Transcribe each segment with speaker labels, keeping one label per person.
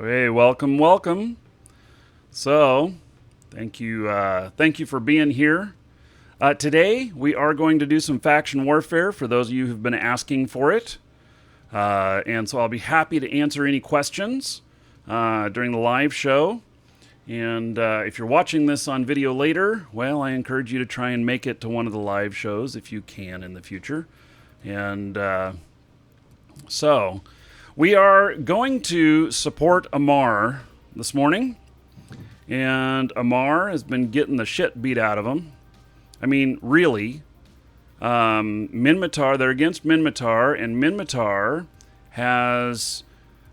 Speaker 1: Hey, welcome. So, thank you for being here. Today we are going to do some faction warfare for those of you who've been asking for it, and so I'll be happy to answer any questions during the live show. And if you're watching this on video later, well, I encourage you to try and make it to one of the live shows if you can in the future. And so, we are going to support Amar this morning, and Amar has been getting the shit beat out of him. I mean, really. Minmatar, they're against Minmatar, and Minmatar has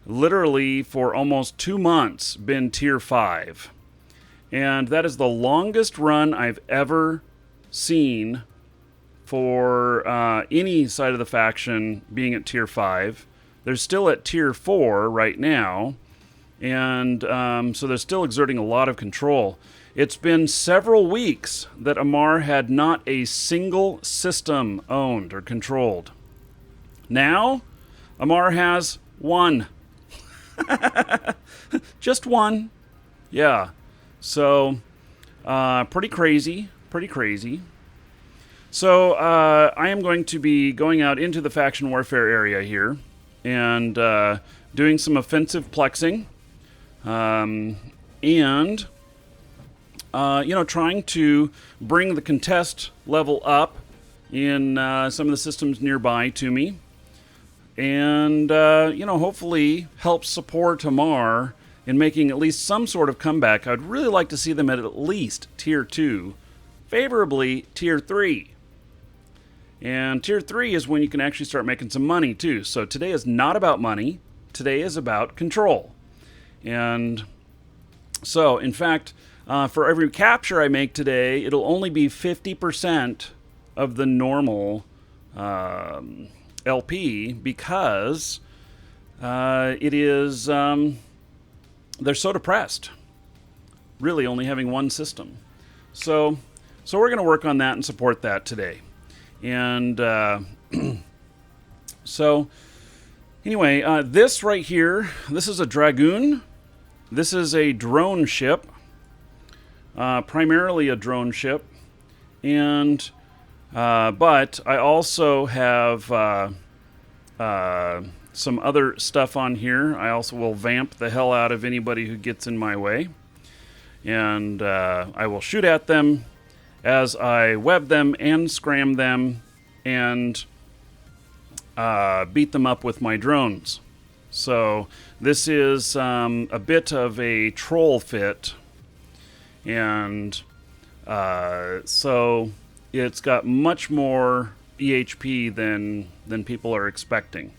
Speaker 1: literally for almost 2 months been tier 5. And that is the longest run I've ever seen for any side of the faction being at tier 5. They're still at tier 4 right now, and so they're still exerting a lot of control. It's been several weeks that Amar had not a single system owned or controlled. Now, Amar has one. Just one. Yeah. So, pretty crazy. So, I am going to be going out into the faction warfare area here and doing some offensive plexing, and trying to bring the contest level up in some of the systems nearby to me, and hopefully help support Amar in making at least some sort of comeback. I'd really like to see them at least tier 2, favorably tier 3. And tier 3 is when you can actually start making some money too. So today is not about money. Today is about control. And so, in fact, for every capture I make today, it'll only be 50% of the normal LP because it is they're so depressed. Really, only having one system. So we're going to work on that and support that today. And so, anyway, this right here, this is a Dragoon. This is a drone ship, primarily a drone ship. And, but I also have some other stuff on here. I also will vamp the hell out of anybody who gets in my way. And I will shoot at them as I web them and scram them and beat them up with my drones. So this is a bit of a troll fit, and so it's got much more EHP than people are expecting.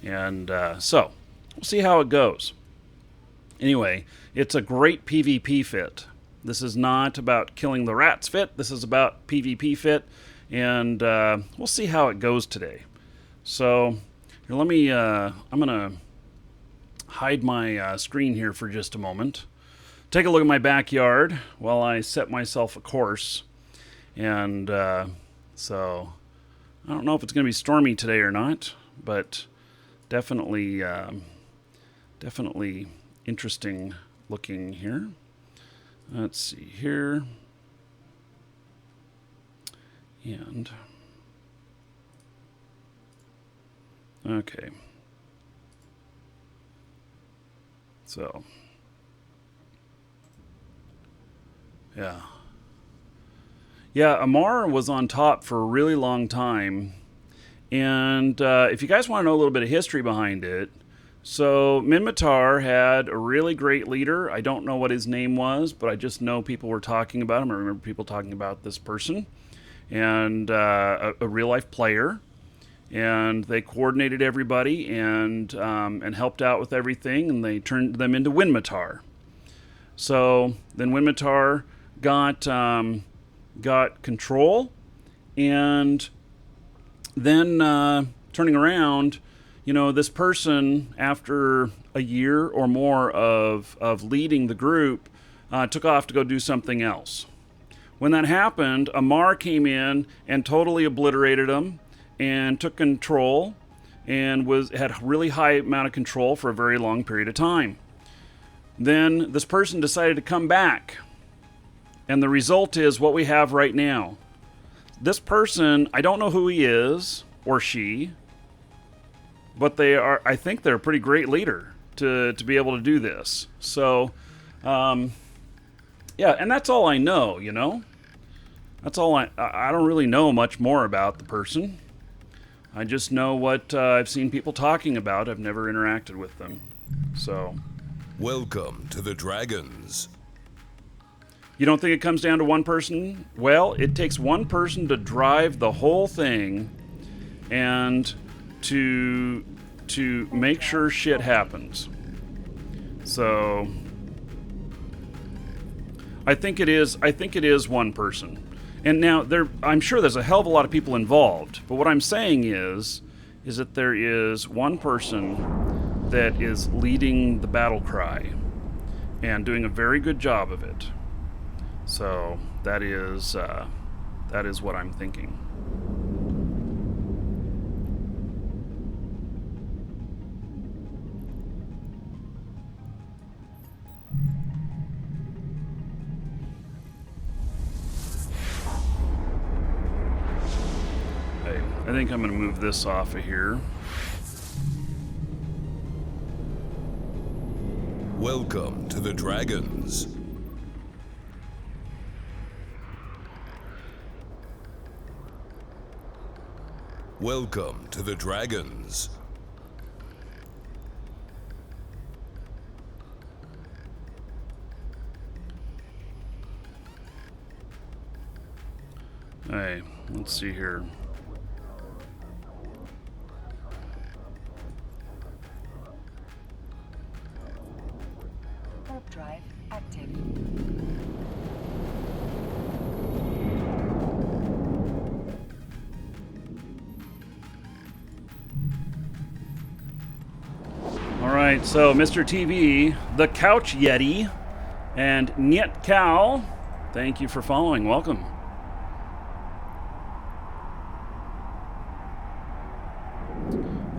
Speaker 1: And so we'll see how it goes. Anyway, it's a great PvP fit. This is not about killing the rats fit. This is about PvP fit, and we'll see how it goes today. So here, let me. I'm gonna hide my screen here for just a moment. Take a look at my backyard while I set myself a course, and so I don't know if it's gonna be stormy today or not, but definitely interesting looking here. Let's see here. And okay. So yeah. Yeah, Amar was on top for a really long time. And if you guys want to know a little bit of history behind it, so Minmatar had a really great leader. I don't know what his name was, but I just know people were talking about him. I remember people talking about this person, and a real life player. And they coordinated everybody and helped out with everything, and they turned them into Winmatar. So then Winmatar got control, and then turning around, this person, after a year or more of leading the group, took off to go do something else. When that happened, Amar came in and totally obliterated him and took control and had a really high amount of control for a very long period of time. Then this person decided to come back. And the result is what we have right now. This person, I don't know who he is or she, but I think they're a pretty great leader to be able to do this. So, yeah, and that's all I know, you know? That's all I don't really know much more about the person. I just know what I've seen people talking about. I've never interacted with them. So.
Speaker 2: Welcome to the Dragons.
Speaker 1: You don't think it comes down to one person? Well, it takes one person to drive the whole thing and to make sure shit happens. So I think it is one person. And now I'm sure there's a hell of a lot of people involved, but what I'm saying is that there is one person that is leading the battle cry and doing a very good job of it. So that is what I'm thinking. Hey, I think I'm going to move this off of here.
Speaker 2: Welcome to the Dragons. Welcome to the Dragons.
Speaker 1: Hey, let's see here.
Speaker 3: Warp drive active.
Speaker 1: Alright, so Mr. TV, the Couch Yeti, and Niet Cow, thank you for following. Welcome.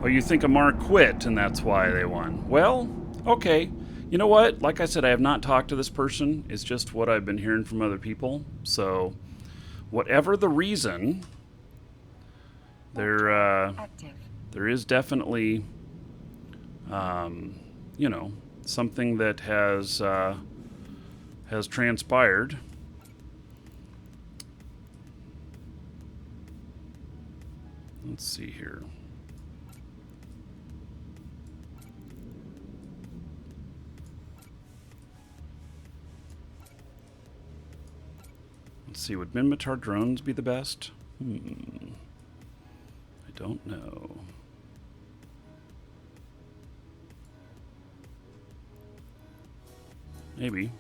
Speaker 1: Oh, you think Amar quit and that's why they won? Well, okay. You know what? Like I said, I have not talked to this person. It's just what I've been hearing from other people. So, whatever the reason, there is definitely, you know, something that has transpired. Let's see here. Let's see, would Minmatar drones be the best? I don't know. Maybe.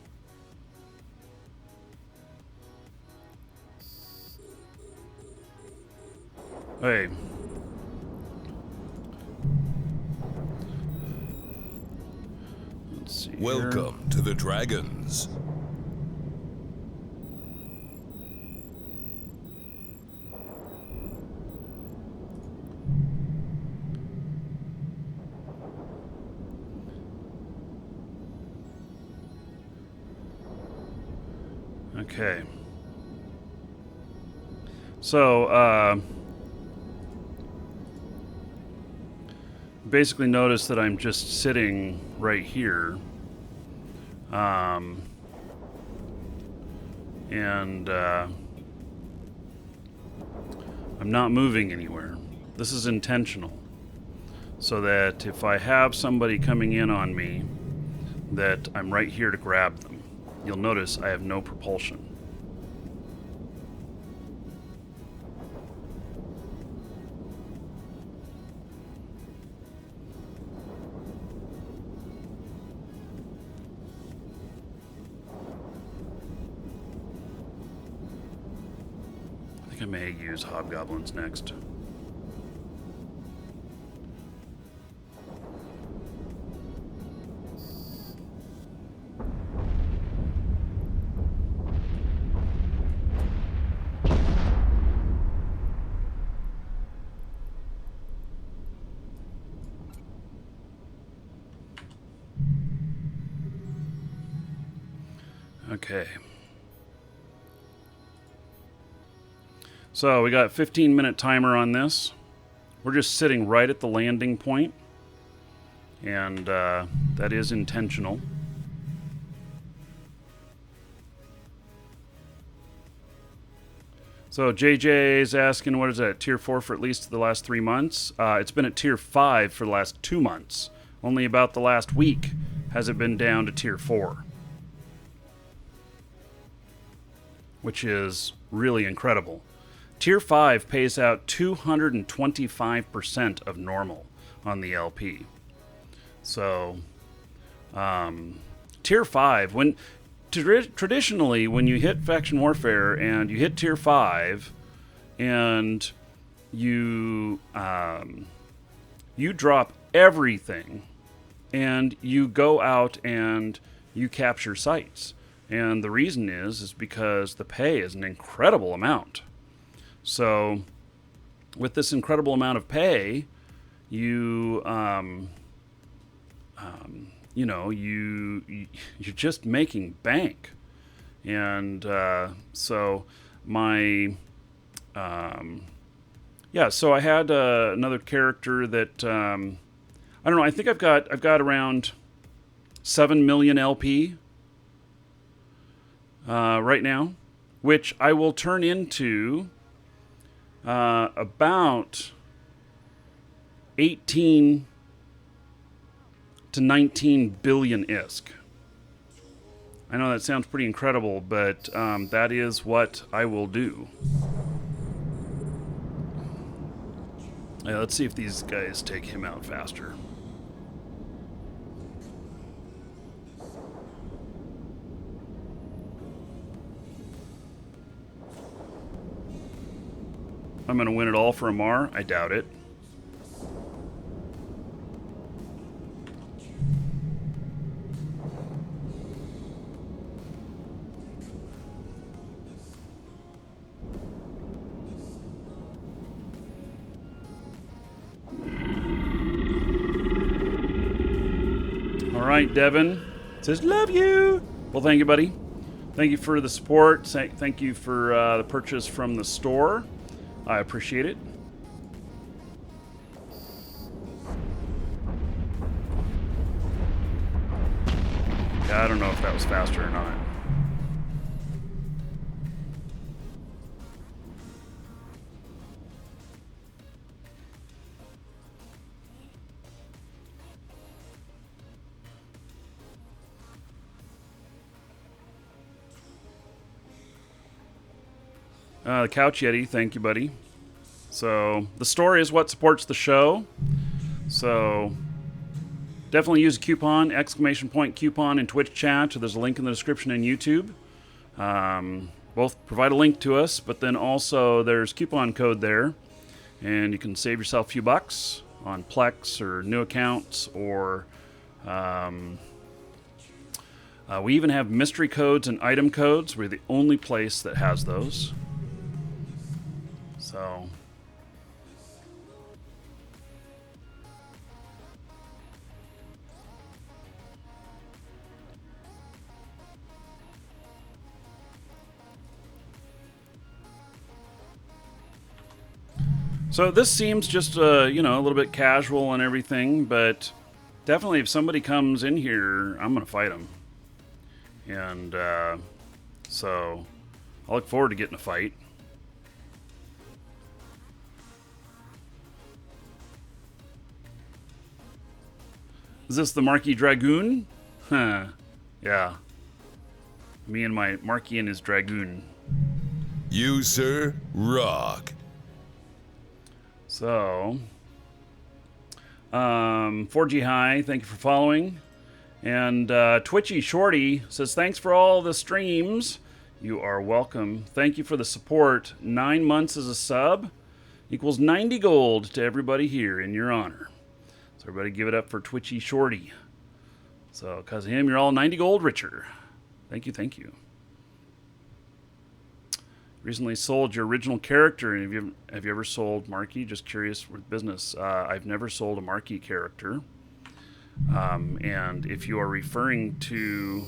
Speaker 1: Hey. Let's see.
Speaker 2: Welcome to the Dragons.
Speaker 1: Okay. So, basically notice that I'm just sitting right here. And I'm not moving anywhere. This is intentional. So that if I have somebody coming in on me, that I'm right here to grab them. You'll notice I have no propulsion. I think I may use hobgoblins next. Okay. So we got 15-minute timer on this. We're just sitting right at the landing point, and that is intentional. So JJ's asking, what is that, tier 4 for at least the last 3 months? It's been at tier 5 for the last 2 months. Only about the last week has it been down to tier 4. Which is really incredible. Tier 5 pays out 225% of normal on the LP. So, tier 5, when traditionally when you hit Faction Warfare and you hit tier 5 and you drop everything and you go out and you capture sites. And the reason is because the pay is an incredible amount. So with this incredible amount of pay, you're just making bank. And so my so I had another character that I don't know. I think I've got around 7 million LP right now, which I will turn into about 18 to 19 billion ISK. I know that sounds pretty incredible, but that is what I will do. Yeah, let's see if these guys take him out faster. I'm going to win it all for Amar. I doubt it. All right, Devin says, love you. Well, thank you, buddy. Thank you for the support. Thank you for the purchase from the store. I appreciate it. Yeah, I don't know if that was faster or not. The Couch Yeti, thank you, buddy. So the store is what supports the show. So definitely use a coupon, !coupon in Twitch chat. So there's a link in the description in YouTube. Both provide a link to us, but then also there's coupon code there. And you can save yourself a few bucks on Plex or new accounts, or we even have mystery codes and item codes. We're the only place that has those. So this seems just a little bit casual and everything, but definitely if somebody comes in here, I'm gonna fight them. And so I look forward to getting a fight. Is this the Markee Dragoon? Huh. Yeah. Me and my Markee and his Dragoon.
Speaker 2: You, sir, rock.
Speaker 1: So, 4G High, thank you for following. And Twitchy Shorty says, thanks for all the streams. You are welcome. Thank you for the support. 9 months as a sub equals 90 gold to everybody here in your honor. So everybody give it up for Twitchy Shorty. So because of him, you're all 90 gold richer. Thank you, thank you. Recently sold your original character. Have you ever sold Markee? Just curious with business. I've never sold a Markee character. And if you are referring to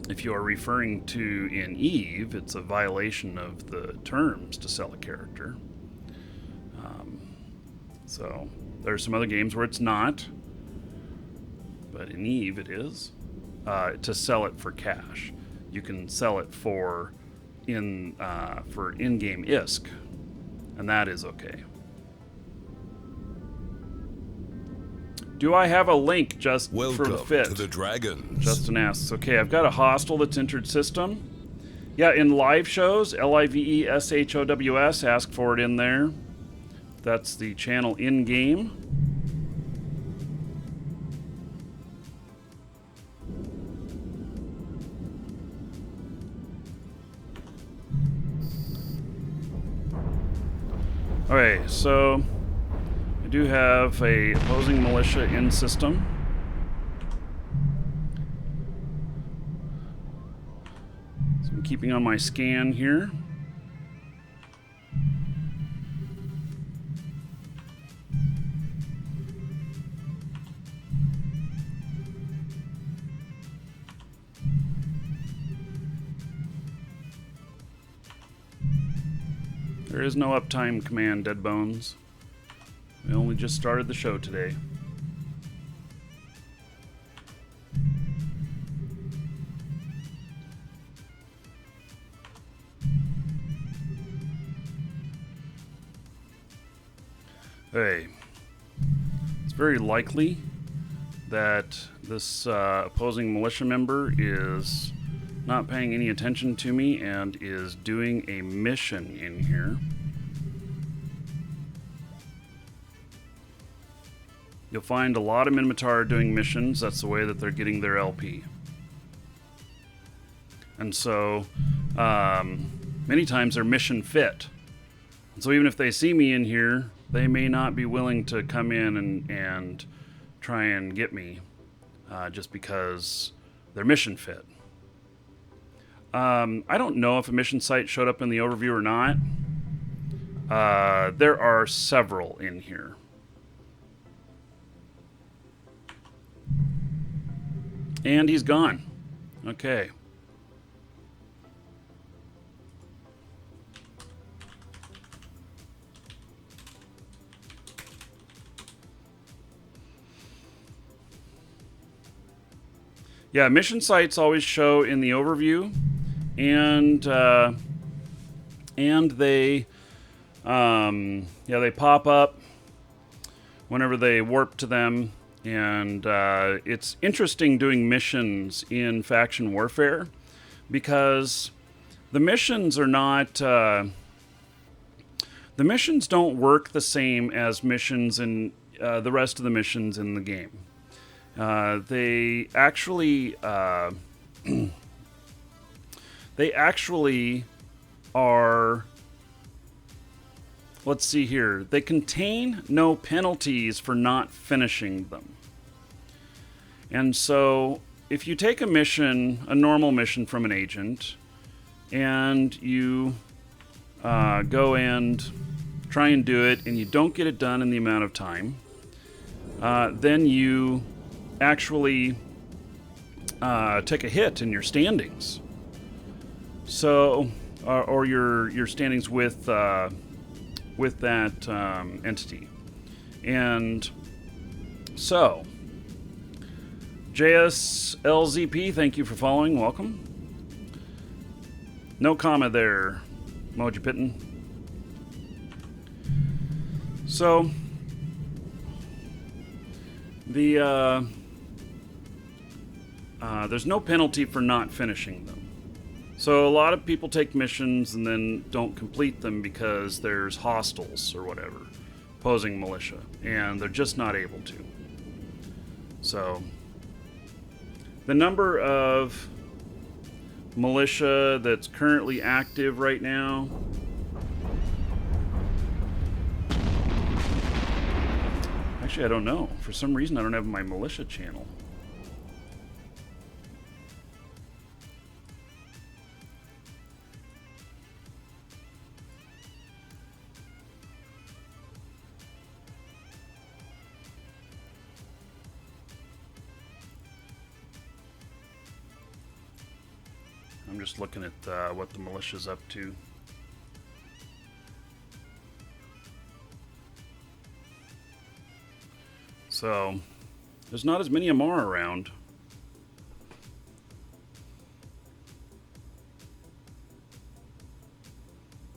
Speaker 1: If you are referring to in Eve, it's a violation of the terms to sell a character. So there's some other games where it's not, but in Eve it is. To sell it for cash, you can sell it for in-game ISK, and that is okay. Do I have a link just for the
Speaker 2: Welcome
Speaker 1: fit?
Speaker 2: to the Dragons.
Speaker 1: Justin asks, okay, I've got a hostile that's entered system. Yeah, in live shows, LIVESHOWS, ask for it in there. That's the channel in-game. Okay, so I do have a opposing militia in system. So I'm keeping on my scan here. There is no uptime command, Dead Bones. We only just started the show today. Hey, it's very likely that this opposing militia member is not paying any attention to me and is doing a mission in here. You'll find a lot of Minmatar doing missions. That's the way that they're getting their LP. And so, many times they're mission fit. And so even if they see me in here, they may not be willing to come in and try and get me just because they're mission fit. I don't know if a mission site showed up in the overview or not. There are several in here. And he's gone. Okay. Yeah, mission sites always show in the overview, and they they pop up whenever they warp to them. And it's interesting doing missions in faction warfare because the missions are not the missions don't work the same as missions in the rest of the missions in the game. They actually are. Let's see here. They contain no penalties for not finishing them. And so, if you take a mission, a normal mission from an agent, and you go and try and do it, and you don't get it done in the amount of time, then you actually take a hit in your standings. So, or your standings with that entity. And so, JSLZP, thank you for following. Welcome. No comma there, Moji Pitten. So, there's no penalty for not finishing them. So a lot of people take missions and then don't complete them because there's hostiles or whatever, opposing militia, and they're just not able to. So the number of militia that's currently active right now, actually I don't know. For some reason I don't have my militia channel. I'm just looking at what the militia's up to. So, there's not as many Amar around.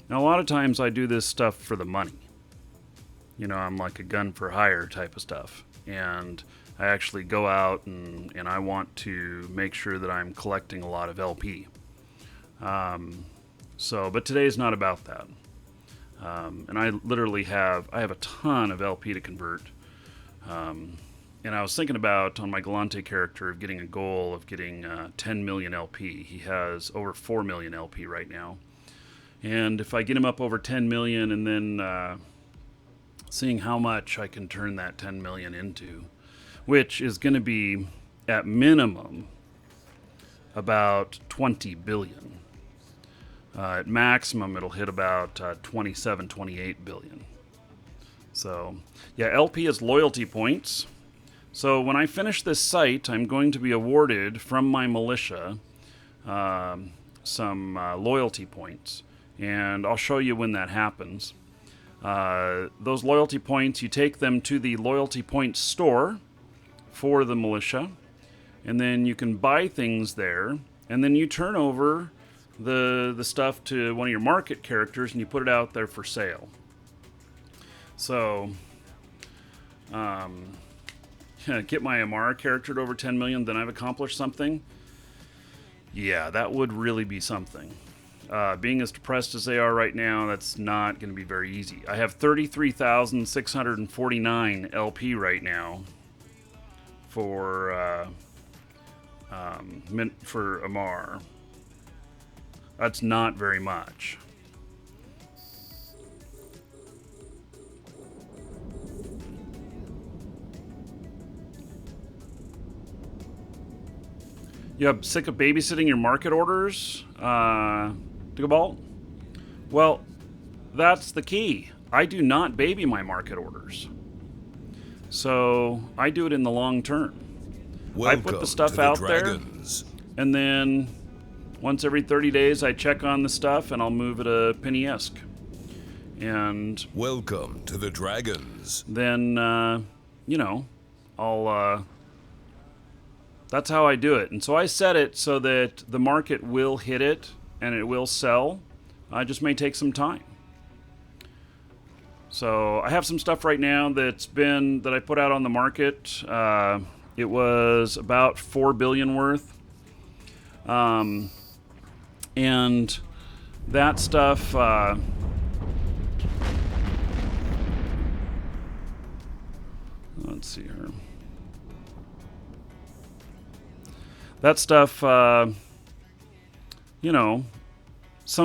Speaker 1: Now, a lot of times I do this stuff for the money. You know, I'm like a gun for hire type of stuff. And I actually go out and I want to make sure that I'm collecting a lot of LP. But today's not about that. And I literally have a ton of LP to convert. And I was thinking about, on my Galante character, of getting a goal of getting 10 million LP. He has over 4 million LP right now. And if I get him up over 10 million and then seeing how much I can turn that 10 million into, which is going to be, at minimum, about 20 billion. At maximum, it'll hit about 27, 28 billion. So, yeah, LP is loyalty points. So when I finish this site, I'm going to be awarded from my militia some loyalty points. And I'll show you when that happens. Those loyalty points, you take them to the loyalty points store for the militia. And then you can buy things there. And then you turn over the stuff to one of your market characters and you put it out there for sale. So, get my Amar character to over 10 million, then I've accomplished something. Yeah, that would really be something. Being as depressed as they are right now, that's not going to be very easy. I have 33,649 LP right now for Amar. That's not very much. You sick of babysitting your market orders, Digabalt? Well, that's the key. I do not baby my market orders. So I do it in the long term.
Speaker 2: Welcome
Speaker 1: I put the stuff out there, and then once every 30 days I check on the stuff and I'll move it a penny-esque. And
Speaker 2: welcome to the Dragons.
Speaker 1: Then, I'll... that's how I do it. And so I set it so that the market will hit it and it will sell. It just may take some time. So I have some stuff right now that I put out on the market. It was about 4 billion worth. And that stuff, let's see here. That stuff, some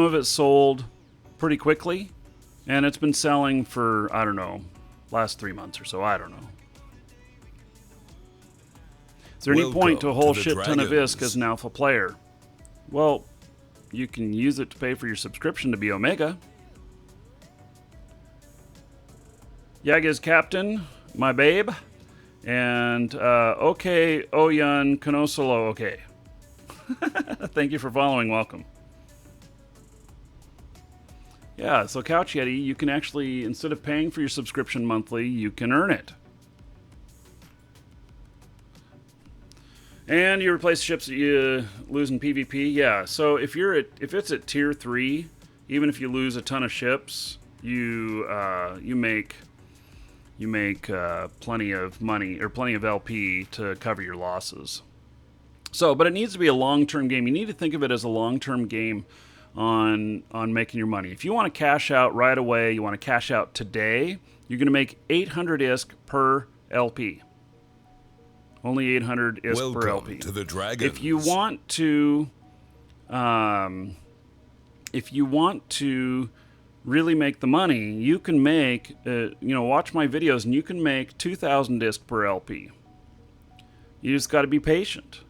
Speaker 1: of it sold pretty quickly, and it's been selling for, I don't know, last 3 months or so. I don't know. Is there any point to a whole shit ton of ISK as an alpha player? Well, you can use it to pay for your subscription to be Omega. Yaga's Captain, my babe. And, okay, Oyan Konosolo, okay. Thank you for following, welcome. Yeah, so Couch Yeti, you can actually, instead of paying for your subscription monthly, you can earn it. And you replace ships that you lose in PvP, yeah. So if it's at tier 3, even if you lose a ton of ships, you make plenty of money or plenty of LP to cover your losses. So, but it needs to be a long-term game. You need to think of it as a long-term game on making your money. If you want to cash out right away, you want to cash out today, you're going to make 800 ISK per LP. Only 800 ISK
Speaker 2: Welcome
Speaker 1: per LP.
Speaker 2: To the Dragons.
Speaker 1: If you want to really make the money, you can make, watch my videos and you can make 2,000 ISK per LP. You just got to be patient.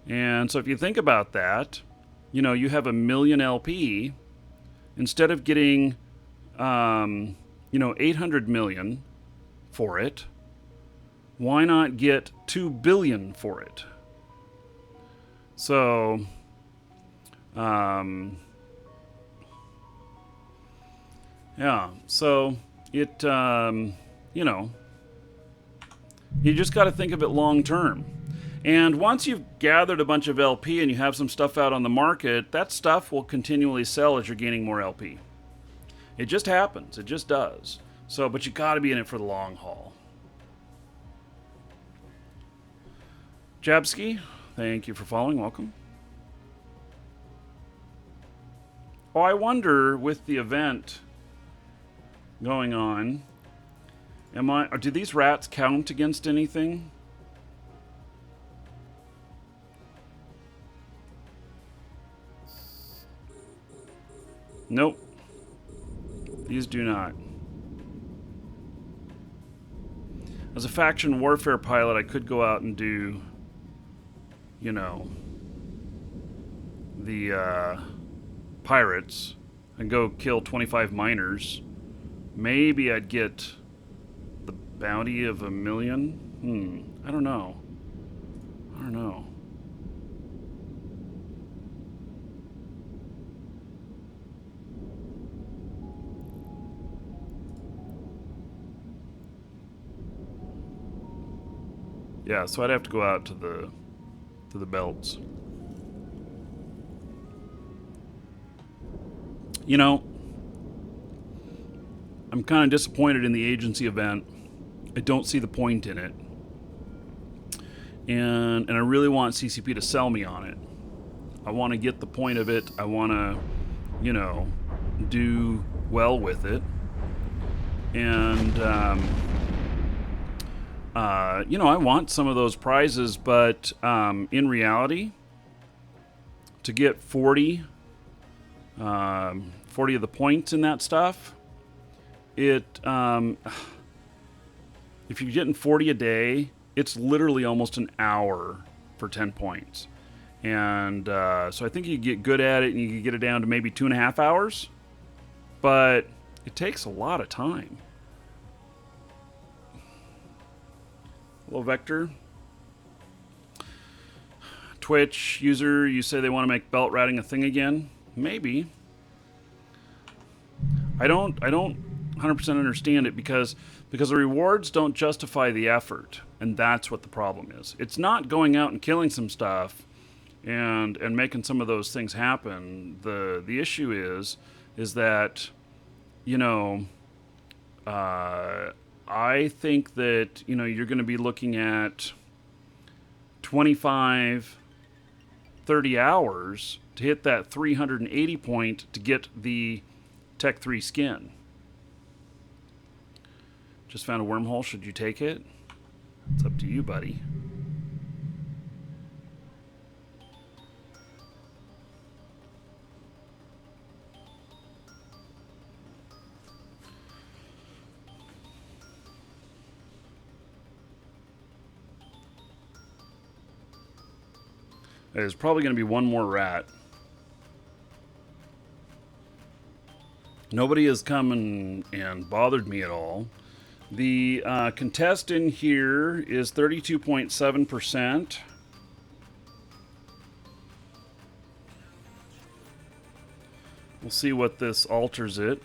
Speaker 1: And so if you think about that, you have 1 million LP. Instead of getting, 800 million for it, why not get 2 billion for it? So Yeah, so it, you know, you just got to think of it long term. And once you've gathered a bunch of LP and you have some stuff out on the market, that stuff will continually sell as you're gaining more LP. It just happens. It just does. So, but you got to be in it for the long haul. Jabski, thank you for following. Welcome. Oh, I wonder with the event going on, do these rats count against anything? Nope. These do not. As a faction warfare pilot, I could go out and do, you know, the pirates and go kill 25 miners. Maybe I'd get the bounty of 1 million. I don't know. Yeah, so I'd have to go out to the belts. You know, I'm kind of disappointed in the agency event. I don't see the point in it. And I really want CCP to sell me on it. I want to get the point of it. I want to, you know, do well with it. And, you know, I want some of those prizes, but in reality, to get 40 of the points in that stuff, if you're getting 40 a day, it's literally almost an hour for 10 points. And so I think you get good at it and you can get it down to maybe 2.5 hours, but it takes a lot of time. Hello, Vector. Twitch user, you say they want to make belt ratting a thing again? Maybe. I don't 100% understand it because the rewards don't justify the effort, and that's what the problem is. It's not going out and killing some stuff and making some of those things happen. The issue is that, you know, I think that, you know, you're going to be looking at 25, 30 hours to hit that 380 point to get the Tech 3 skin. Just found a wormhole. Should you take it? It's up to you, buddy. There's probably going to be one more rat. Nobody has come and bothered me at all. The contest in here is 32.7%. We'll see what this alters it.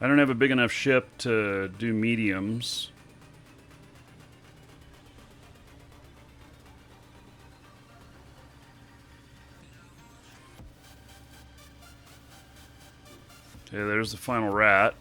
Speaker 1: I don't have a big enough ship to do mediums. Okay, there's the final rat.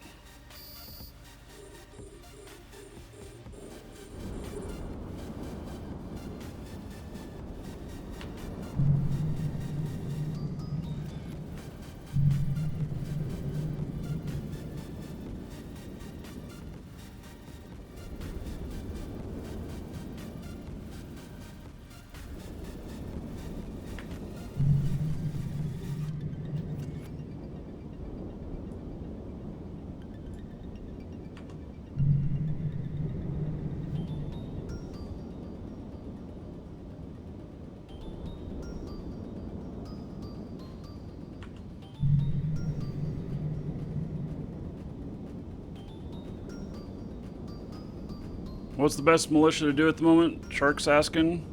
Speaker 1: What's the best militia to do at the moment? Shark's asking.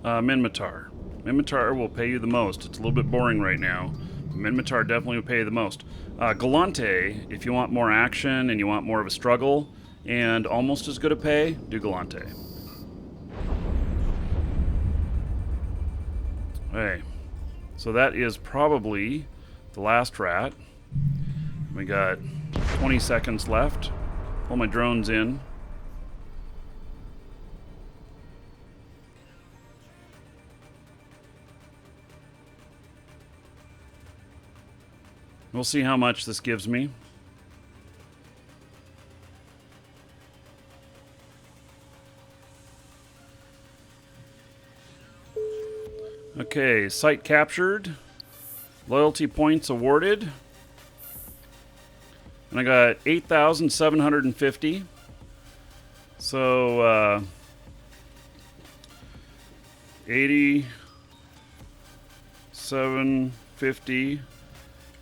Speaker 1: Minmatar. Minmatar will pay you the most. It's a little bit boring right now. Minmatar definitely will pay you the most. Galante, if you want more action and you want more of a struggle and almost as good a pay, do Galante. Okay, so that is probably the last rat. We got 20 seconds left. Pull my drones in. We'll see how much this gives me. Okay, site captured. Loyalty points awarded. And I got 8,750. So, 8750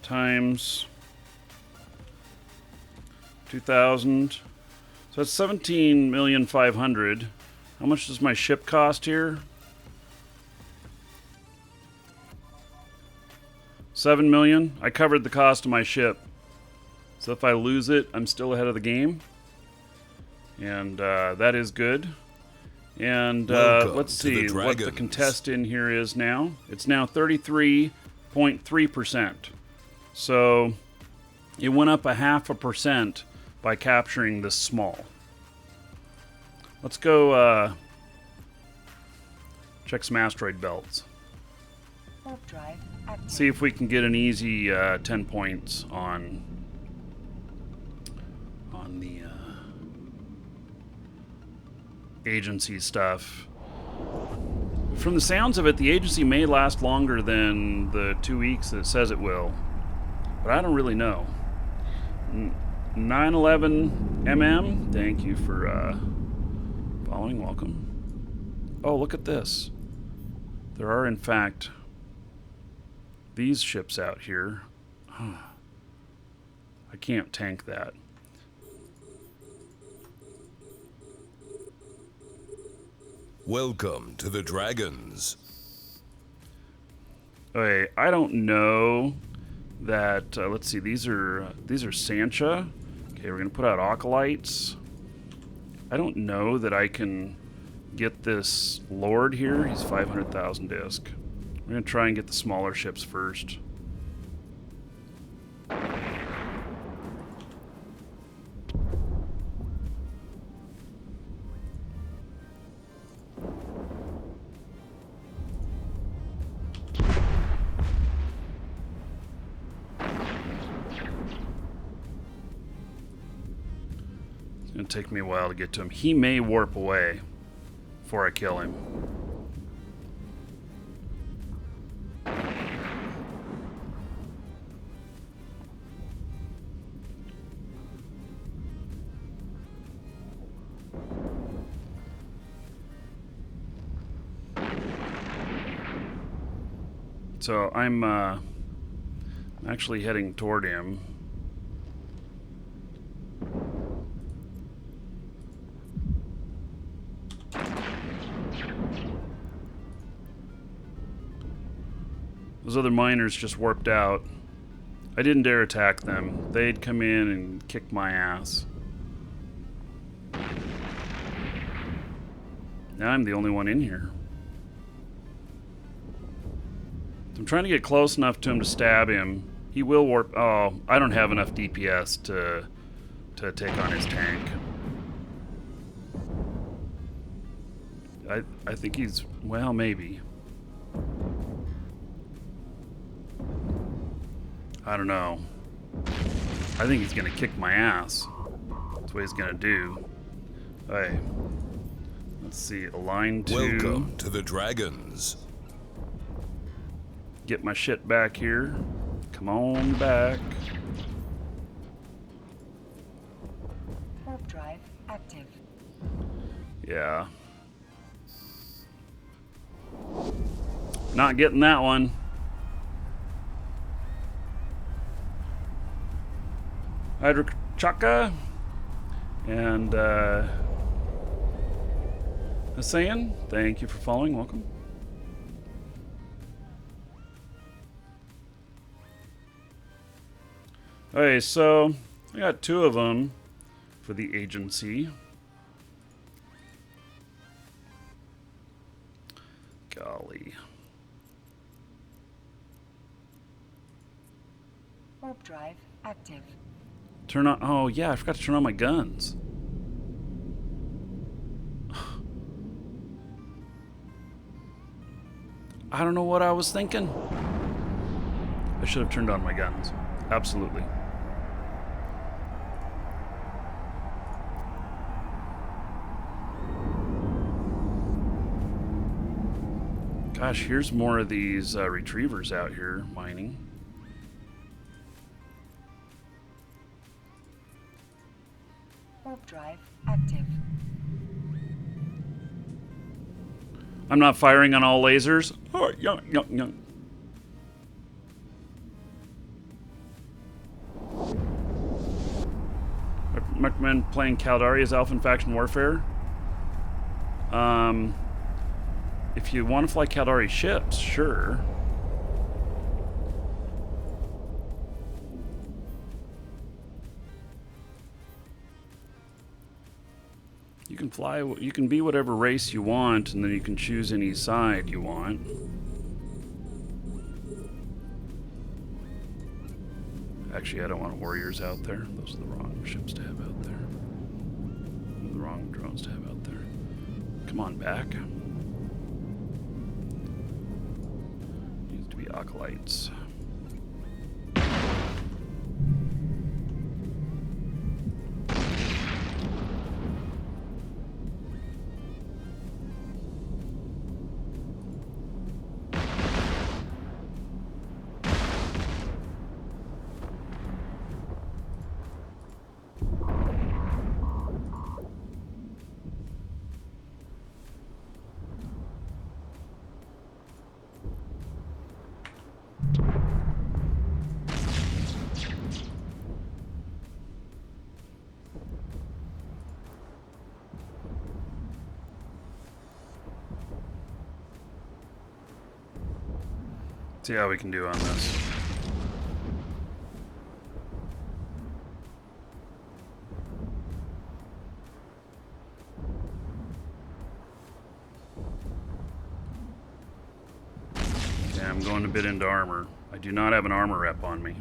Speaker 1: times 2,000. So that's 17,500,000. How much does my ship cost here? 7 million. I covered the cost of my ship. So if I lose it, I'm still ahead of the game. And that is good. And let's see what the contest in here is now. It's now 33.3%. So it went up 0.5% by capturing this small. Let's go check some asteroid belts. See if we can get an easy 10 points on the agency stuff. From the sounds of it, the agency may last longer than the 2 weeks that it says it will. But I don't really know. 911 MM, thank you for following. Welcome. Oh, look at this. There are, in fact, these ships out here. I can't tank that.
Speaker 2: Welcome to the Dragons.
Speaker 1: Okay, I don't know that. Let's see. These are Sancha. Okay, we're gonna put out Acolytes. I don't know that I can get this Lord here. He's 500,000 disc. We're gonna try and get the smaller ships first. It's gonna take me a while to get to him. He may warp away before I kill him. So I'm actually heading toward him. Those other miners just warped out. I didn't dare attack them. They'd come in and kick my ass. Now I'm the only one in here. I'm trying to get close enough to him to stab him. He will warp. Oh, I don't have enough DPS to take on his tank. I think he's, well, maybe. I don't know. I think he's gonna kick my ass. That's what he's gonna do. Hey, let's see. Align to.
Speaker 2: Welcome to the Dragons.
Speaker 1: Get my shit back here. Come on back.
Speaker 3: Warp drive active.
Speaker 1: Yeah. Not getting that one. Hydro Chaka and Hassan, thank you for following. Welcome. Okay, so I got 2 of them for the agency. Golly.
Speaker 3: Warp drive active.
Speaker 1: Turn on. Oh, yeah, I forgot to turn on my guns. I don't know what I was thinking. I should have turned on my guns. Absolutely. Gosh, here's more of these retrievers out here mining.
Speaker 3: Warp drive active.
Speaker 1: I'm not firing on all lasers. Oh, yeah, yeah, yeah. I recommend playing Caldari as Alpha in Faction Warfare. If you want to fly Caldari ships, sure. You can fly, you can be whatever race you want, and then you can choose any side you want. Actually, I don't want warriors out there. Those are the wrong ships to have out there. The wrong drones to have out there. Come on back. Needs to be acolytes. See how we can do on this. Okay, I'm going a bit into armor. I do not have an armor rep on me.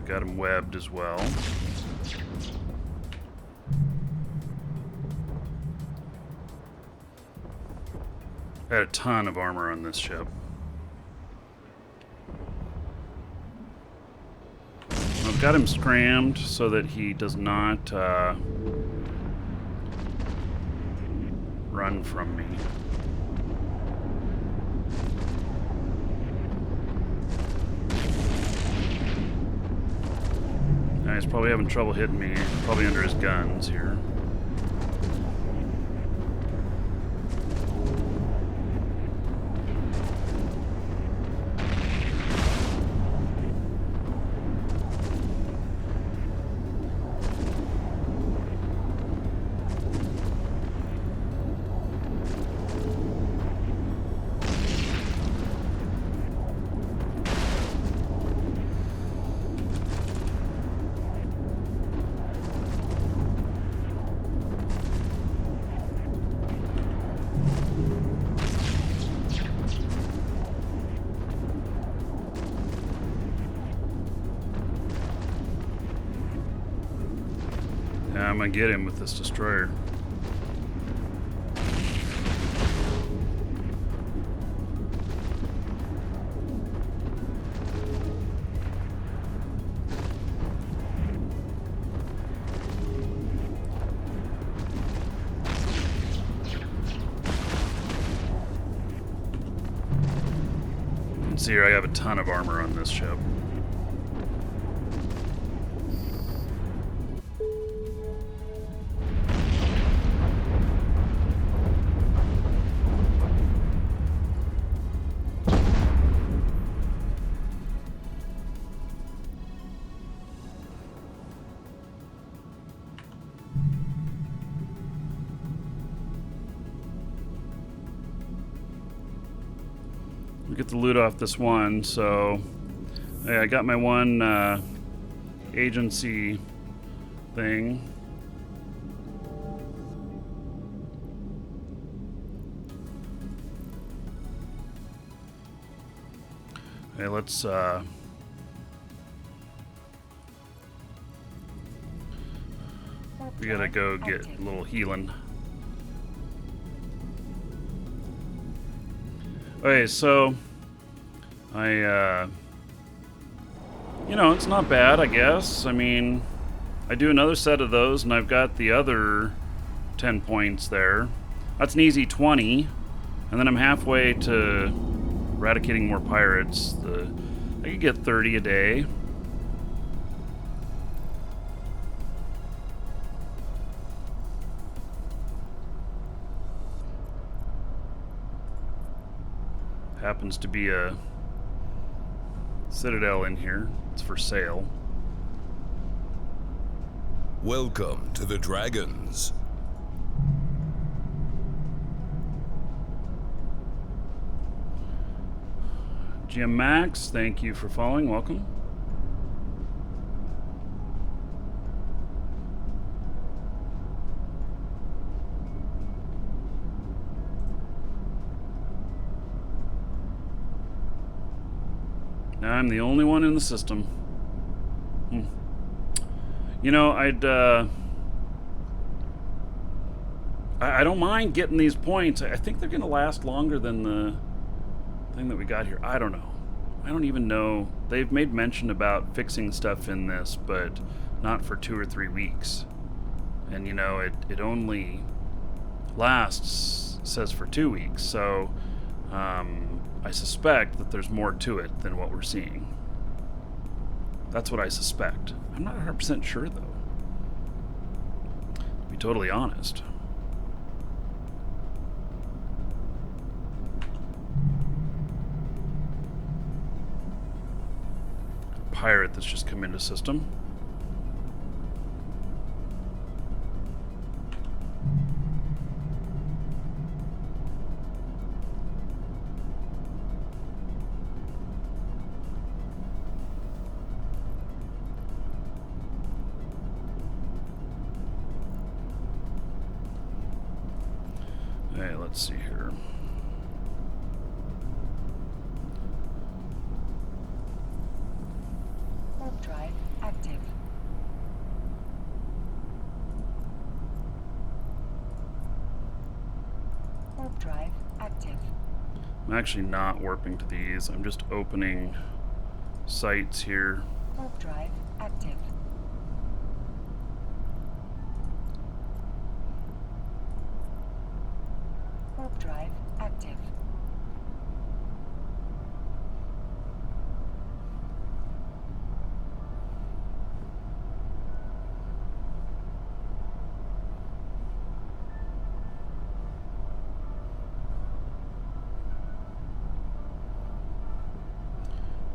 Speaker 1: Got him webbed as well. I had a ton of armor on this ship. I've got him scrammed so that he does not run from me. He's probably having trouble hitting me, probably under his guns here. I'm gonna get him with this destroyer. You can see here I have a ton of armor on this ship. We get the loot off this one, so yeah, I got my one agency thing. Okay, let's we gotta go get a little healing. Okay, so I you know, it's not bad, I guess. I mean, I do another set of those and I've got the other 10 points there. That's an easy 20, and then I'm halfway to eradicating more pirates. I could get 30 a day. Happens to be a citadel in here. It's for sale.
Speaker 2: Welcome to the Dragons.
Speaker 1: GM Max, thank you for following. Welcome. Now I'm the only one in the system. You know, I don't mind getting these points. I think they're going to last longer than the thing that we got here. I don't know. I don't even know. They've made mention about fixing stuff in this, but not for 2 or 3 weeks. And you know, it only lasts, says, for 2 weeks. So I suspect that there's more to it than what we're seeing. That's what I suspect. I'm not 100% sure, though. To be totally honest. Pirate that's just come into system. Hey, let's see here.
Speaker 3: Warp drive active. Warp drive active.
Speaker 1: I'm actually not warping to these. I'm just opening sites here.
Speaker 3: Warp drive active. Warp drive active.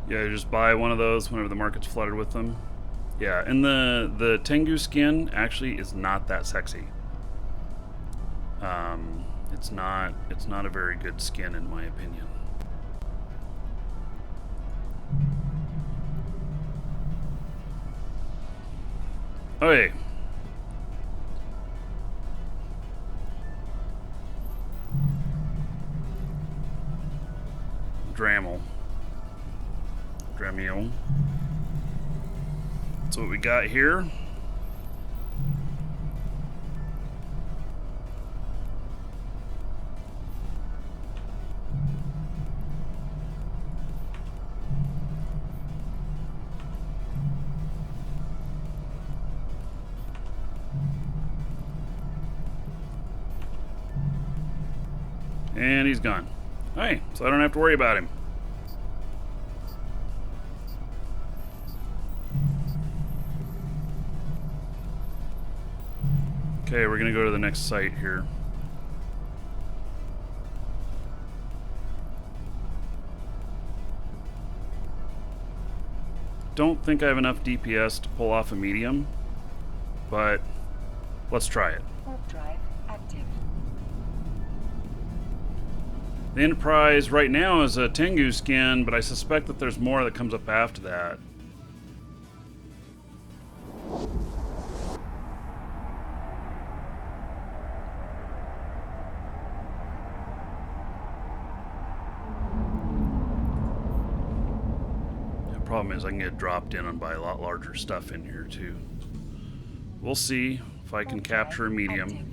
Speaker 1: Yeah, just buy one of those whenever the market's flooded with them. Yeah, and the Tengu skin actually is not that sexy. It's not a very good skin in my opinion. Okay. Dramiel. That's what we got here. And he's gone. Hey, so I don't have to worry about him. Okay, we're gonna go to the next site here. Don't think I have enough DPS to pull off a medium, but let's try it.
Speaker 3: Warp drive active.
Speaker 1: The Enterprise right now is a Tengu skin, but I suspect that there's more that comes up after that. The problem is I can get dropped in on by a lot larger stuff in here too. We'll see if I can capture a medium.
Speaker 3: Active.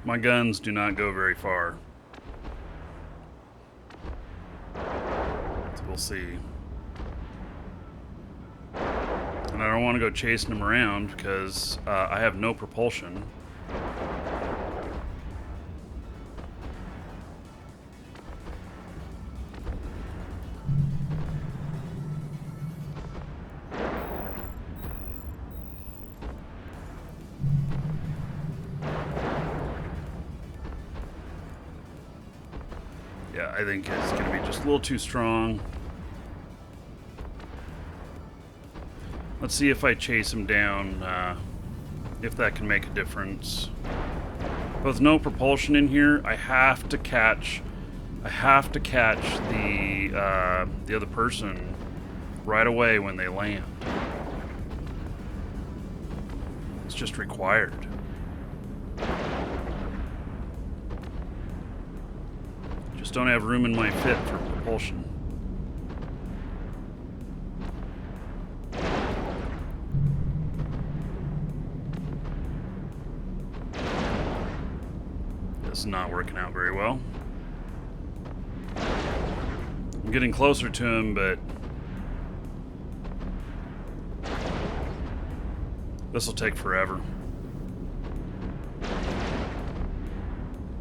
Speaker 1: My guns do not go very far. So we'll see. And I don't want to go chasing them around because I have no propulsion. Yeah, I think it's going to be just a little too strong. Let's see if I chase him down, if that can make a difference. But with no propulsion in here, I have to catch the other person right away when they land. It's just required. Just don't have room in my fit for propulsion. This is not working out very well. I'm getting closer to him, but this will take forever.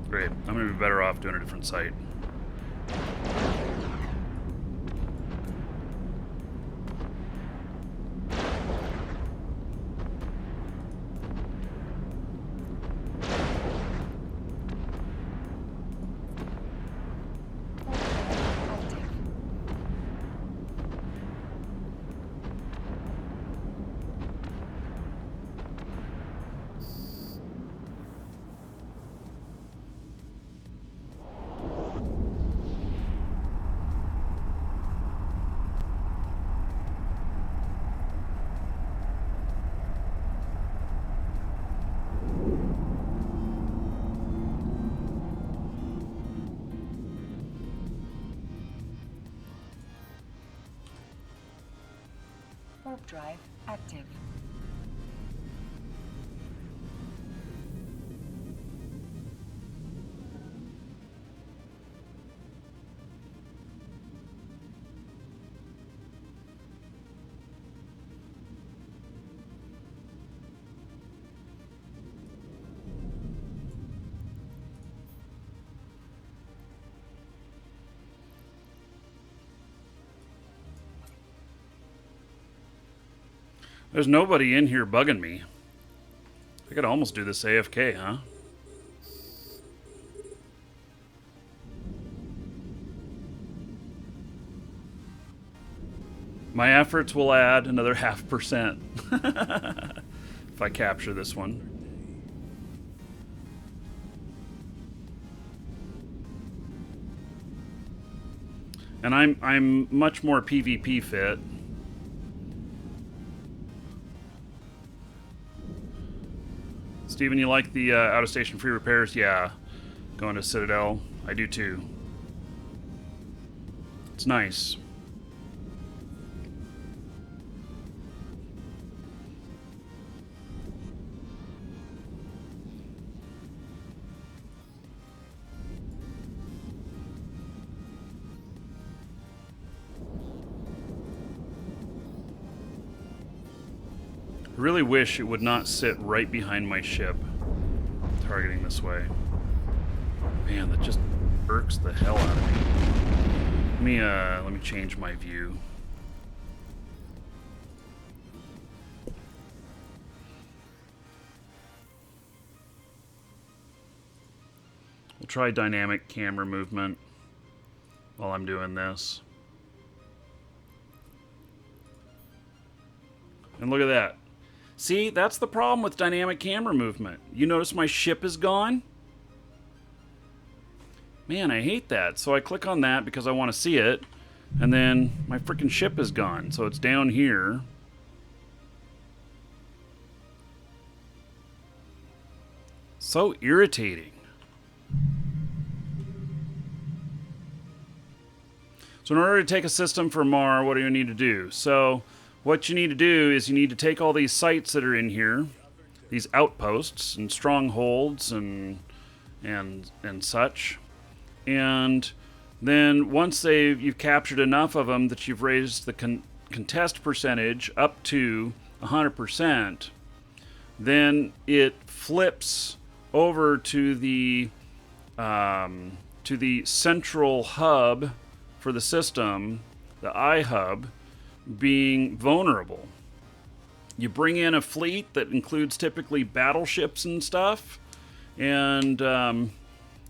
Speaker 1: Great. I'm going to be better off doing a different site.
Speaker 3: Warp drive active.
Speaker 1: There's nobody in here bugging me. I could almost do this AFK, huh? My efforts will add another 0.5% if I capture this one. And I'm much more PvP fit. Steven, you like the out-of-station free repairs? Yeah. Going to Citadel. I do too. It's nice. I really wish it would not sit right behind my ship, targeting this way. Man, that just irks the hell out of me. Let me change my view. We'll try dynamic camera movement while I'm doing this. And look at that. See, that's the problem with dynamic camera movement. You notice my ship is gone? Man, I hate that. So I click on that because I want to see it, and then my freaking ship is gone. So it's down here. So irritating. So in order to take a system for Amar, what do you need to do? So what you need to do is you need to take all these sites that are in here, these outposts and strongholds and such, and then once you've captured enough of them that you've raised the contest percentage up to 100%, then it flips over to the central hub for the system, the iHub, being vulnerable. You bring in a fleet that includes typically battleships and stuff, and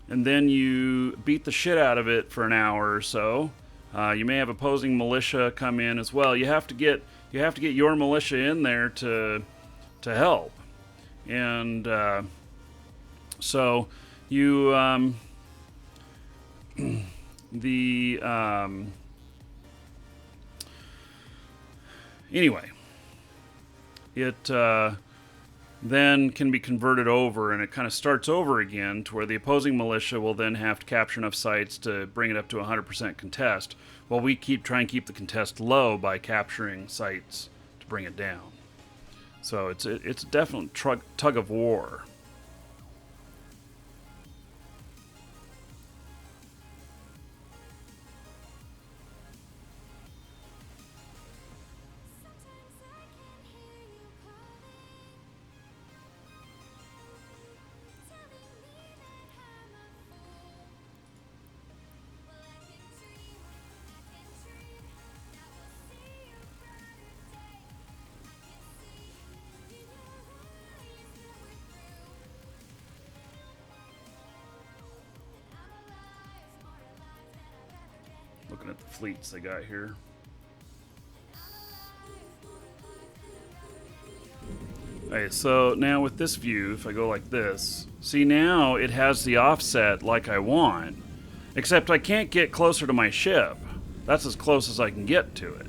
Speaker 1: then you beat the shit out of it for an hour or so. You may have opposing militia come in as well. You have to get your militia in there to help, and so you anyway, it then can be converted over, and it kind of starts over again to where the opposing militia will then have to capture enough sites to bring it up to 100% contest, while we try and keep the contest low by capturing sites to bring it down. So it's a definite tug of war. Looking at the fleets they got here. Okay, so now with this view, if I go like this, see now it has the offset like I want, except I can't get closer to my ship. That's as close as I can get to it.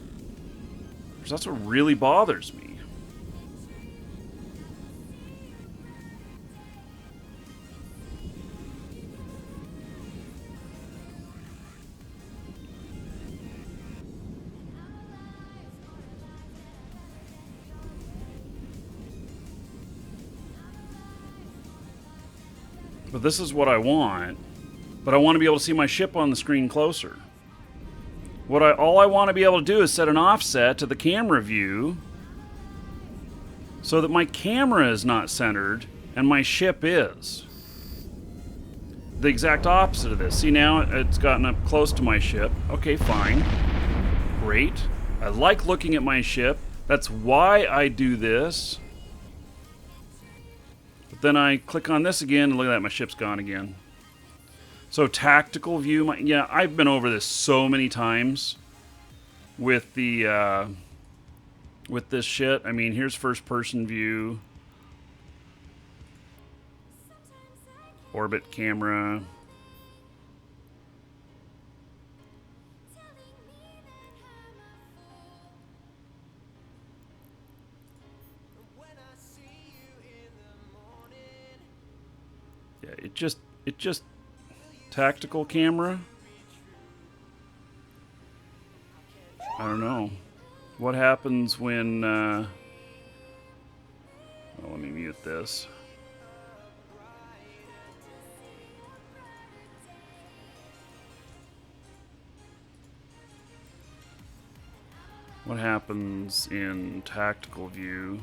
Speaker 1: So that's what really bothers me. But this is what I want. But I want to be able to see my ship on the screen closer. All I want to be able to do is set an offset to the camera view so that my camera is not centered and my ship is. The exact opposite of this. See, now it's gotten up close to my ship. Okay, fine. Great. I like looking at my ship. That's why I do this. Then I click on this again, and look at that, my ship's gone again. So tactical view, yeah, I've been over this so many times with the with this shit. I mean, here's first person view, orbit camera. Yeah, it just tactical camera. I don't know what happens when well, let me mute this. What happens in tactical view?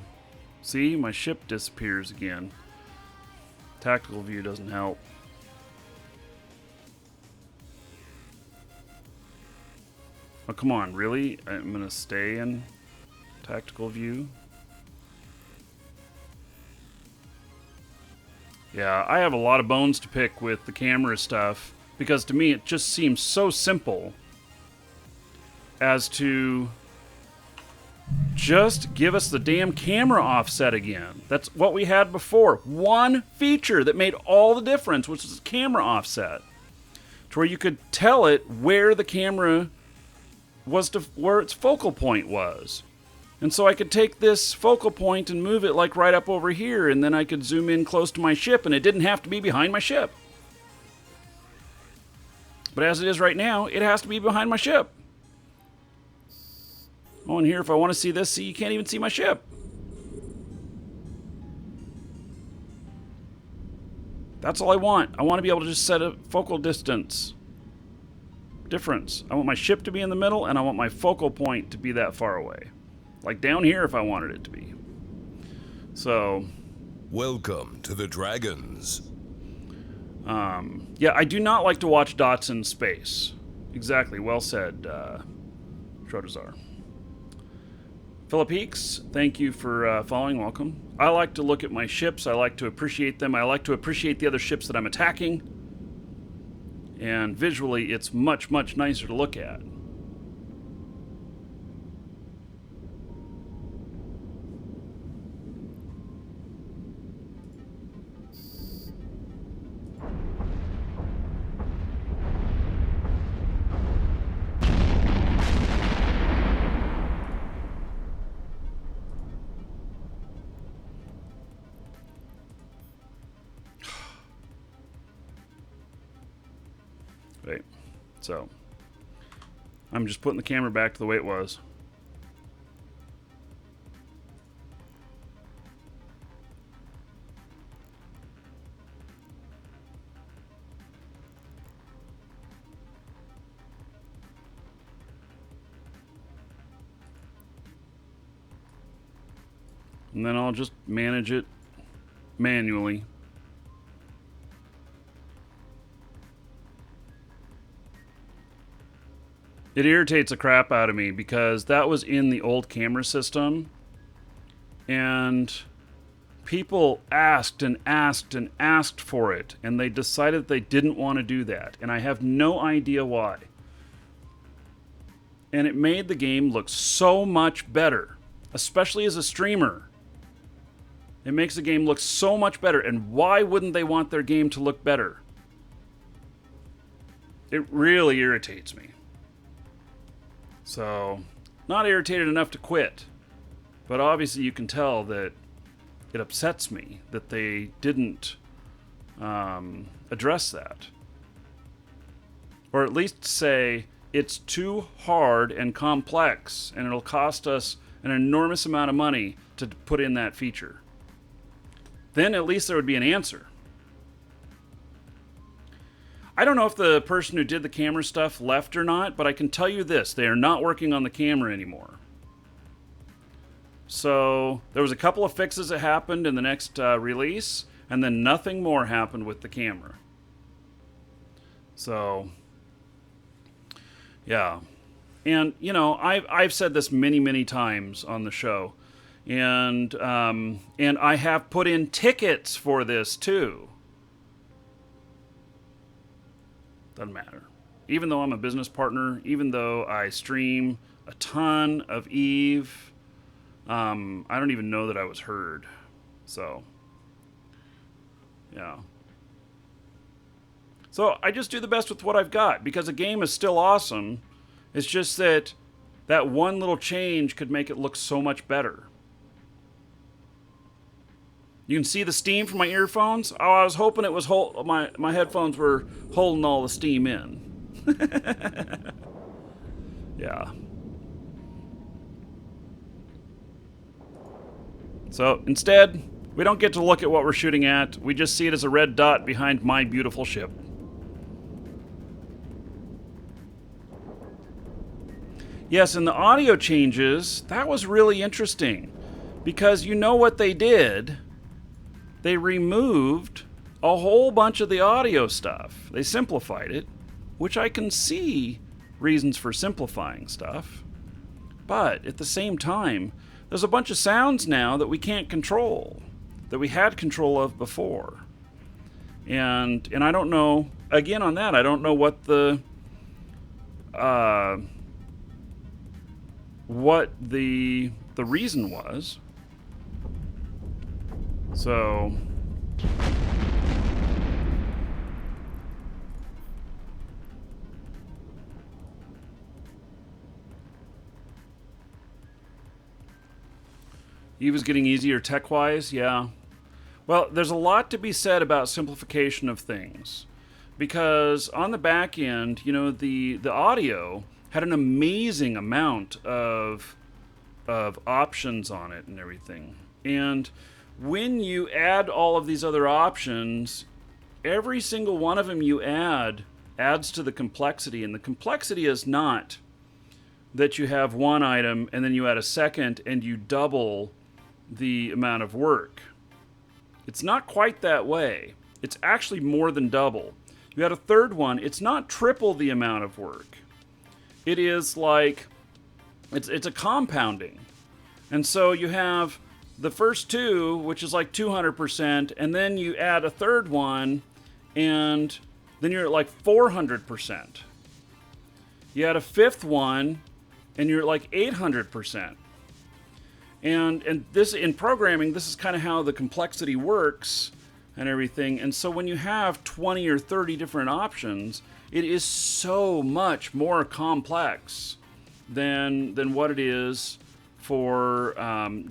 Speaker 1: See, my ship disappears again. Tactical view doesn't help. Oh, come on, really? I'm going to stay in tactical view. Yeah, I have a lot of bones to pick with the camera stuff, because to me it just seems so simple as to just give us the damn camera offset again. That's what we had before. One feature that made all the difference, which is camera offset. To where you could tell it where the camera was, where its focal point was. And so I could take this focal point and move it like right up over here, and then I could zoom in close to my ship, and it didn't have to be behind my ship. But as it is right now, it has to be behind my ship. Oh, and here, if I want to see this, see, you can't even see my ship. That's all I want. I want to be able to just set a focal distance difference. I want my ship to be in the middle, and I want my focal point to be that far away. Like down here if I wanted it to be. So...
Speaker 2: Welcome to the Dragons.
Speaker 1: yeah, I do not like to watch dots in space. Exactly, well said, Schrodezar. Philip Heeks, thank you for following, welcome. I like to look at my ships, I like to appreciate them, I like to appreciate the other ships that I'm attacking. And visually, it's much, much nicer to look at. Right, so I'm just putting the camera back to the way it was. And then I'll just manage it manually. It irritates the crap out of me because that was in the old camera system, and people asked and asked and asked for it, and they decided they didn't want to do that, and I have no idea why. And it made the game look so much better, especially as a streamer. It makes the game look so much better, and why wouldn't they want their game to look better? It really irritates me. So, not irritated enough to quit, but obviously you can tell that it upsets me that they didn't address that. Or at least say it's too hard and complex, and it'll cost us an enormous amount of money to put in that feature. Then at least there would be an answer. I don't know if the person who did the camera stuff left or not, but I can tell you this, they are not working on the camera anymore. So there was a couple of fixes that happened in the next release, and then nothing more happened with the camera. So, yeah. And, you know, I've said this many, many times on the show, and I have put in tickets for this too. Doesn't matter. Even though I'm a business partner, even though I stream a ton of Eve, I don't even know that I was heard. So, yeah. So I just do the best with what I've got, because the game is still awesome. It's just that that one little change could make it look so much better. You can see the steam from my earphones. Oh, I was hoping it was my headphones were holding all the steam in. Yeah. So instead, we don't get to look at what we're shooting at. We just see it as a red dot behind my beautiful ship. Yes, and the audio changes, that was really interesting. Because you know what they did? They removed a whole bunch of the audio stuff. They simplified it, which I can see reasons for simplifying stuff. But at the same time, there's a bunch of sounds now that we can't control, that we had control of before. And I don't know, again on that, I don't know what the reason was. So Eve is getting easier tech-wise, yeah. Well, there's a lot to be said about simplification of things. Because on the back end, you know, the audio had an amazing amount of options on it and everything. And when you add all of these other options, every single one of them you add adds to the complexity. And the complexity is not that you have one item and then you add a second and you double the amount of work. It's not quite that way. It's actually more than double. You add a third one, it's not triple the amount of work. It is like, it's a compounding. And so you have the first two, which is like 200%, and then you add a third one, and then you're at like 400%. You add a fifth one, and you're at like 800%. And this, in programming, this is kind of how the complexity works and everything. And so when you have 20 or 30 different options, it is so much more complex than what it is for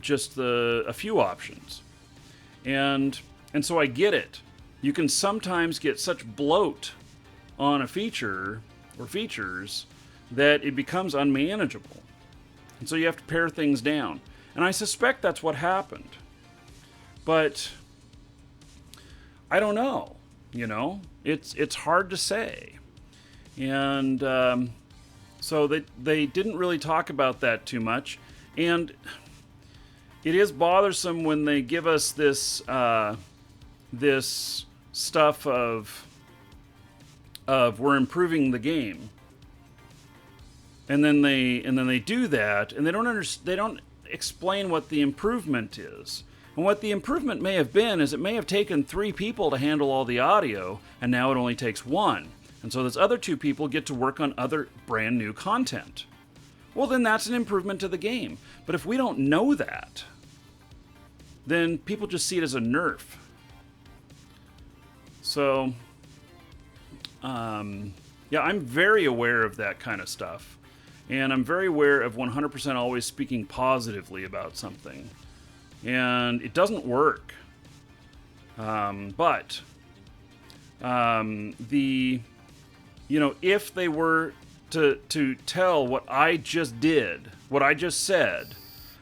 Speaker 1: just a few options. And so I get it. You can sometimes get such bloat on a feature or features that it becomes unmanageable. And so you have to pare things down. And I suspect that's what happened. But I don't know, you know? It's hard to say. And so they didn't really talk about that too much. And it is bothersome when they give us this this stuff of we're improving the game. And then they do that, and they don't explain what the improvement is. And what the improvement may have been is it may have taken 3 people to handle all the audio, and now it only takes 1. And so those other 2 people get to work on other brand new content. Well, then that's an improvement to the game. But if we don't know that, then people just see it as a nerf. So, yeah, I'm very aware of that kind of stuff. And I'm very aware of 100% always speaking positively about something. And it doesn't work. But if they were to tell what I just did, what I just said,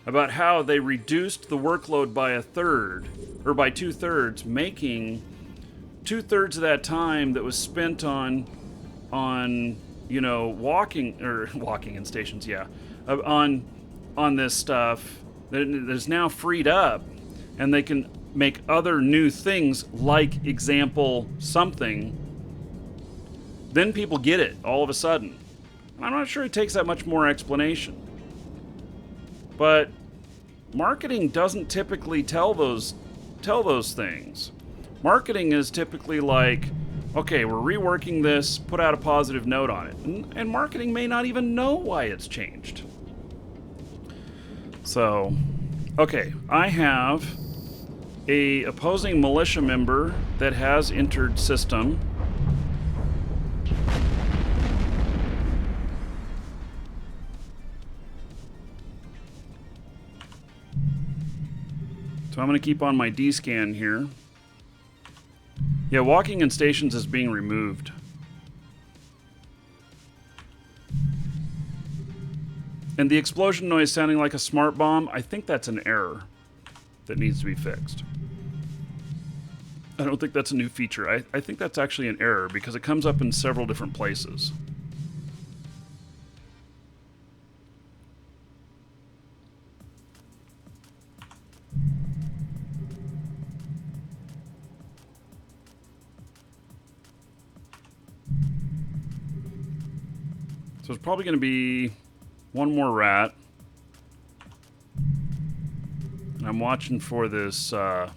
Speaker 1: about how they reduced the workload by 1/3, or by 2/3, making 2/3 of that time that was spent on walking in stations, yeah, on this stuff that is now freed up, and they can make other new things like example something, then people get it all of a sudden. I'm not sure it takes that much more explanation. But marketing doesn't typically tell those things. Marketing is typically like, okay, we're reworking this, put out a positive note on it. And marketing may not even know why it's changed. So, okay, I have a opposing militia member that has entered system. So I'm going to keep on my D-scan here. Yeah, walking in stations is being removed. And the explosion noise sounding like a smart bomb, I think that's an error that needs to be fixed. I don't think that's a new feature. I think that's actually an error because it comes up in several different places. So there's probably going to be one more rat. And I'm watching for this, this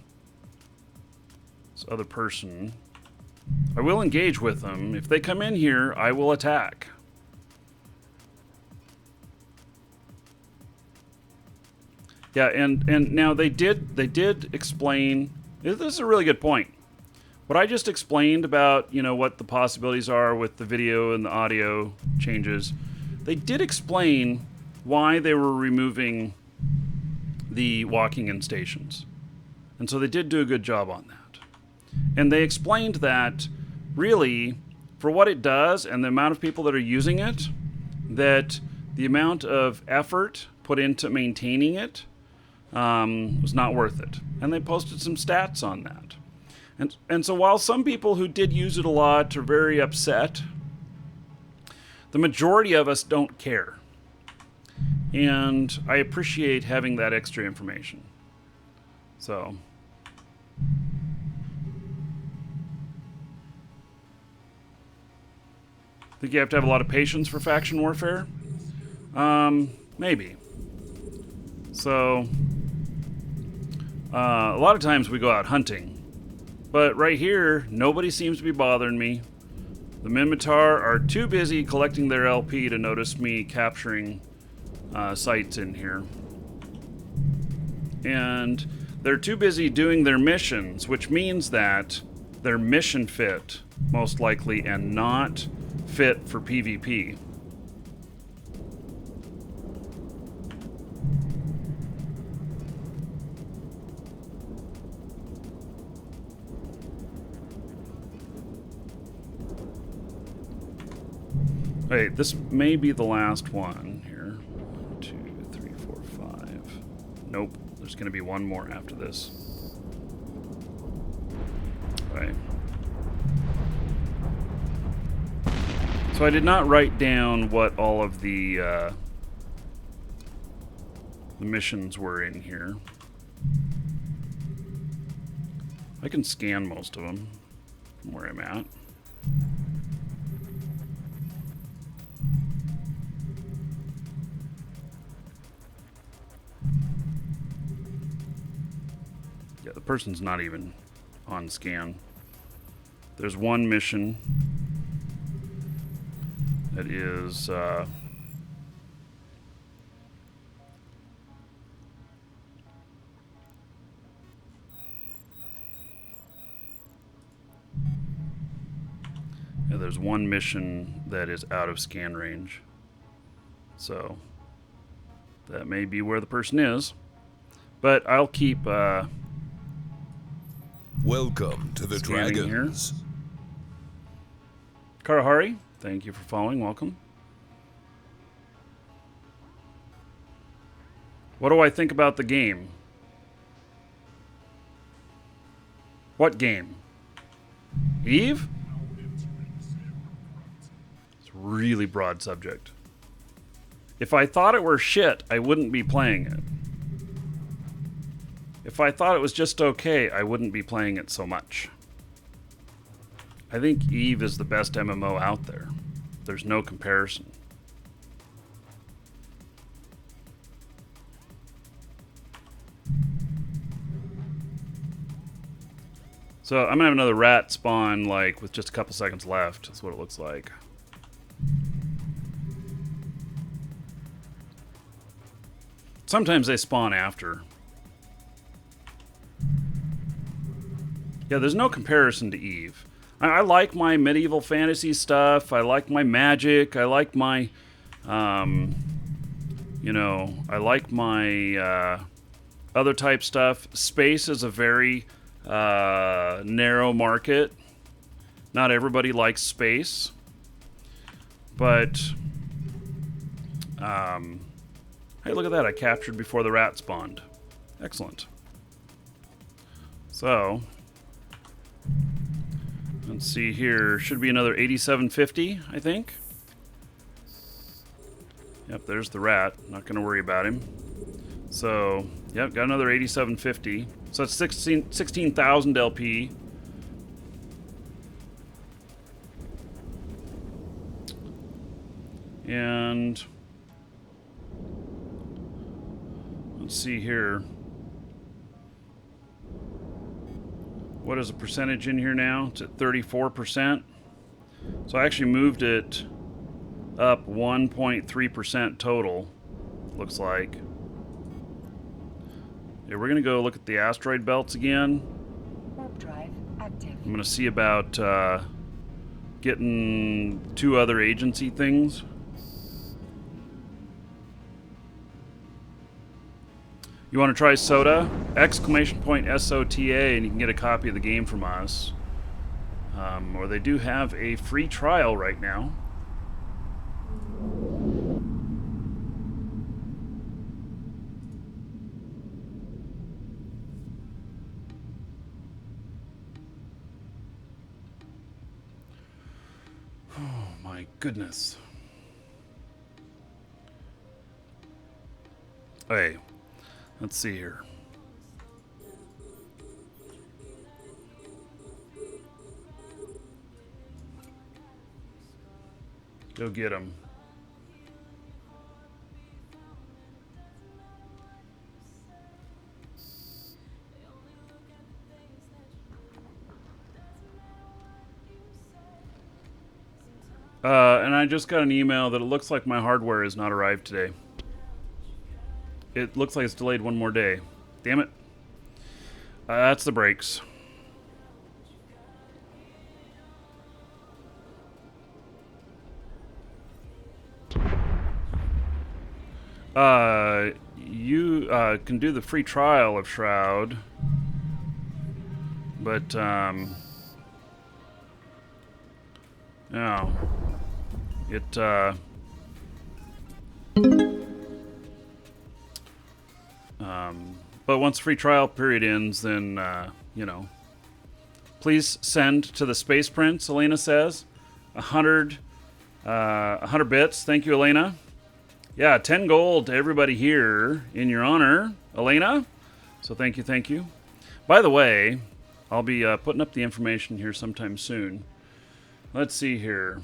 Speaker 1: other person. I will engage with them. If they come in here, I will attack. Yeah, and now they did explain. This is a really good point. What I just explained about, you know, what the possibilities are with the video and the audio changes, they did explain why they were removing the walking in stations. And so they did do a good job on that. And they explained that really, for what it does and the amount of people that are using it, that the amount of effort put into maintaining it was not worth it. And they posted some stats on that. And so while some people who did use it a lot are very upset, the majority of us don't care. And I appreciate having that extra information. So. Think you have to have a lot of patience for faction warfare? Maybe. So, a lot of times we go out hunting. But right here, nobody seems to be bothering me. The Minmatar are too busy collecting their LP to notice me capturing sites in here. And they're too busy doing their missions, which means that they're mission fit, most likely, and not fit for PvP. Wait, this may be the last one here. 1, 2, 3, 4, 5. Nope, there's going to be one more after this. Right. So I did not write down what all of the missions were in here. I can scan most of them from where I'm at. Yeah, the person's not even on scan. There's one mission that is there's one mission that is out of scan range. So that may be where the person is. But I'll keep
Speaker 2: Welcome to the
Speaker 1: scanning
Speaker 2: Dragons.
Speaker 1: here. Karahari, thank you for following. Welcome. What do I think about the game? What game? Eve? It's a really broad subject. If I thought it were shit, I wouldn't be playing it. If I thought it was just okay, I wouldn't be playing it so much. I think Eve is the best MMO out there. There's no comparison. So I'm gonna have another rat spawn like with just a couple seconds left. That's what it looks like. Sometimes they spawn after. Yeah, there's no comparison to Eve. I like my medieval fantasy stuff. I like my magic. I like my, you know, I like my other type stuff. Space is a very narrow market. Not everybody likes space. But, hey, look at that. I captured before the rat spawned. Excellent. So, let's see here. Should be another 8750, I think. Yep, there's the rat. Not going to worry about him. So, yep, got another 8750. So that's 16,000 LP. and let's see here. What is the percentage in here now? It's at 34%. So I actually moved it up 1.3% total, looks like. Yeah, we're going to go look at the asteroid belts again.
Speaker 3: Warp drive active.
Speaker 1: I'm going to see about getting 2 other agency things. You want to try SOTA? Exclamation point SOTA, and you can get a copy of the game from us. Or they do have a free trial right now. Oh my goodness. Okay, let's see here. Go get him. And I just got an email that it looks like my hardware has not arrived today. It looks like it's delayed one more day. Damn it. That's the brakes. You can do the free trial of Shroud, but no, but once the free trial period ends, then you know. Please send to the Space Prince. Elena says 100 bits. Thank you, Elena. Yeah, 10 gold to everybody here in your honor, Elena. So thank you, thank you. By the way, I'll be putting up the information here sometime soon. Let's see here.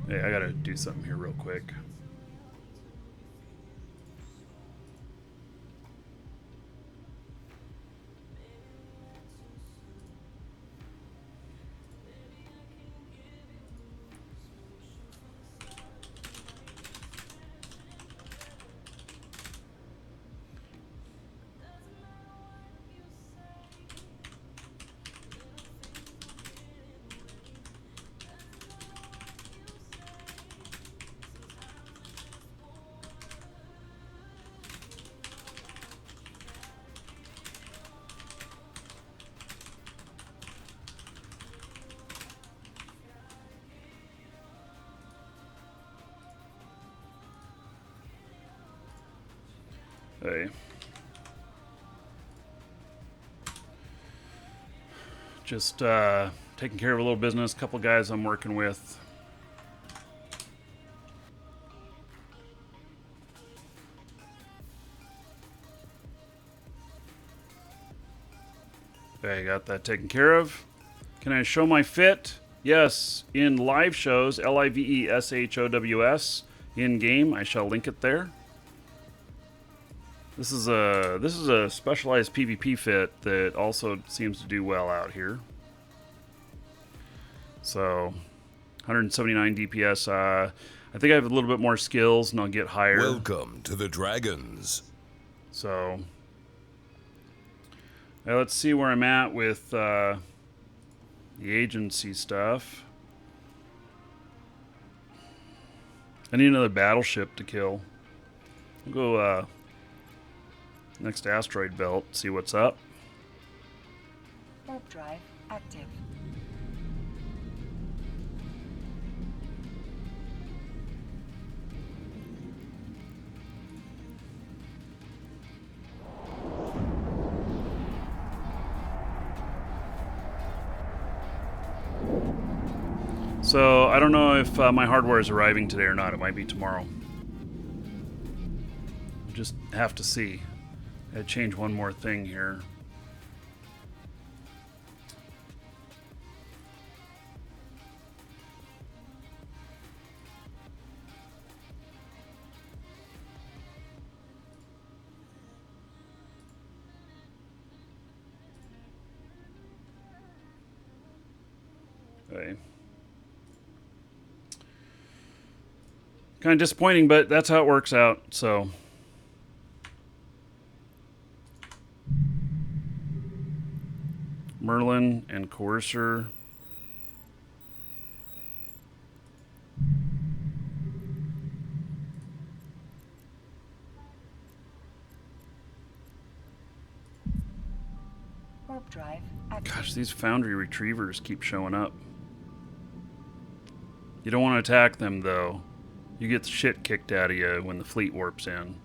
Speaker 1: Hey, I gotta do something here real quick. Hey. Just taking care of a little business. Couple guys I'm working with. Okay, got that taken care of. Can I show my fit? Yes, in live shows, LIVESHOWS in game. I shall link it there. This is a specialized PvP fit that also seems to do well out here. So, 179 DPS. I think I have a little bit more skills, and I'll get higher.
Speaker 2: Welcome to the Dragons.
Speaker 1: So, now let's see where I'm at with the agency stuff. I need another battleship to kill. I'll go next asteroid belt, see what's up.
Speaker 3: Warp drive active.
Speaker 1: So I don't know if my hardware is arriving today or not. It might be tomorrow. Just have to see. I change one more thing here. Okay. Kind of disappointing, but that's how it works out. So. Merlin and Coercer.
Speaker 3: Warp drive active.
Speaker 1: Gosh, these Foundry Retrievers keep showing up. You don't want to attack them, though. You get the shit kicked out of you when the fleet warps in.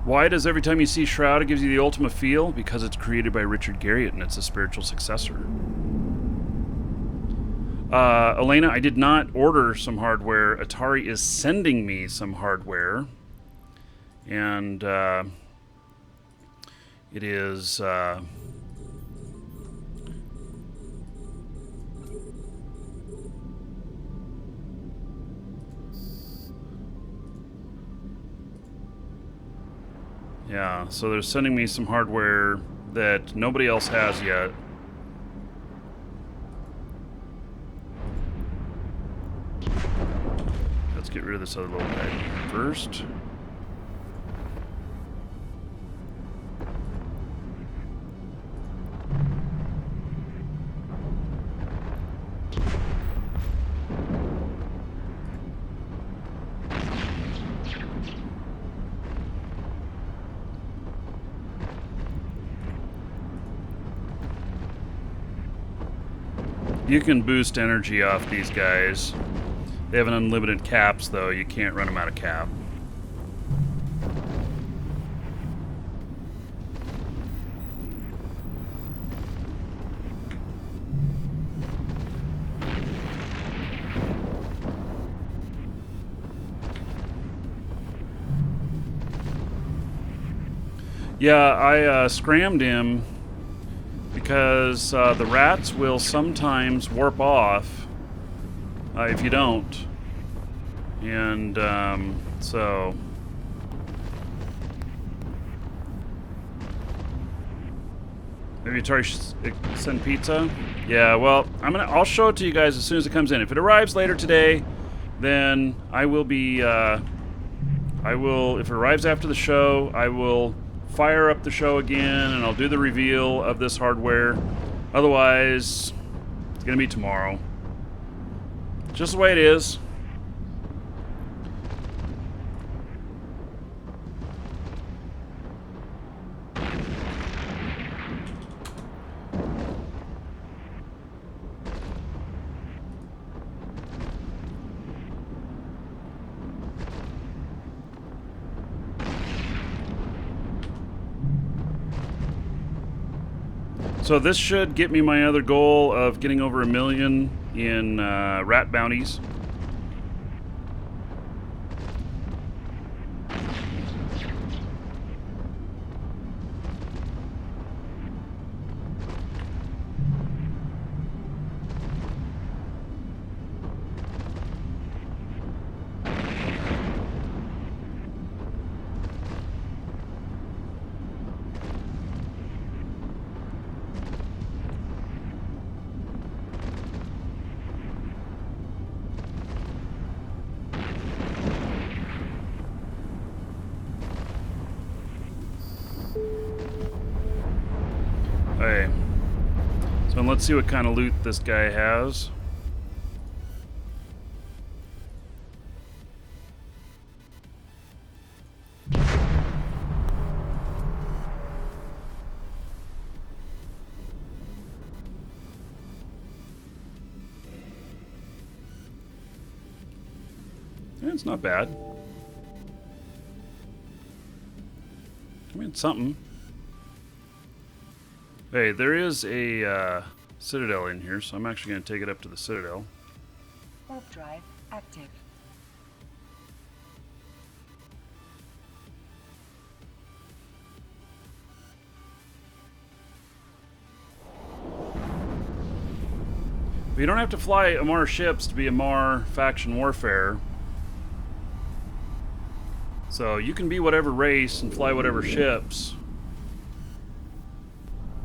Speaker 1: Why does every time you see Shroud it gives you the Ultima feel? Because it's created by Richard Garriott and it's a spiritual successor. Elena, I did not order some hardware. Atari is sending me some hardware. And it is... yeah, so they're sending me some hardware that nobody else has yet. Let's get rid of this other little guy first. You can boost energy off these guys. They have an unlimited caps, though. You can't run them out of cap. Yeah, I scrammed him because the rats will sometimes warp off if you don't. And so... maybe Atari send pizza? Yeah, well, I'll show it to you guys as soon as it comes in. If it arrives later today, then I will be... if it arrives after the show, I will fire up the show again, and I'll do the reveal of this hardware. Otherwise, it's going to be tomorrow. Just the way it is. So this should get me my other goal of getting over 1 million in rat bounties. Okay, so let's see what kind of loot this guy has. Yeah, it's not bad. I mean, it's something. Hey, there is a Citadel in here, so I'm actually going to take it up to the Citadel.
Speaker 3: Warp drive active.
Speaker 1: But you don't have to fly Amar ships to be Amar faction warfare. So you can be whatever race and fly whatever ships.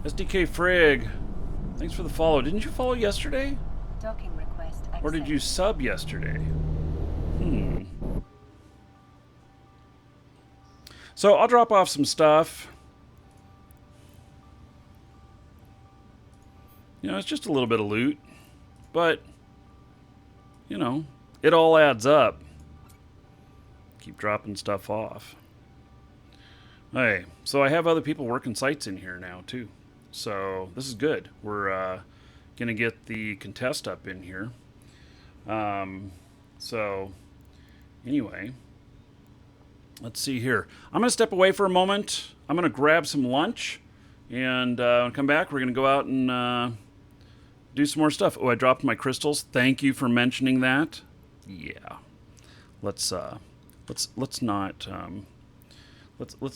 Speaker 1: SDK Frig, thanks for the follow. Didn't you follow yesterday?
Speaker 3: Docking request accepted.
Speaker 1: Or did you sub yesterday? So I'll drop off some stuff. You know, it's just a little bit of loot. But, you know, it all adds up. Keep dropping stuff off. Hey, so I have other people working sites in here now, too. So this is good. We're going to get the contest up in here. So, anyway, let's see here. I'm going to step away for a moment. I'm going to grab some lunch. And when I come back, we're going to go out and do some more stuff. Oh, I dropped my crystals. Thank you for mentioning that. Yeah. Let's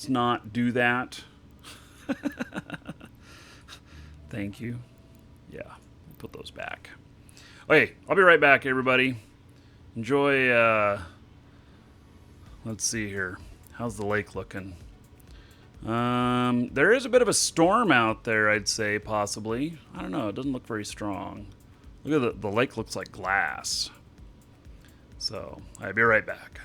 Speaker 1: not do that. Thank you. Yeah, put those back. Okay, I'll be right back, everybody. Enjoy. Let's see here. How's the lake looking? There is a bit of a storm out there, I'd say, possibly. I don't know. It doesn't look very strong. Look at the lake looks like glass. So, I'll be right back.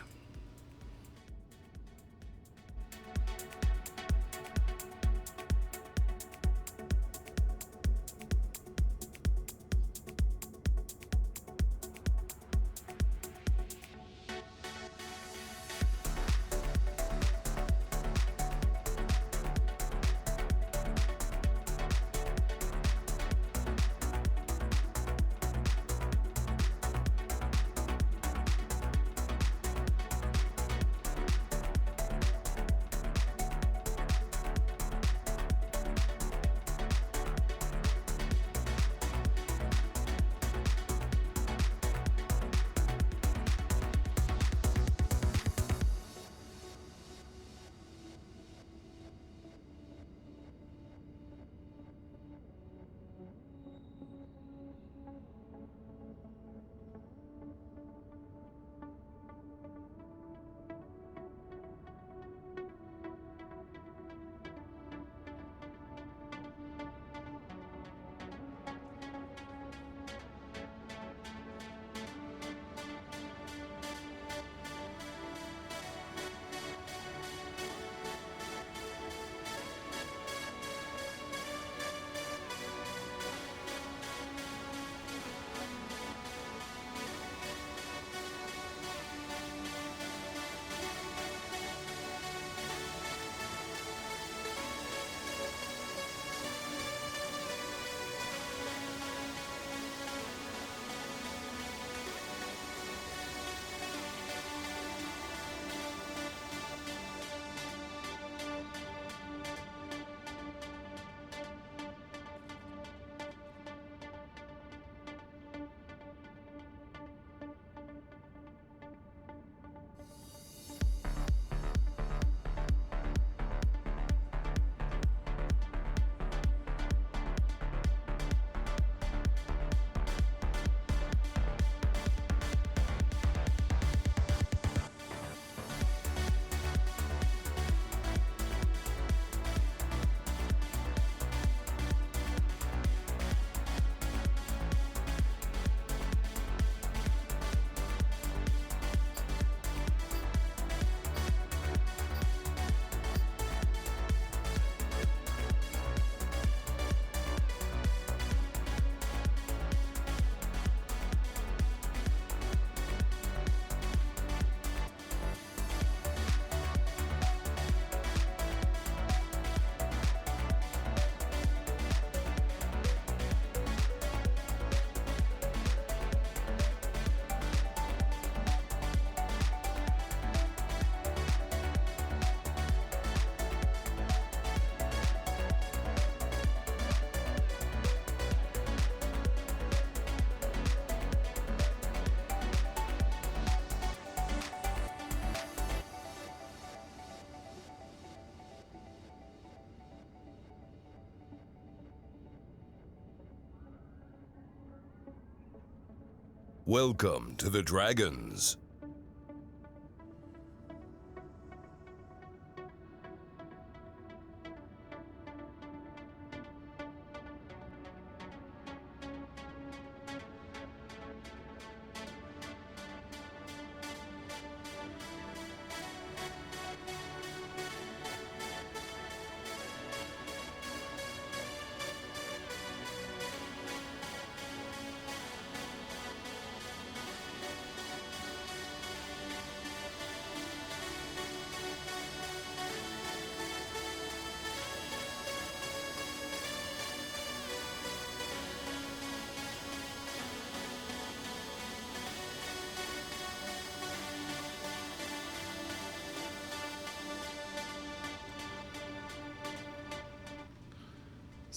Speaker 2: Welcome to the Dragons.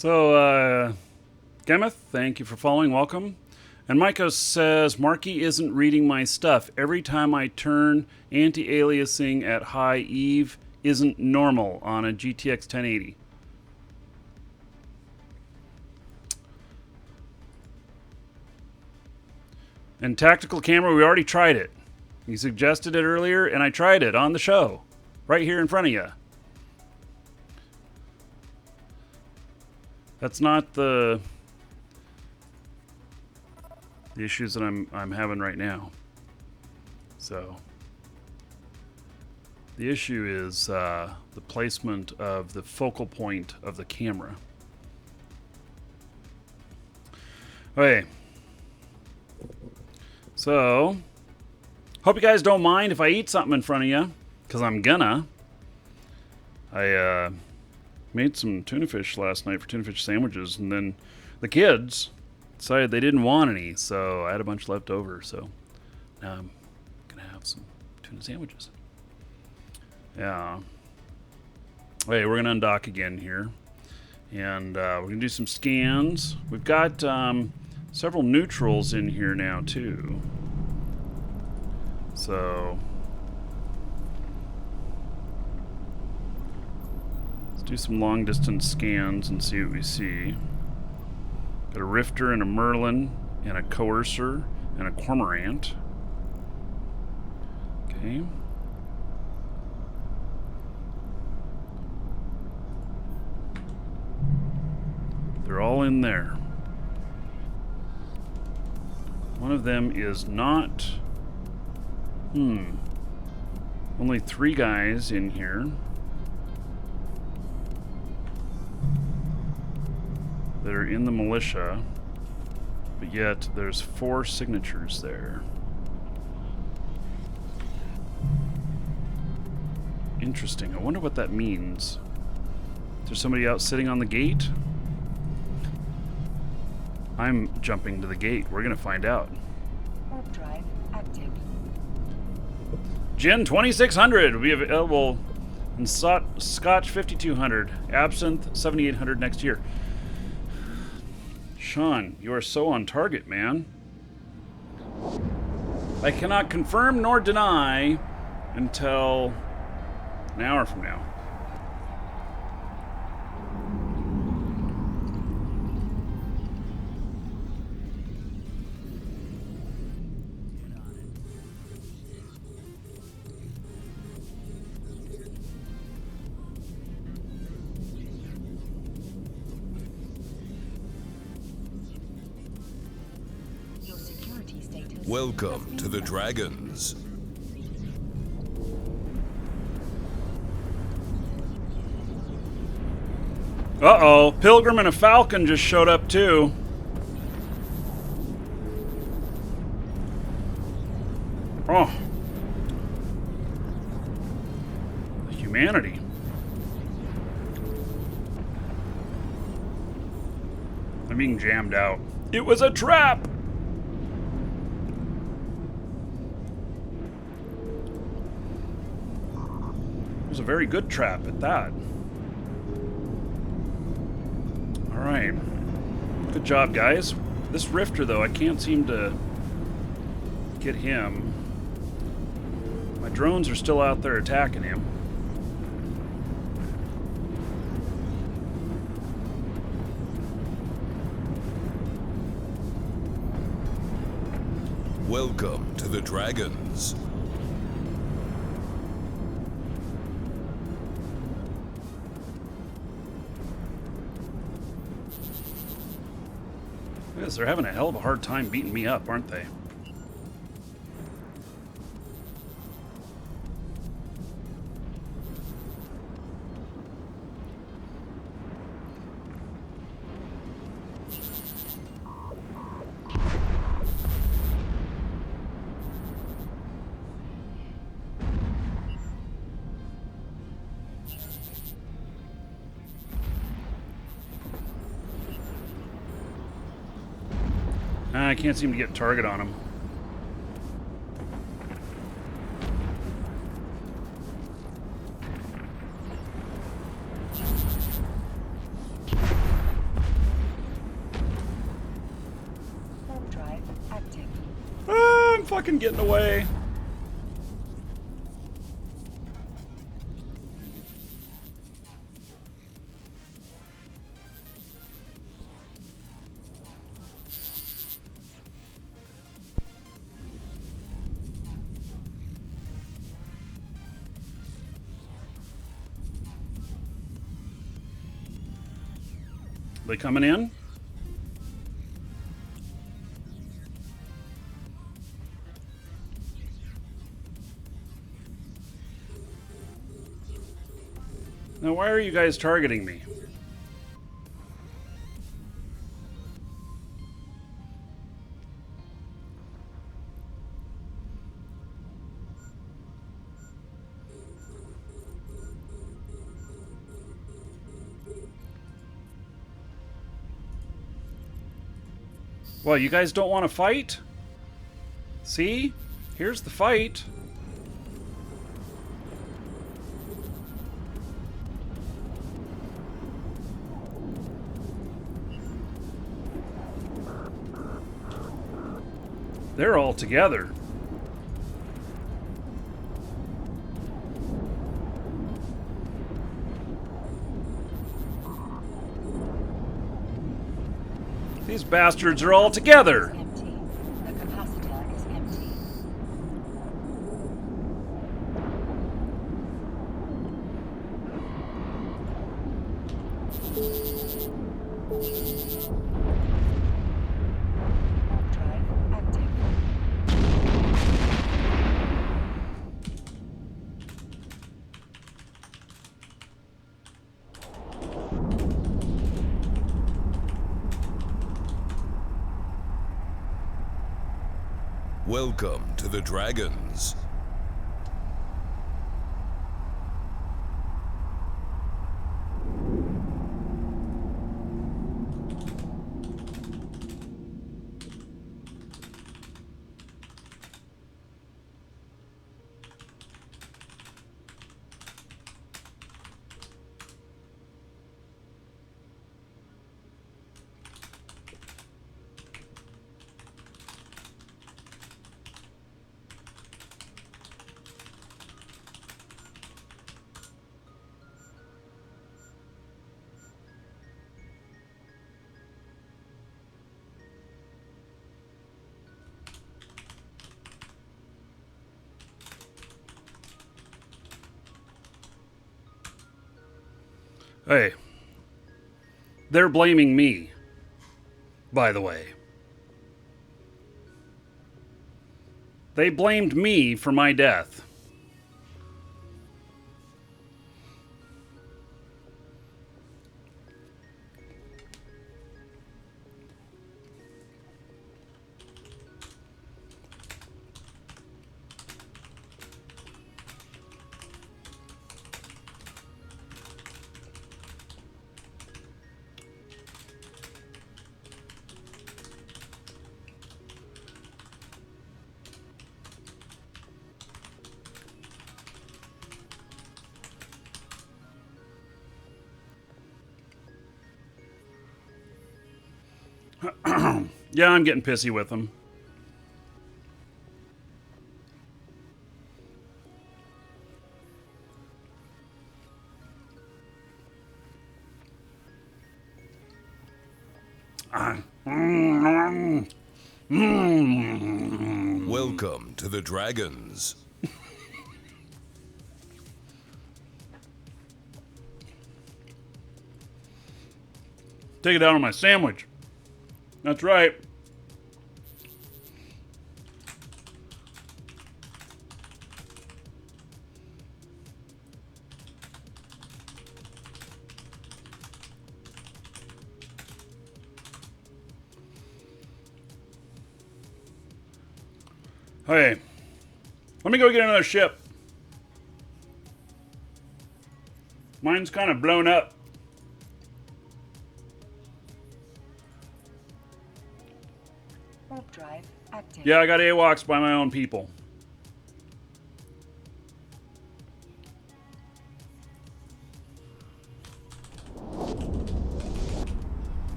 Speaker 1: So, Gemeth, thank you for following. Welcome. And Micah says, Markee isn't reading my stuff. Every time I turn anti-aliasing at high Eve isn't normal on a GTX 1080. And tactical camera, we already tried it. You suggested it earlier, and I tried it on the show. Right here in front of you. That's not the issues that I'm having right now. So the issue is the placement of the focal point of the camera. Okay. So hope you guys don't mind if I eat something in front of you, because I'm gonna. I made some tuna fish last night for tuna fish sandwiches, and then the kids decided they didn't want any, so I had a bunch left over. So now I'm gonna have some tuna sandwiches. Yeah. Okay, we're gonna undock again here, and we're gonna do some scans. We've got several neutrals in here now too. So let's do some long distance scans and see what we see. Got a Rifter and a Merlin and a Coercer and a Cormorant. Okay. They're all in there. One of them is not. Only 3 guys in here. That are in the militia, but yet there's 4 signatures there. Interesting. I wonder what that means. Is there somebody out sitting on the gate? I'm jumping to the gate. We're gonna find out.
Speaker 3: Warp drive active.
Speaker 1: Gin 2600 will be available in Scotch 5200, Absinthe 7800 next year. Sean, you are so on target, man. I cannot confirm nor deny until an hour from now.
Speaker 3: Your security status.
Speaker 2: Welcome to the Dragons.
Speaker 1: Uh-oh, Pilgrim and a Falcon just showed up too. Oh. The humanity. I'm being jammed out. It was a trap! It was a very good trap at that. Alright. Good job, guys. This Rifter, though, I can't seem to get him. My drones are still out there attacking him.
Speaker 2: Welcome to the Dragons.
Speaker 1: Yes, they're having a hell of a hard time beating me up, aren't they? I can't seem to get a target on him. fucking get in the way. They coming in? Now, why are you guys targeting me? Well, you guys don't want to fight? See? Here's the fight. They're all together. These bastards are all together.
Speaker 3: Empty. The capacitor is empty. Warp drive active.
Speaker 2: Welcome to the Dragons.
Speaker 1: Hey, they're blaming me, by the way. They blamed me for my death. Yeah, I'm getting pissy with them.
Speaker 2: Welcome to the Dragons.
Speaker 1: Take it out on my sandwich. That's right. Hey, let me go get another ship. Mine's kind of blown up.
Speaker 3: Warp drive active.
Speaker 1: Yeah, I got AWACS by my own people.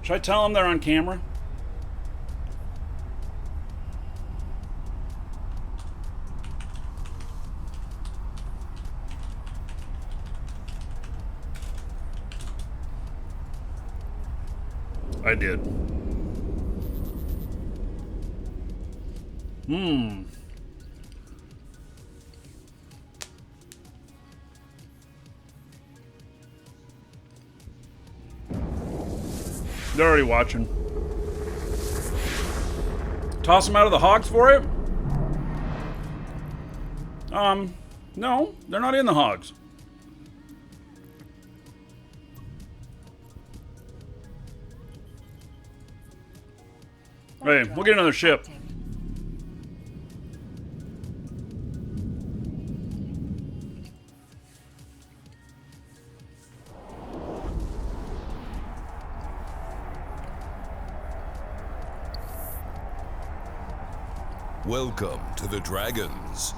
Speaker 1: Should I tell them they're on camera? I did. They're already watching. Toss them out of the hogs for it? No, they're not in the hogs. Hey, we'll get another ship.
Speaker 3: Active.
Speaker 2: Welcome to the Dragons.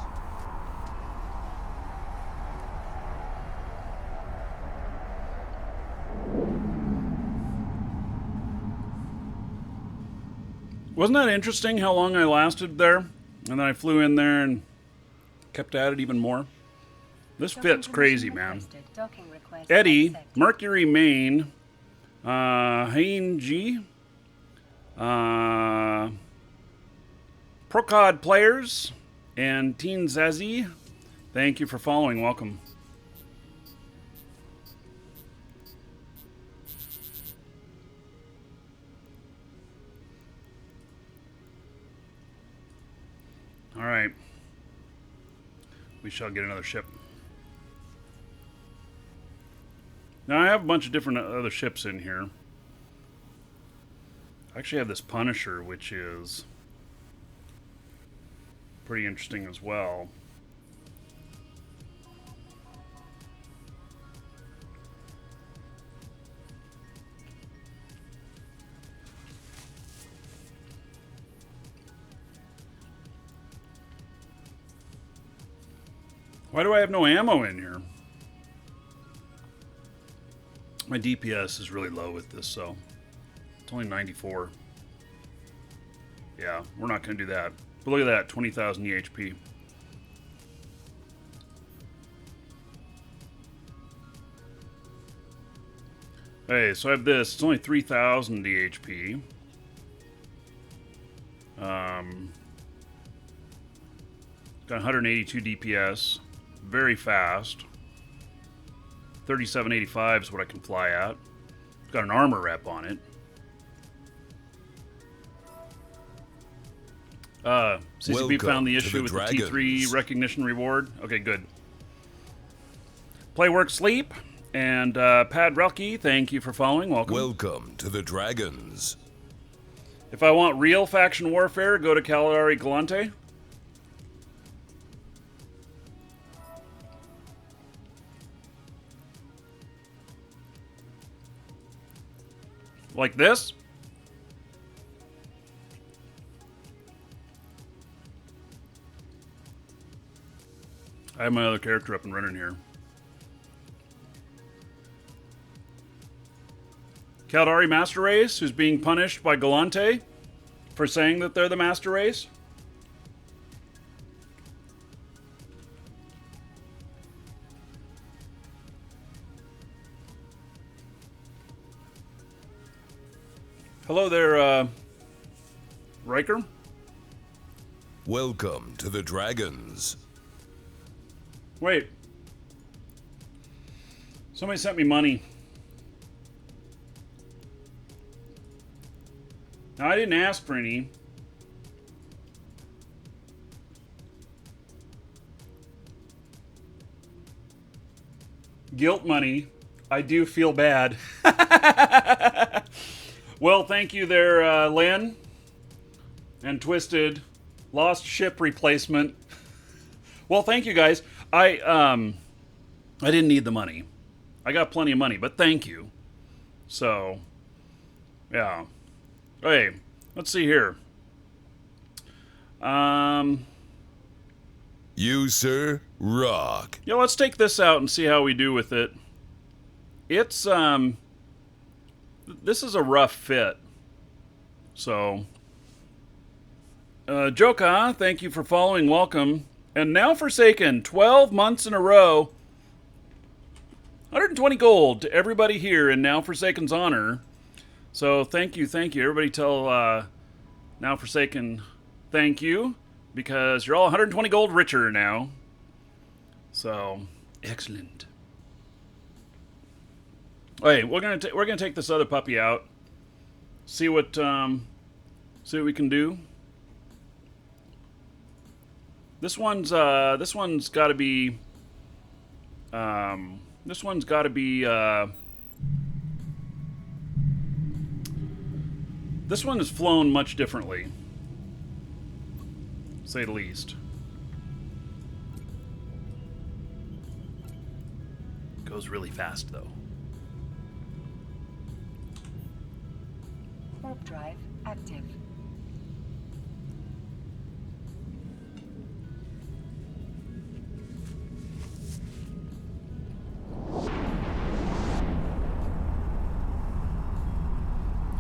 Speaker 1: Wasn't that interesting how long I lasted there? And then I flew in there and kept at it even more. This fit's crazy, man.
Speaker 3: Docking request
Speaker 1: Eddie,
Speaker 3: accepted.
Speaker 1: Mercury Main, Hainji, Procod Players, and Teen Zazie. Thank you for following. Welcome. All right. We shall get another ship. Now, I have a bunch of different other ships in here. I actually have this Punisher, which is pretty interesting as well. Why do I have no ammo in here? My DPS is really low with this, so it's only 94. Yeah, we're not going to do that. But look at that, 20,000 EHP. Hey, so I have this. It's only 3,000 DHP. Got 182 DPS. Very fast. 3785 is what I can fly at. Got an armor rep on it. CCP
Speaker 2: Welcome
Speaker 1: found the
Speaker 2: to
Speaker 1: issue
Speaker 2: the
Speaker 1: with
Speaker 2: Dragons.
Speaker 1: the T3 recognition reward. Okay, good. Play, work, sleep. And Pad Relke, thank you for following. Welcome.
Speaker 2: Welcome to the Dragons.
Speaker 1: If I want real faction warfare, go to Caladari Galante. Like this? I have my other character up and running here. Caldari Master Race, who's being punished by Galante for saying that they're the Master Race. Hello there, Riker.
Speaker 2: Welcome to the Dragons.
Speaker 1: Wait. Somebody sent me money. Now, I didn't ask for any. Guilt money. I do feel bad. Well, thank you there, Lynn. And Twisted. Lost ship replacement. Well, thank you guys. I didn't need the money. I got plenty of money, but thank you. So, yeah. Hey, let's see here.
Speaker 2: You, sir, rock.
Speaker 1: Yeah, let's take this out and see how we do with it. It's, this is a rough fit. So, Joka, thank you for following. Welcome. And now Forsaken, 12 months in a row. 120 gold to everybody here in Now Forsaken's honor. So thank you. Everybody tell Now Forsaken thank you, because you're all 120 gold richer now. So excellent. Okay, we're gonna take this other puppy out. See what we can do. This one's got to be. This one's got to be. This one is flown much differently, to say the least. Goes really fast though.
Speaker 3: Warp drive active.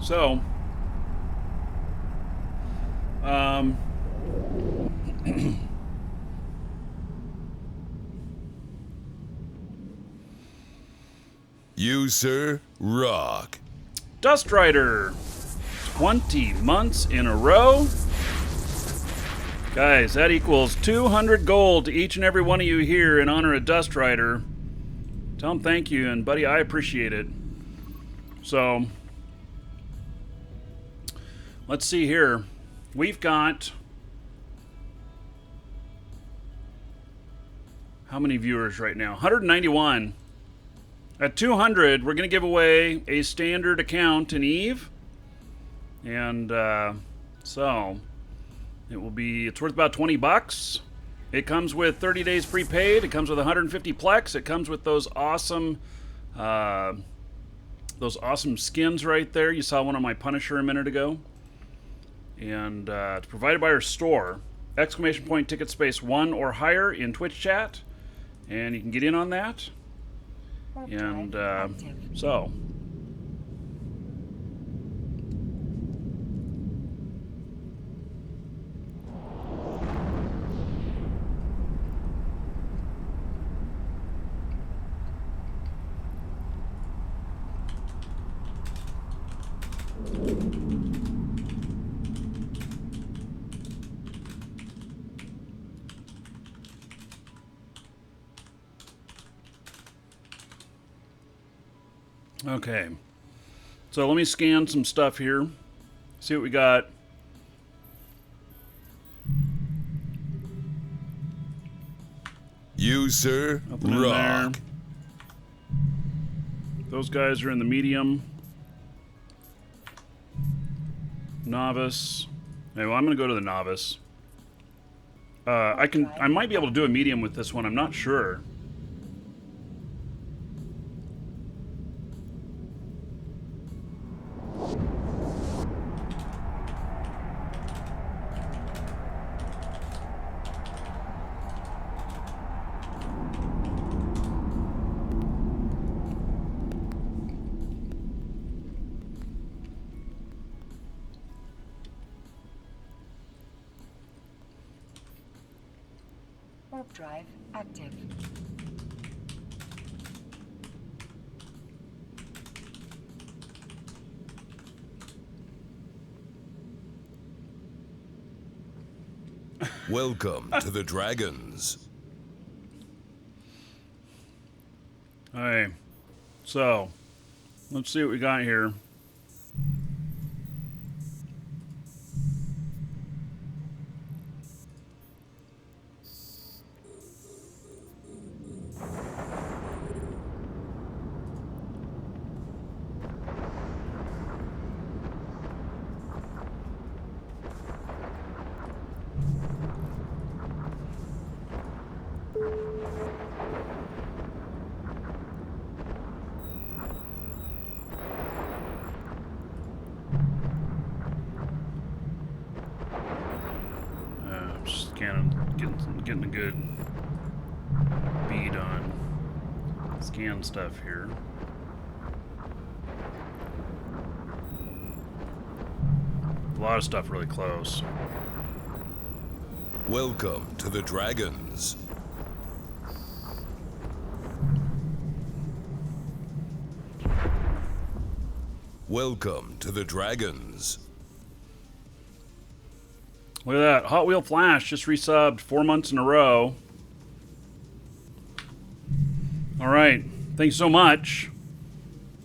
Speaker 1: So,
Speaker 2: You, sir, rock.
Speaker 1: Dust Rider, 20 months in a row. Guys, that equals 200 gold to each and every one of you here in honor of Dust Rider. Tell him thank you, and buddy, I appreciate it. So, let's see here. We've got... how many viewers right now? 191. At 200, we're going to give away a standard account in Eve. And so, it's worth about 20 bucks. It comes with 30 days prepaid. It comes with 150 Plex. It comes with those awesome skins right there. You saw one on my Punisher a minute ago. And it's provided by our store. Exclamation point ticket space 1 or higher in Twitch chat. And you can get in on that. And so, okay. So let me scan some stuff here. See what we got.
Speaker 2: You, sir,
Speaker 1: Nothing in
Speaker 2: rock.
Speaker 1: there. Those guys are in the medium. Novice. Okay, well, I'm going to go to the novice. I might be able to do a medium with this one. I'm not sure.
Speaker 3: Warp drive active.
Speaker 2: Welcome to the Dragons.
Speaker 1: Alright. So, let's see what we got here. Just kind of getting a good bead on scan stuff here. A lot of stuff really close.
Speaker 2: Welcome to the Dragons. Welcome to the Dragons.
Speaker 1: Look at that. Hot Wheel Flash just resubbed 4 months in a row. All right. Thanks so much.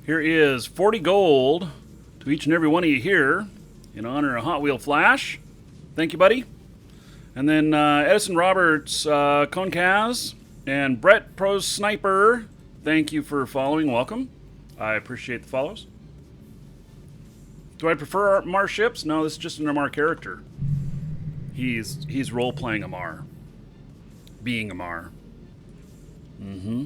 Speaker 1: Here is 40 gold to each and every one of you here in honor of Hot Wheel Flash. Thank you, buddy. And then Edison Roberts, Concaz, and Brett Pro Sniper. Thank you for following. Welcome. I appreciate the follows. Do I prefer Amar ships? No, this is just an Amar character. He's role-playing Amar. Being Amar. Mm-hmm.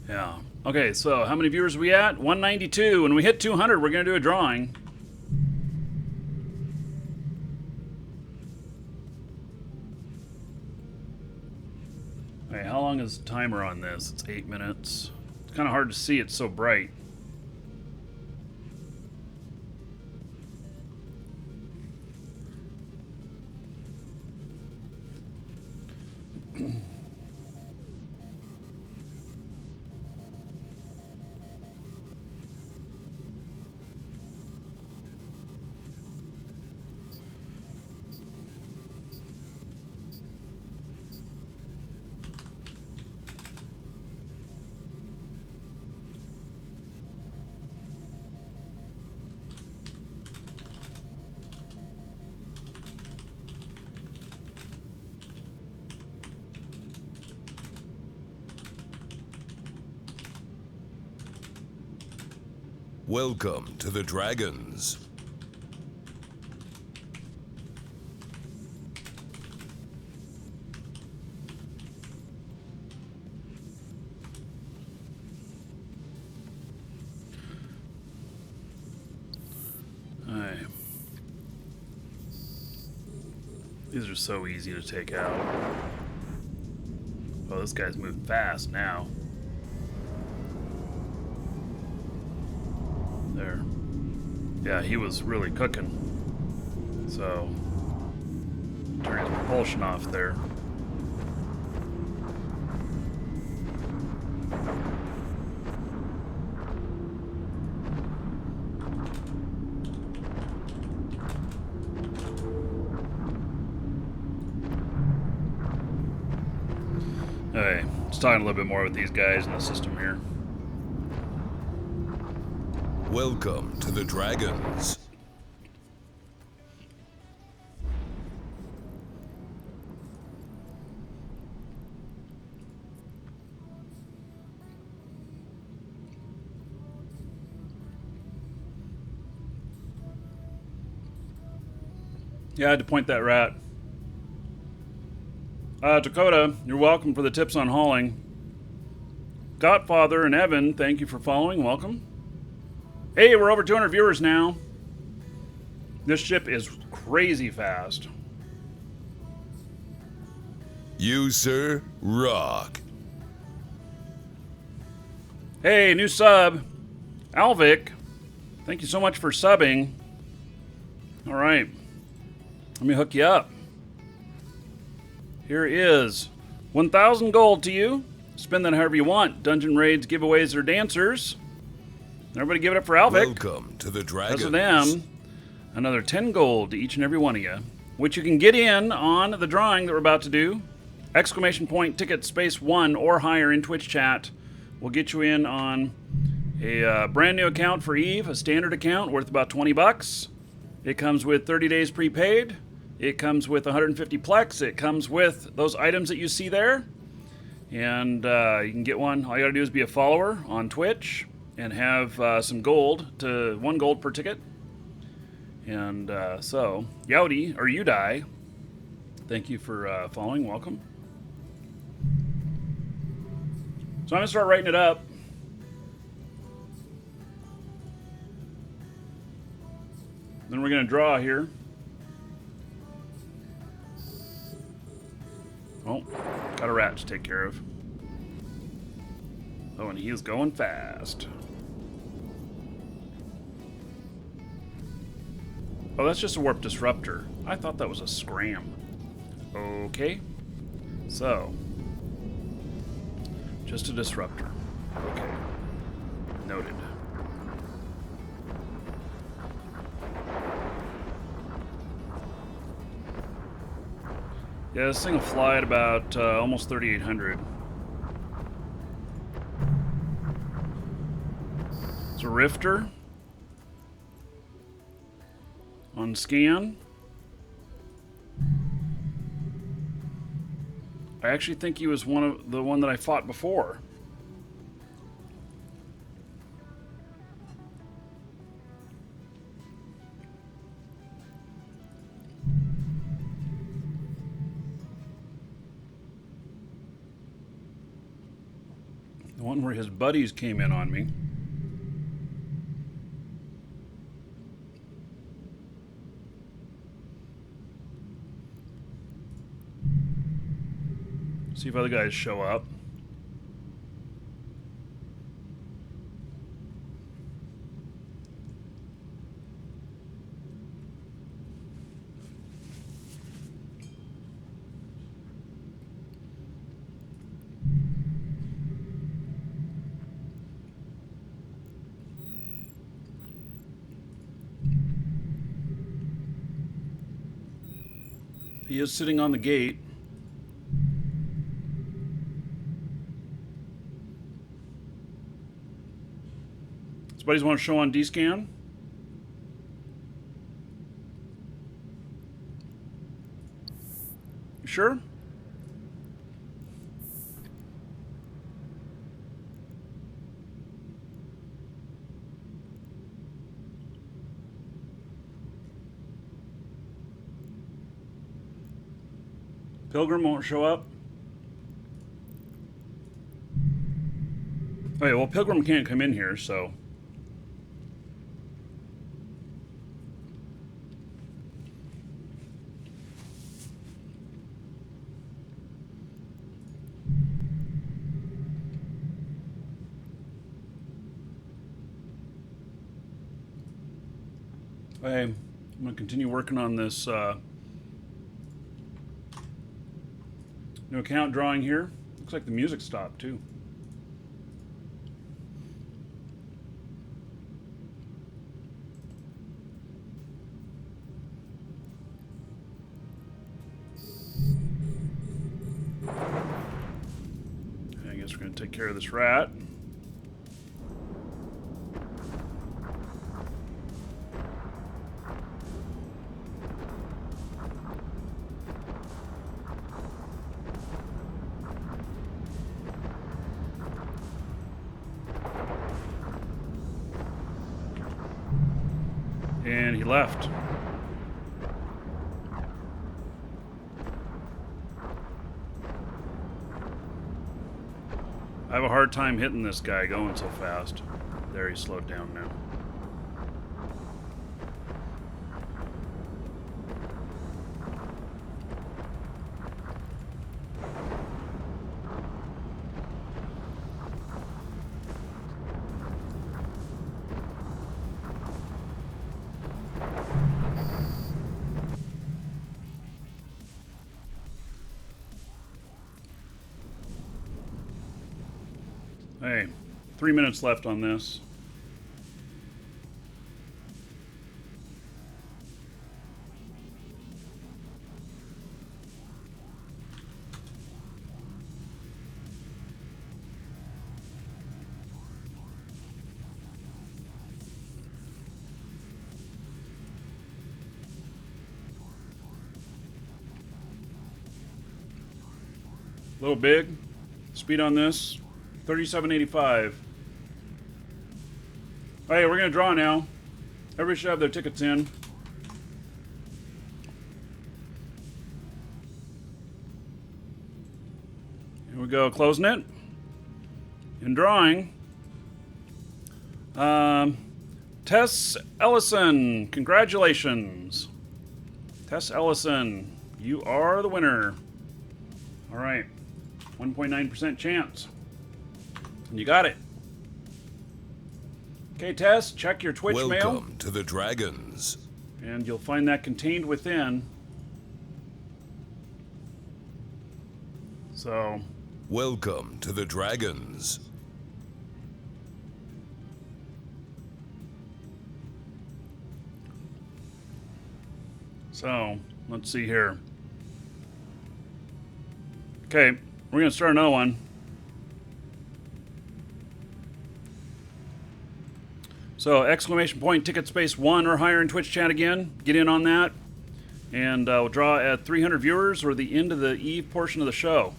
Speaker 1: Yeah. Okay, so how many viewers are we at? 192. When we hit 200, we're going to do a drawing. Okay, how long is the timer on this? It's 8 minutes. It's kind of hard to see. It's so bright.
Speaker 2: Welcome to the Dragons.
Speaker 1: Alright. These are so easy to take out. Oh, this guy's moving fast now. There. Yeah, he was really cooking. So, turn his propulsion off there. Okay, let's talk a little bit more with these guys in the system here.
Speaker 2: Welcome to the Dragons.
Speaker 1: Yeah, I had to point that rat. Dakota, you're welcome for the tips on hauling. Godfather and Evan, thank you for following. Welcome. Hey, we're over 200 viewers now. This ship is crazy fast.
Speaker 2: You, sir, rock.
Speaker 1: Hey, new sub. Alvic, thank you so much for subbing. All right. Let me hook you up. Here is 1,000 gold to you. Spend that however you want. Dungeon raids, giveaways, or dancers. Everybody give it up for Alvic.
Speaker 2: Welcome to the Dragons.
Speaker 1: Because of them, another 10 gold to each and every one of you, which you can get in on the drawing that we're about to do. Exclamation point ticket space 1 or higher in Twitch chat will get you in on a brand new account for Eve, a standard account worth about 20 bucks. It comes with 30 days prepaid. It comes with 150 Plex. It comes with those items that you see there. And you can get one. All you gotta do is be a follower on Twitch and have some gold, to 1 gold per ticket. And so, Yowdy, or Udai, thank you for following. Welcome. So I'm going to start writing it up. Then we're going to draw here. Oh, got a rat to take care of. Oh, and he is going fast. Oh, that's just a warp disruptor. I thought that was a scram. Okay. So, Just a disruptor. Okay. Noted. Yeah, this thing will fly at about almost 3,800. It's a Rifter on scan. I actually think he was the one that I fought before. The one where his buddies came in on me. See if other guys show up. He is sitting on the gate. His buddies want to show on D-scan. You sure? Pilgrim won't show up. Okay, well, Pilgrim can't come in here, so. Okay, I'm going to continue working on this new account drawing here. Looks like the music stopped too. I guess we're going to take care of this rat. And he left. I have a hard time hitting this guy going so fast. There, he's slowed down now. Hey, 3 minutes left on this. A little big. Speed on this, 37.85. All right, we're going to draw now. Everybody should have their tickets in. Here we go, closing it. And drawing. Tess Ellison, congratulations. Tess Ellison, you are the winner. All right, 1.9% chance. And you got it. Okay, Tess, check your Twitch mail.
Speaker 2: Welcome to the Dragons.
Speaker 1: And you'll find that contained within. So,
Speaker 2: Welcome to the Dragons.
Speaker 1: So, let's see here. Okay, we're going to start another one. So, exclamation point, ticket space 1 or higher in Twitch chat again. Get in on that. And we'll draw at 300 viewers or the end of the eve portion of the show.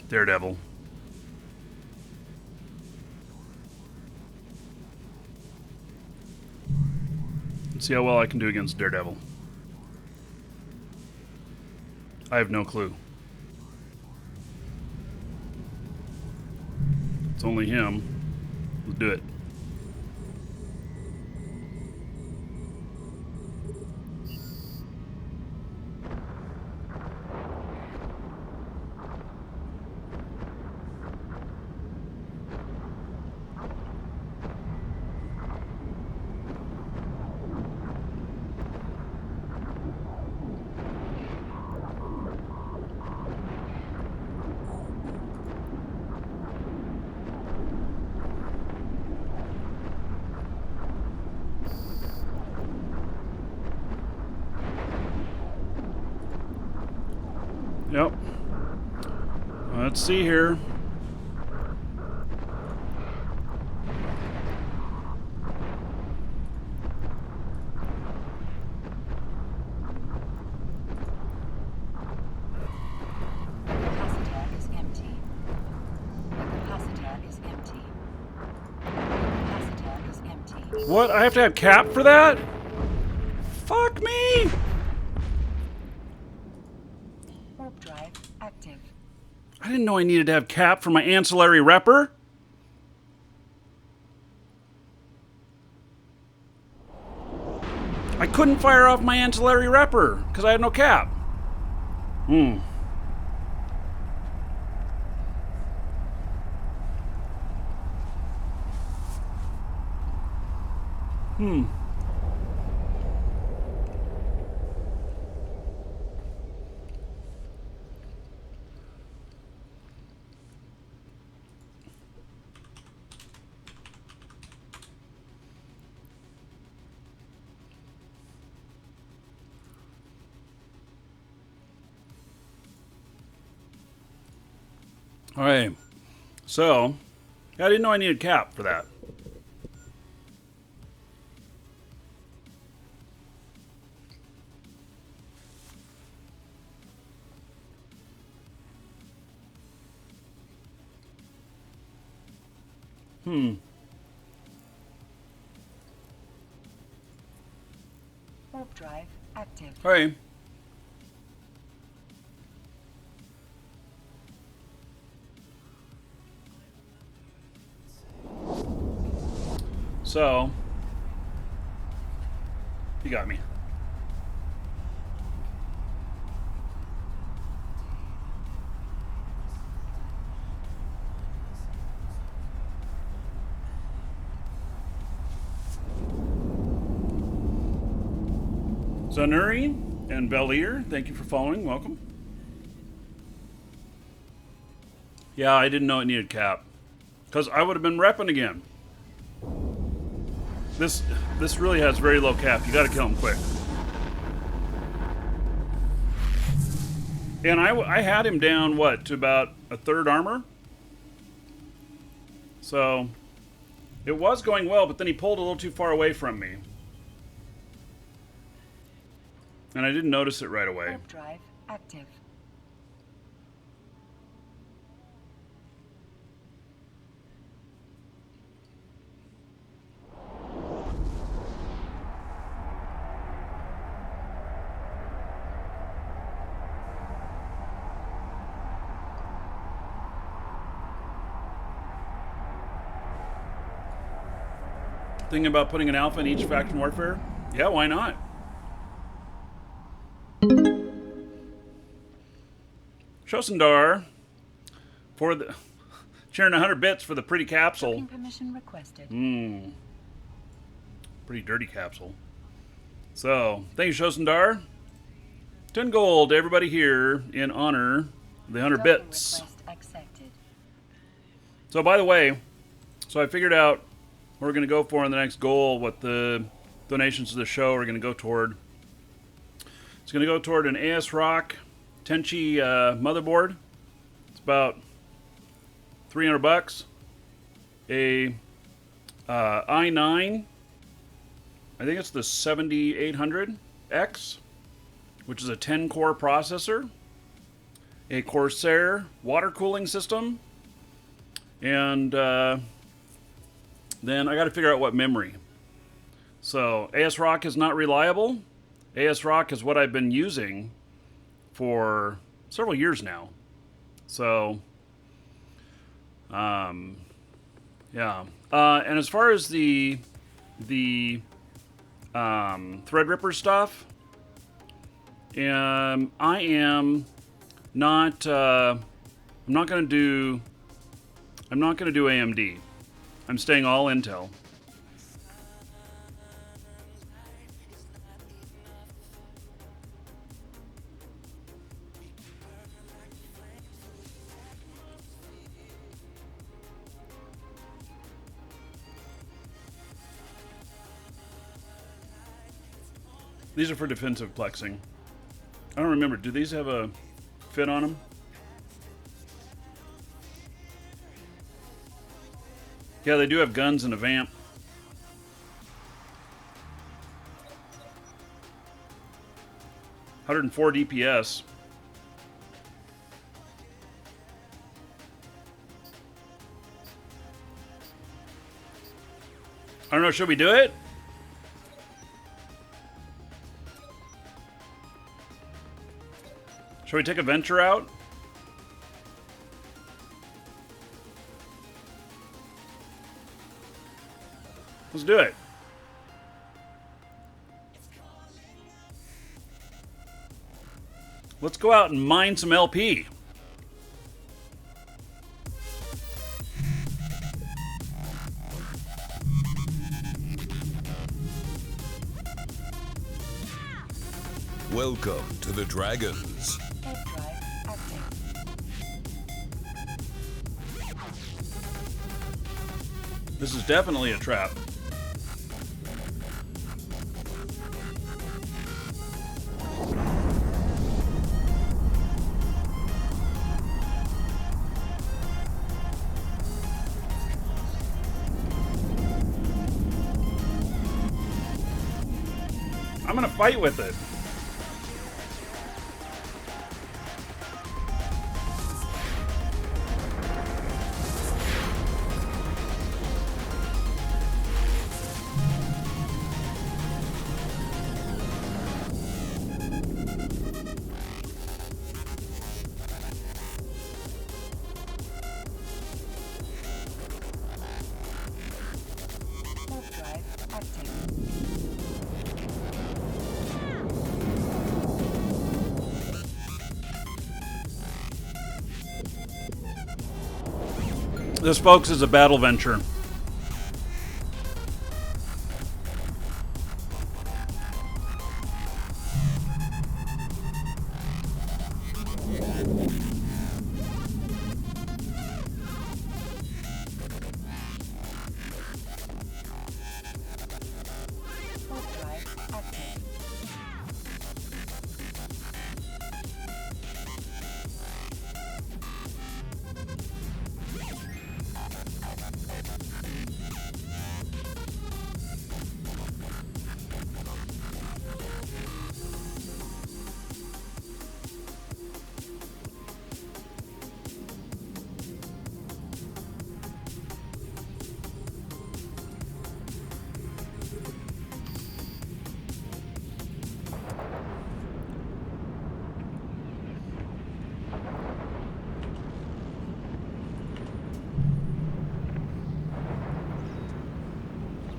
Speaker 1: Daredevil. Let's see how well I can do against Daredevil. I have no clue. It's only him. Let's do it. Yep. Let's see here.
Speaker 3: The capacitor is empty. The capacitor is empty. The capacitor is empty.
Speaker 1: What? I have to have cap for that? Fuck me!
Speaker 3: Warp drive active.
Speaker 1: I didn't know I needed to have cap for my ancillary repper. I couldn't fire off my ancillary repper because I had no cap. Hmm. All right. So, I didn't know I needed cap for that.
Speaker 3: Warp drive active.
Speaker 1: All right. So, you got me. Zanuri and Bel-Ear, thank you for following. Welcome. Yeah, I didn't know it needed cap. Because I would have been repping again. This really has very low cap. You got to kill him quick. And I had him down, what, to about a third armor? So, it was going well, but then he pulled a little too far away from me. And I didn't notice it right away.
Speaker 3: Warp drive active.
Speaker 1: Thinking about putting an alpha in each faction warfare? Yeah, why not? Shosendar for the sharing 100 bits for the pretty capsule.
Speaker 3: Booking permission requested.
Speaker 1: Pretty dirty capsule. So, thank you, Shosendar. 10 gold to everybody here in honor of the 100
Speaker 3: Docking
Speaker 1: bits.
Speaker 3: request accepted.
Speaker 1: So, by the way, I figured out what we're going to go for in the next goal, what the donations to the show are going to go toward. It's going to go toward an AS Rock Tenchi motherboard. It's about $300. A i9, I think it's the 7800X, which is a 10-core processor. A Corsair water cooling system. And then I got to figure out what memory. So AS Rock is not reliable. AS Rock is what I've been using for several years now. So, yeah. And as far as the Threadripper stuff, I am not. I'm not going to do AMD. I'm staying all Intel. These are for defensive plexing. I don't remember. Do these have a fit on them? Yeah, they do have guns and a vamp. $104 DPS. I don't know, should we do it? Shall we take a venture out? Let's do it. Let's go out and mine some LP.
Speaker 2: Welcome to the Dragons.
Speaker 3: Head drive active.
Speaker 1: This is definitely a trap. I'm gonna fight with it.
Speaker 3: Warp drive active.
Speaker 1: This, folks, is a battle venture.
Speaker 3: Warp drive active.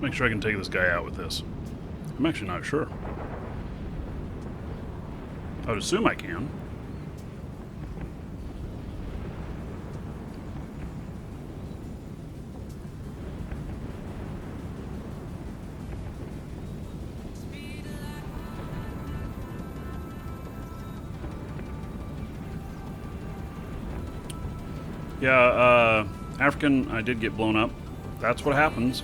Speaker 1: make sure I can take this guy out with this. I'm actually not sure. I would assume I can. Yeah, African, I did get blown up. That's what happens.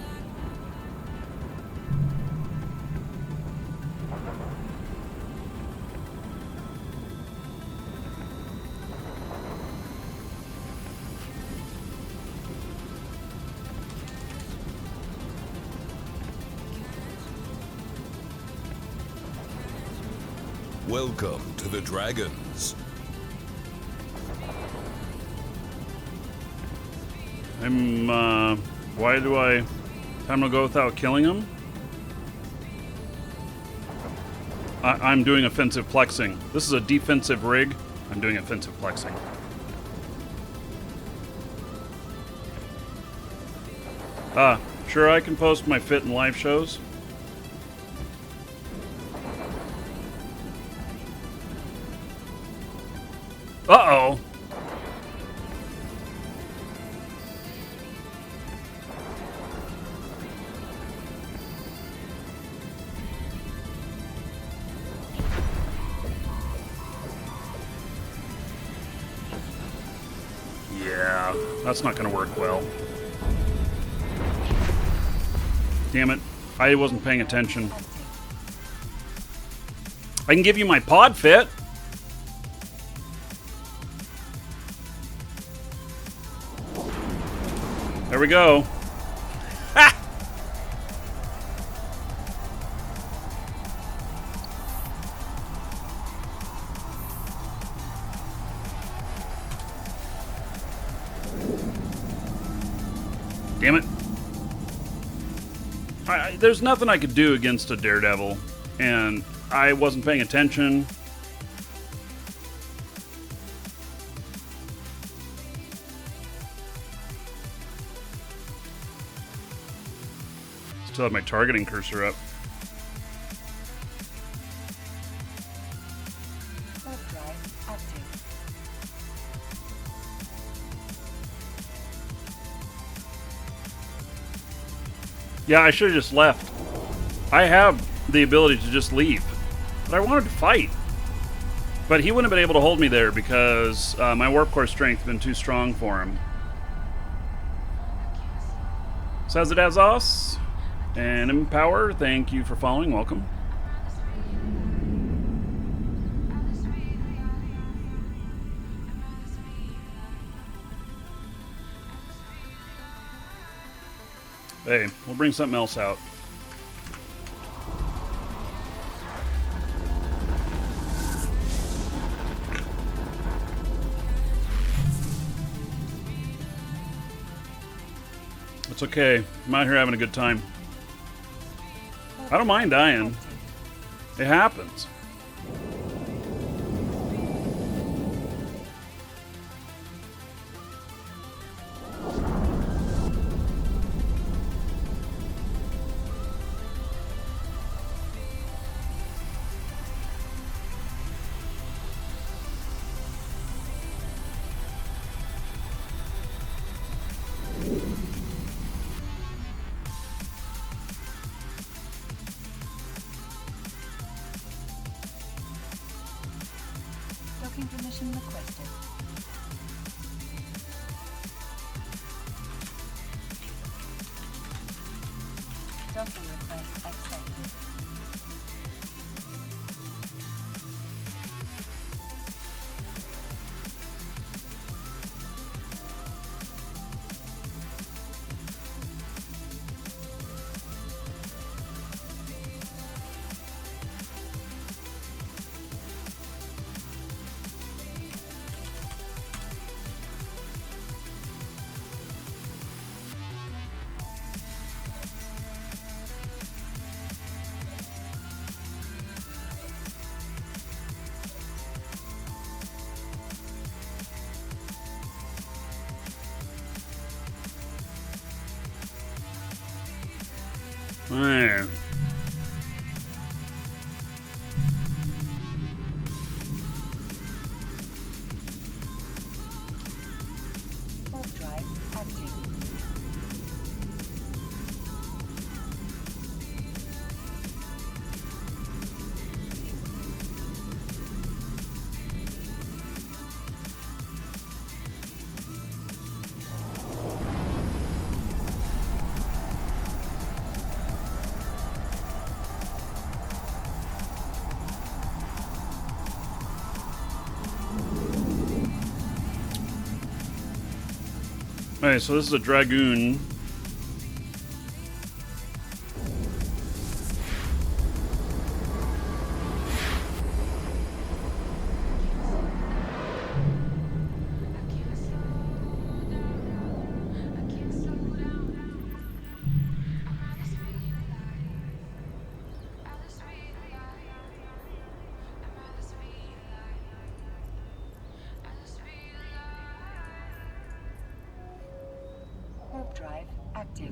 Speaker 2: Welcome to the Dragons.
Speaker 1: Why do I... Time to go without killing him? I'm doing offensive plexing. This is a defensive rig. I'm doing offensive plexing. Sure, I can post my fit and live shows. Uh-oh. Yeah, that's not going to work well. Damn it. I wasn't paying attention. I can give you my pod fit. There we go. Ha! Damn it. There's nothing I could do against a daredevil, and I wasn't paying attention. Still have my targeting cursor up.
Speaker 3: Warp drive active.
Speaker 1: Yeah, I should have just left. I have the ability to just leave, but I wanted to fight. But he wouldn't have been able to hold me there because my warp core strength had been too strong for him. Says it as us. And Empower, thank you for following. Welcome. Hey, we'll bring something else out. It's okay. I'm out here having a good time. I don't mind dying. It happens.
Speaker 3: Docking permission requested. Docking request accepted.
Speaker 1: Man.
Speaker 3: Warp drive active.
Speaker 1: Okay, so this is a Dragoon.
Speaker 3: Warp drive active.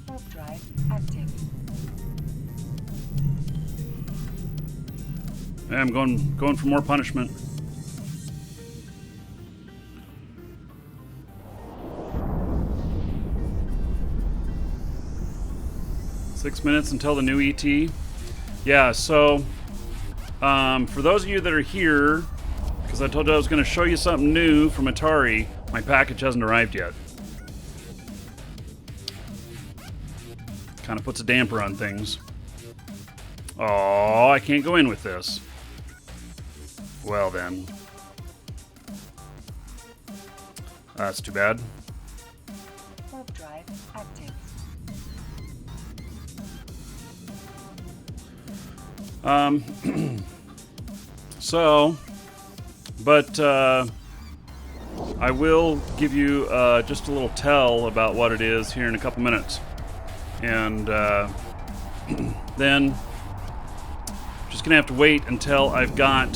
Speaker 3: Warp drive active.
Speaker 1: Yeah, I'm going for more punishment. Six minutes until the new ET. Yeah, so for those of you that are here, because I told you I was going to show you something new from Atari, my package hasn't arrived yet. Kind of puts a damper on things. Oh, I can't go in with this. Well then. That's too bad.
Speaker 3: Warp drive active.
Speaker 1: But I will give you just a little tell about what it is here in a couple minutes. And then just gonna have to wait until I've got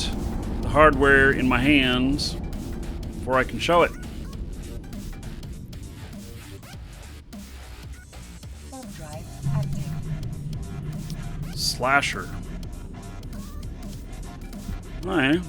Speaker 1: the hardware in my hands before I can show it.
Speaker 3: Warp drive active.
Speaker 1: Slasher. Alright.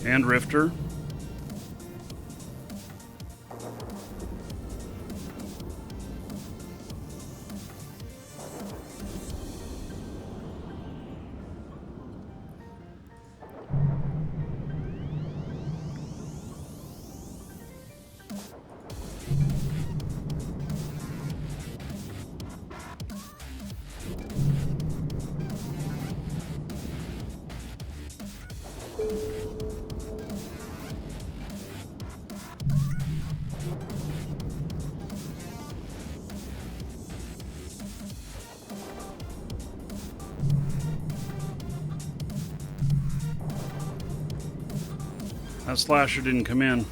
Speaker 1: And Rifter. That slasher didn't come in.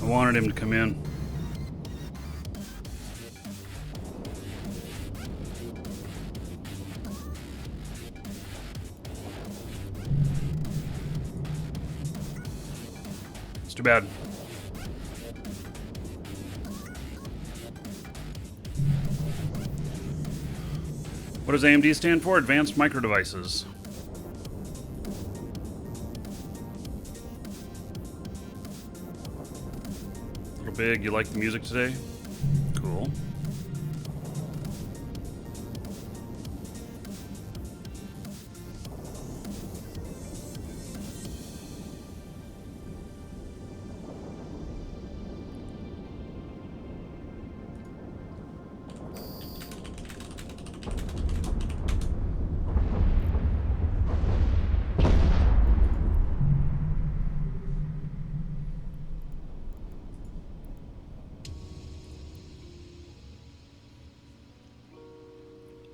Speaker 1: I wanted him to come in. It's too bad. What does AMD stand for? Advanced Micro Devices. Little Big, you like the music today? Cool.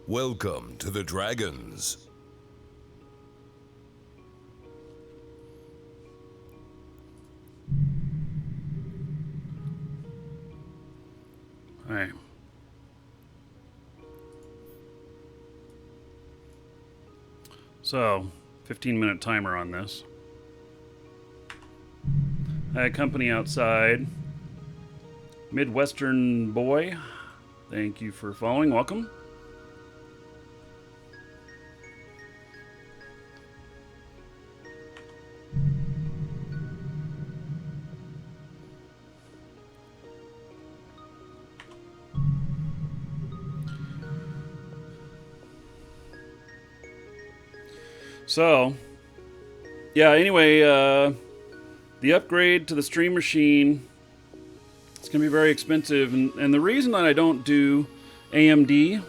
Speaker 2: Welcome to the Dragons.
Speaker 1: All right. So, 15-minute timer on this. I had company outside. Midwestern Boy. Thank you for following. Welcome. So, yeah, anyway, the upgrade to the Stream Machine, it's going to be very expensive. And the reason that I don't do AMD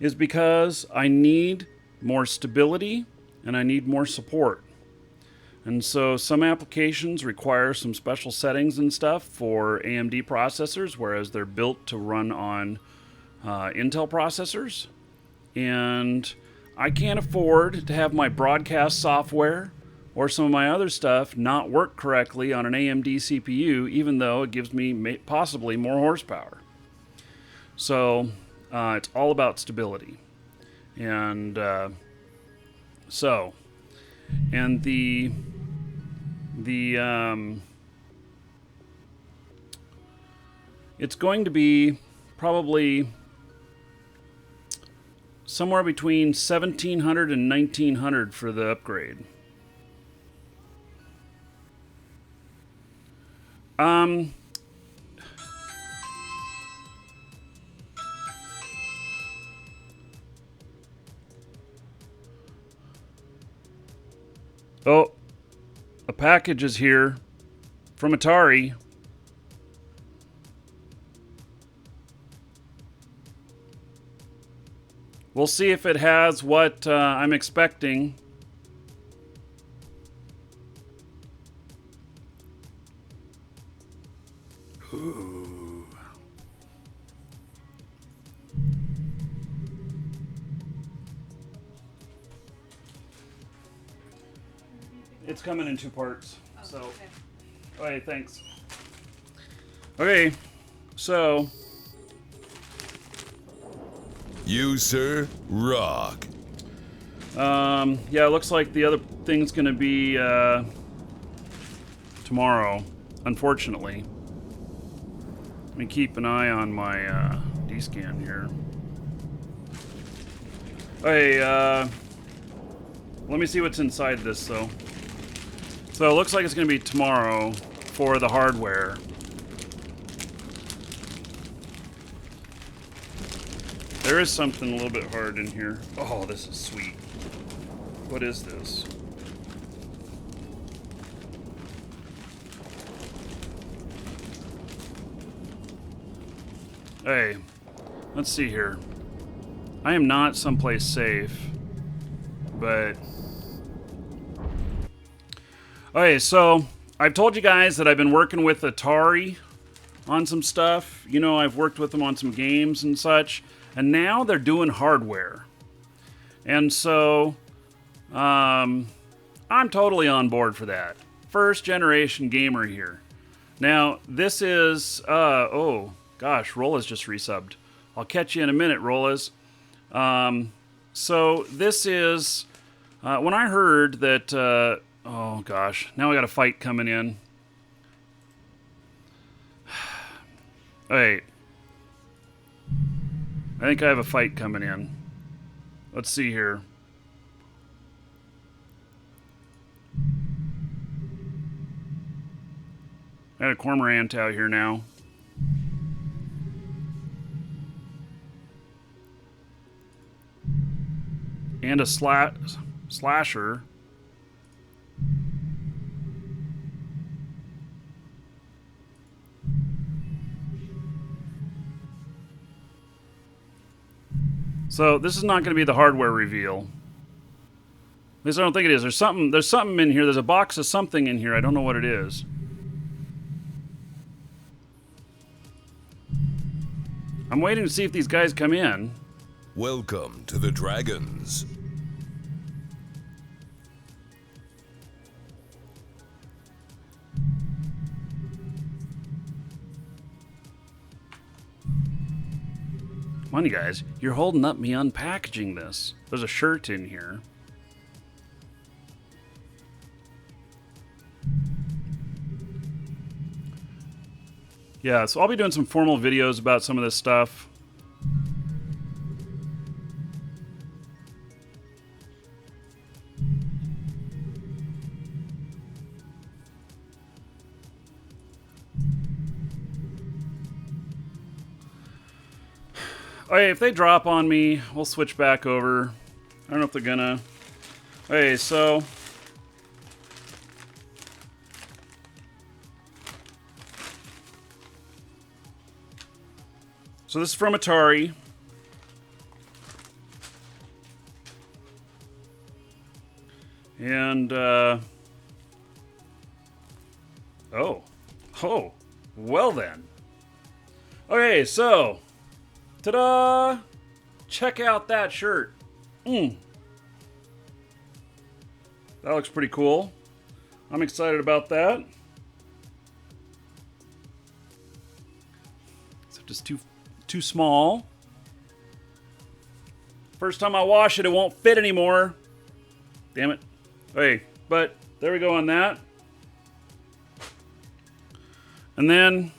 Speaker 1: is because I need more stability and I need more support. And so some applications require some special settings and stuff for AMD processors, whereas they're built to run on Intel processors. And I can't afford to have my broadcast software or some of my other stuff not work correctly on an AMD CPU, even though it gives me possibly more horsepower. So it's all about stability. And it's going to be probably somewhere between 1,700 and 1,900 for the upgrade. Oh, a package is here from Atari. We'll see if it has what I'm expecting. Ooh. It's coming in 2 parts.
Speaker 4: Oh,
Speaker 1: so,
Speaker 4: okay.
Speaker 1: Okay, thanks. Okay, so
Speaker 2: You, sir, rock.
Speaker 1: yeah, it looks like the other thing's gonna be tomorrow, unfortunately. Let me keep an eye on my D-scan here. Okay, let me see what's inside this, though. So it looks like it's gonna be tomorrow for the hardware. There is something a little bit hard in here. Oh, this is sweet. What is this? Hey, let's see here. I am not someplace safe, but... Okay, so I've told you guys that I've been working with Atari on some stuff. You know, I've worked with them on some games and such. And now they're doing hardware. And so, I'm totally on board for that. First generation gamer here. Now, this is, oh, gosh, Rolla's just resubbed. I'll catch you in a minute, Rolla's. So, this is, when I heard that, oh, gosh, now I got a fight coming in. All right. I think I have a fight coming in. Let's see here. I got a cormorant out here now. And a slasher. So this is not going to be the hardware reveal. At least I don't think it is. There's something in here. There's a box of something in here. I don't know what it is. I'm waiting to see if these guys come in.
Speaker 2: Welcome to the Dragons.
Speaker 1: Come on, you guys. You're holding up me unpackaging this. There's a shirt in here. Yeah, so I'll be doing some formal videos about some of this stuff. Okay, if they drop on me, we'll switch back over. I don't know if they're gonna. Okay, so this is from Atari. And oh, well then. Okay, so ta-da! Check out that shirt. That looks pretty cool. I'm excited about that. Except it's too small. First time I wash it, it won't fit anymore. Damn it. Okay, but there we go on that. And then,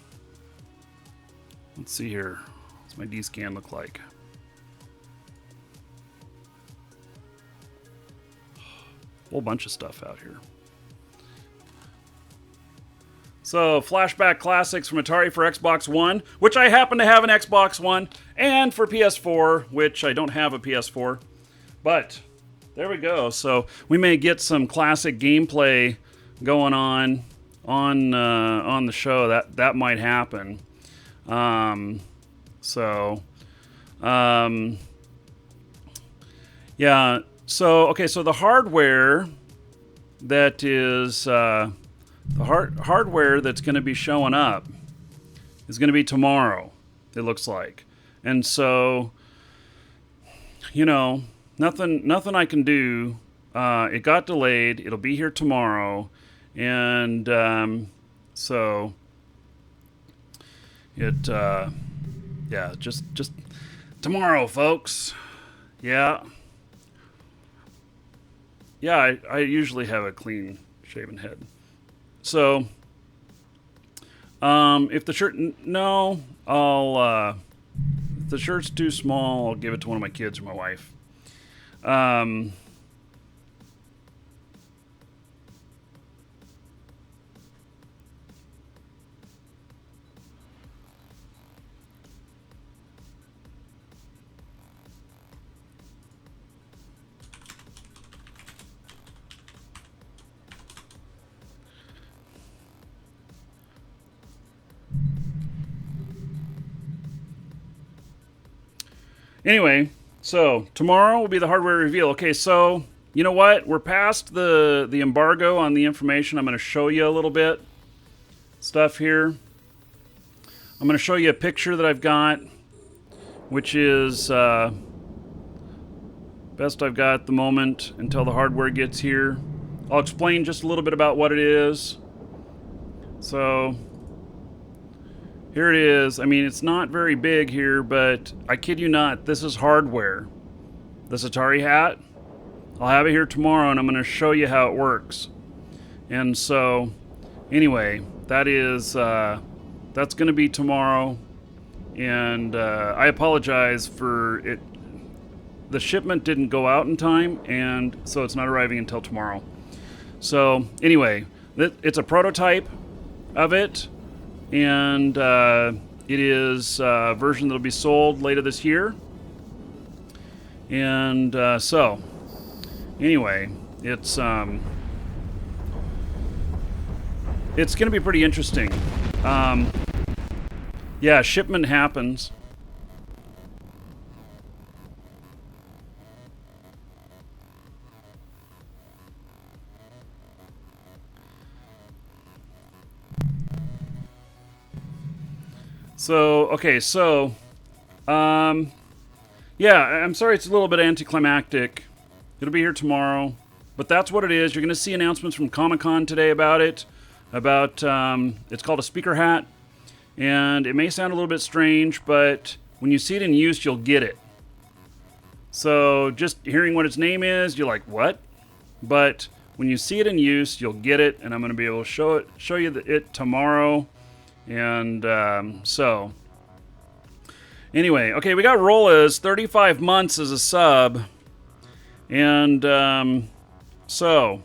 Speaker 1: let's see here. What's my D-scan look like? Whole bunch of stuff out here. So, Flashback Classics from Atari for Xbox One, which I happen to have an Xbox One, and for PS4, which I don't have a PS4. But there we go. So we may get some classic gameplay going on the show. That might happen. Yeah. So okay. So the hardware that is the hardware that's going to be showing up is going to be tomorrow. It looks like, and so nothing I can do. It got delayed. It'll be here tomorrow, and so it just tomorrow, folks. Yeah. Yeah, I usually have a clean shaven head. So, if the shirt, if the shirt's too small, I'll give it to one of my kids or my wife. Anyway, so tomorrow will be the hardware reveal. Okay, so you know what? We're past the embargo on the information. I'm going to show you a little bit stuff here. I'm going to show you a picture that I've got, which is best I've got at the moment until the hardware gets here. I'll explain just a little bit about what it is. So here it is. I mean, it's not very big here, but I kid you not, this is hardware. This Atari hat, I'll have it here tomorrow, and I'm going to show you how it works. And so, anyway, that's going to be tomorrow, and I apologize for it. The shipment didn't go out in time, and so it's not arriving until tomorrow. So anyway, it's a prototype of it, and it is a version that'll be sold later this year. And so anyway, it's going to be pretty interesting. Yeah, shipment happens. So, okay, so, yeah, I'm sorry it's a little bit anticlimactic. It'll be here tomorrow, but that's what it is. You're going to see announcements from Comic-Con today about it, it's called a speaker hat, and it may sound a little bit strange, but when you see it in use, you'll get it. So, just hearing what its name is, you're like, what? But when you see it in use, you'll get it, and I'm going to be able to show you it tomorrow. And so, anyway, okay, we got Rolla's 35 months as a sub, and so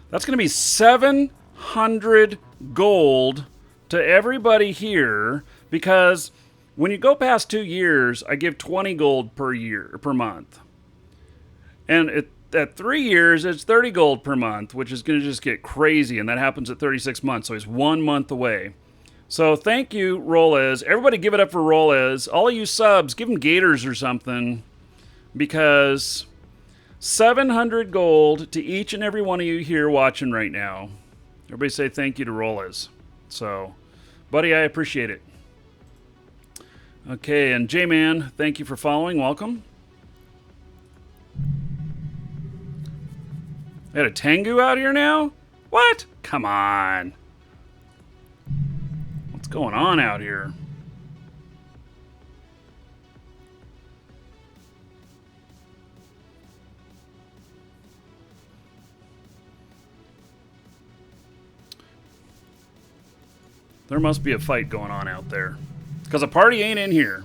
Speaker 1: that's going to be 700 gold to everybody here, because when you go past 2 years, I give 20 gold per month, and at 3 years, it's 30 gold per month, which is going to just get crazy, and that happens at 36 months, so he's 1 month away. So thank you, Rolez. Everybody give it up for Rolez. All of you subs, give him gators or something, because 700 gold to each and every one of you here watching right now. Everybody say thank you to Rolez. So, buddy, I appreciate it. Okay, and J-Man, thank you for following. Welcome. They had a Tengu out here now? What? Come on. What's going on out here? There must be a fight going on out there, because a party ain't in here.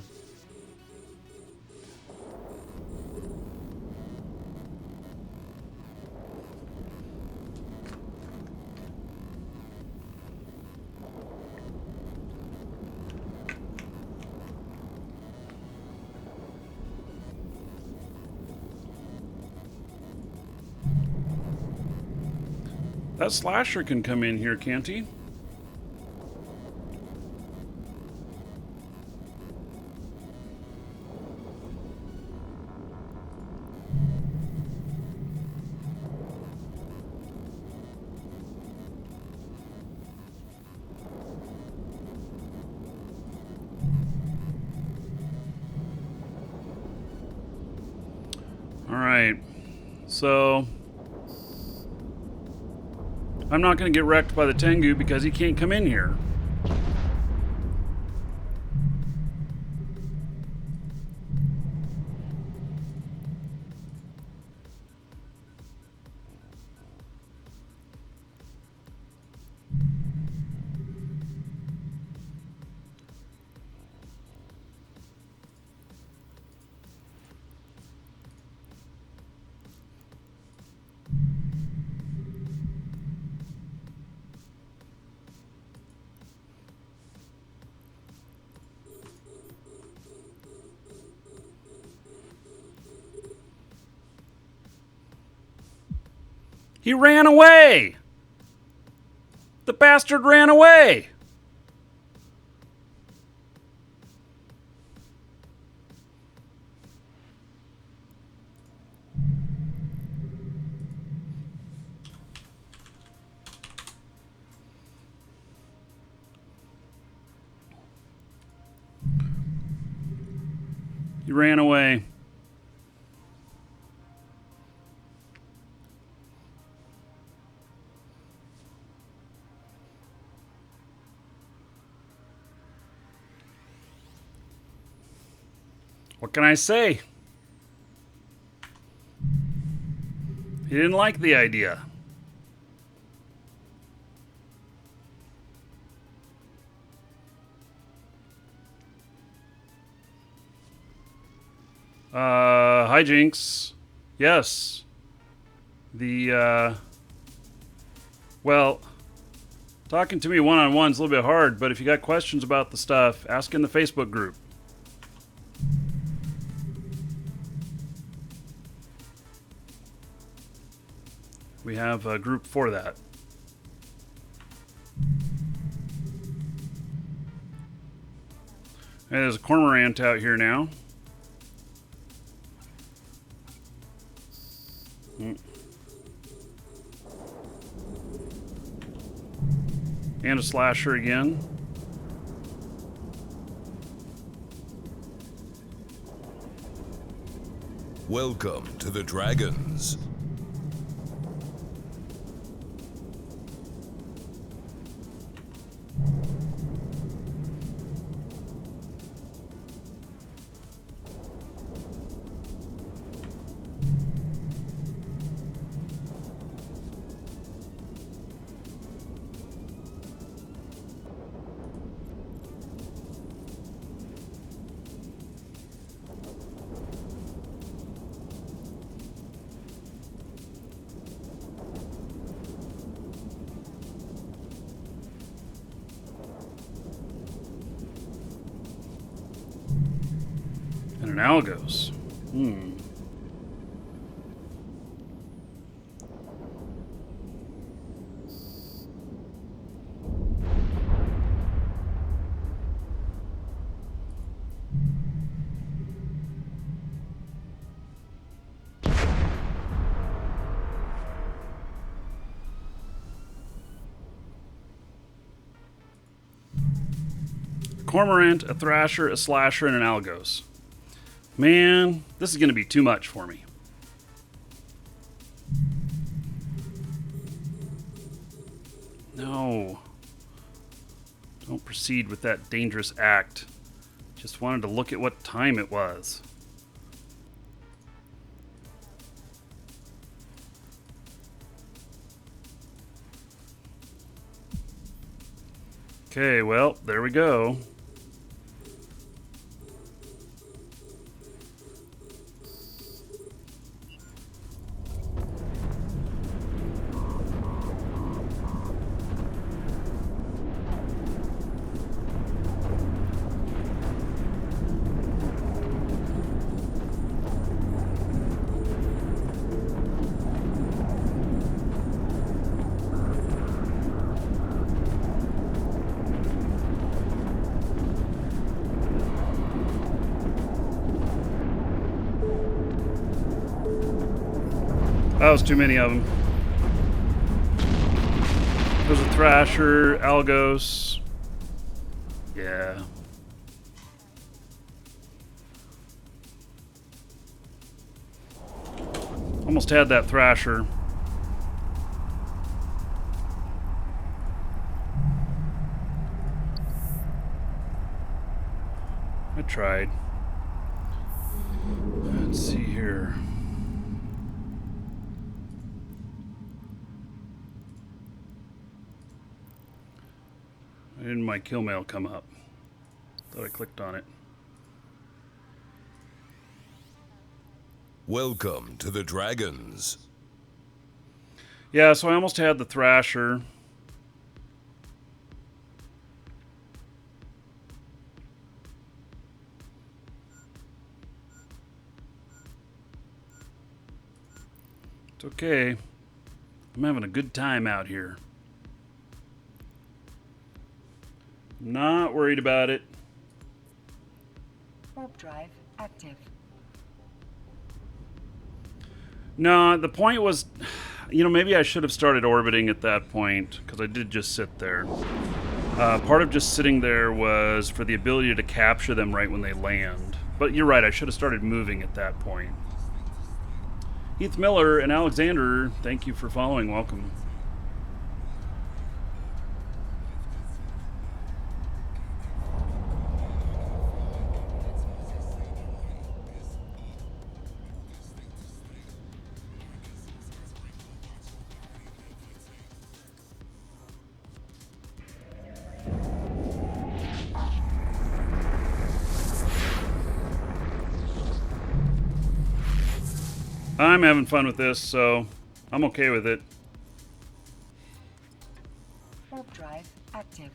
Speaker 1: That slasher can come in here, can't he? All right, so I'm not going to get wrecked by the Tengu because he can't come in here. He ran away! The bastard ran away! He ran away. What can I say? He didn't like the idea. Hijinks. Yes. Well, talking to me one-on-one is a little bit hard, but if you got questions about the stuff, ask in the Facebook group. We have a group for that. And there's a cormorant out here now. And a slasher again.
Speaker 2: Welcome to the Dragons.
Speaker 1: And an Algos. Cormorant, a Thrasher, a Slasher, and an Algos. Man, this is going to be too much for me. No. Don't proceed with that dangerous act. Just wanted to look at what time it was. Okay, well, there we go. That was too many of them. There's a Thrasher, Algos. Yeah. Almost had that Thrasher. I tried. Let's see here. Why didn't my kill mail come up? Thought I clicked on it.
Speaker 2: Welcome to the Dragons.
Speaker 1: Yeah, so I almost had the Thrasher. It's okay. I'm having a good time out here. Not worried about it.
Speaker 3: Warp drive active.
Speaker 1: No, the point was, maybe I should have started orbiting at that point, because I did just sit there. Part of just sitting there was for the ability to capture them right when they land. But you're right, I should have started moving at that point. Heath Miller and Alexander, thank you for following. Welcome. I'm having fun with this, so I'm okay with it.
Speaker 3: Warp drive active.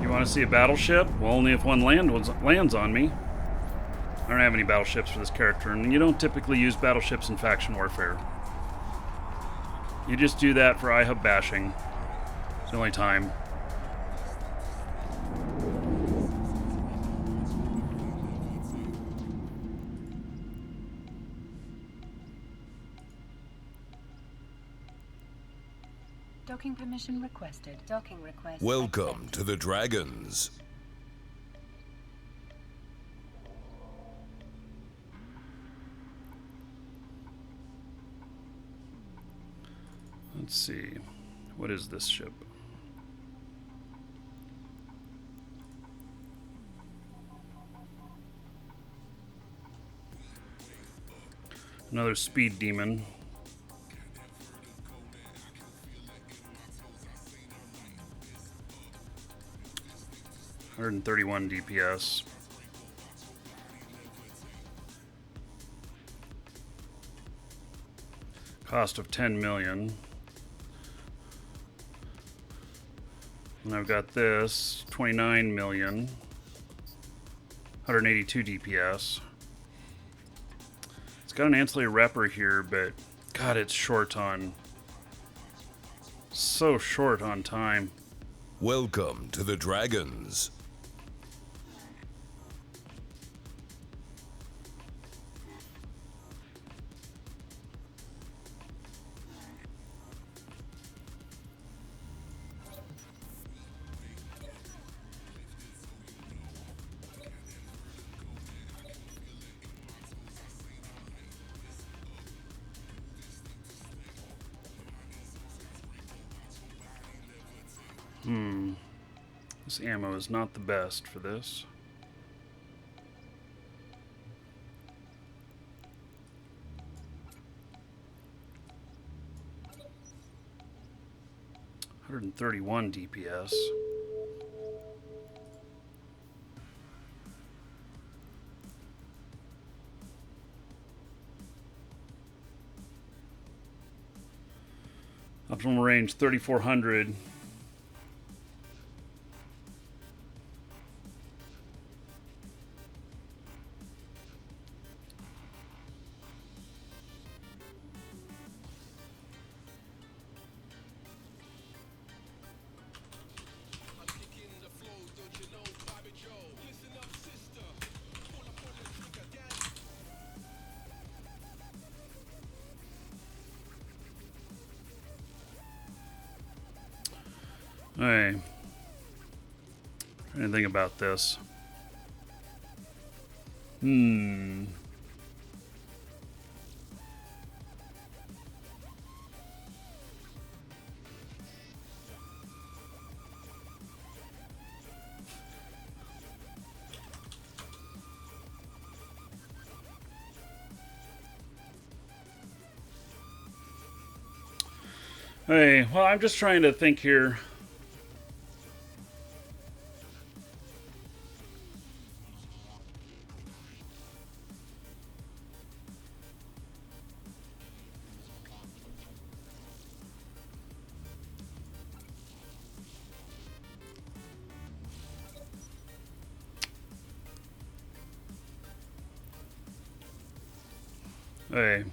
Speaker 1: You want to see a battleship? Well, only if one lands on me. I don't have any battleships for this character, and you don't typically use battleships in faction warfare. You just do that for iHub bashing. It's the only time.
Speaker 3: Docking permission requested. Docking request.
Speaker 2: Welcome
Speaker 3: accepted.
Speaker 2: to the Dragons.
Speaker 1: Let's see. What is this ship? Another speed demon. $131 DPS. Cost of 10 million. And I've got this 29 million. 182 DPS. It's got an ancillary repper here, but God, it's short on. So short on time.
Speaker 2: Welcome to the Dragons.
Speaker 1: This ammo is not the best for this. $131 DPS. Optimal range 3,400. Alright. Anything about this? Hey, well, I'm just trying to think here. Hey.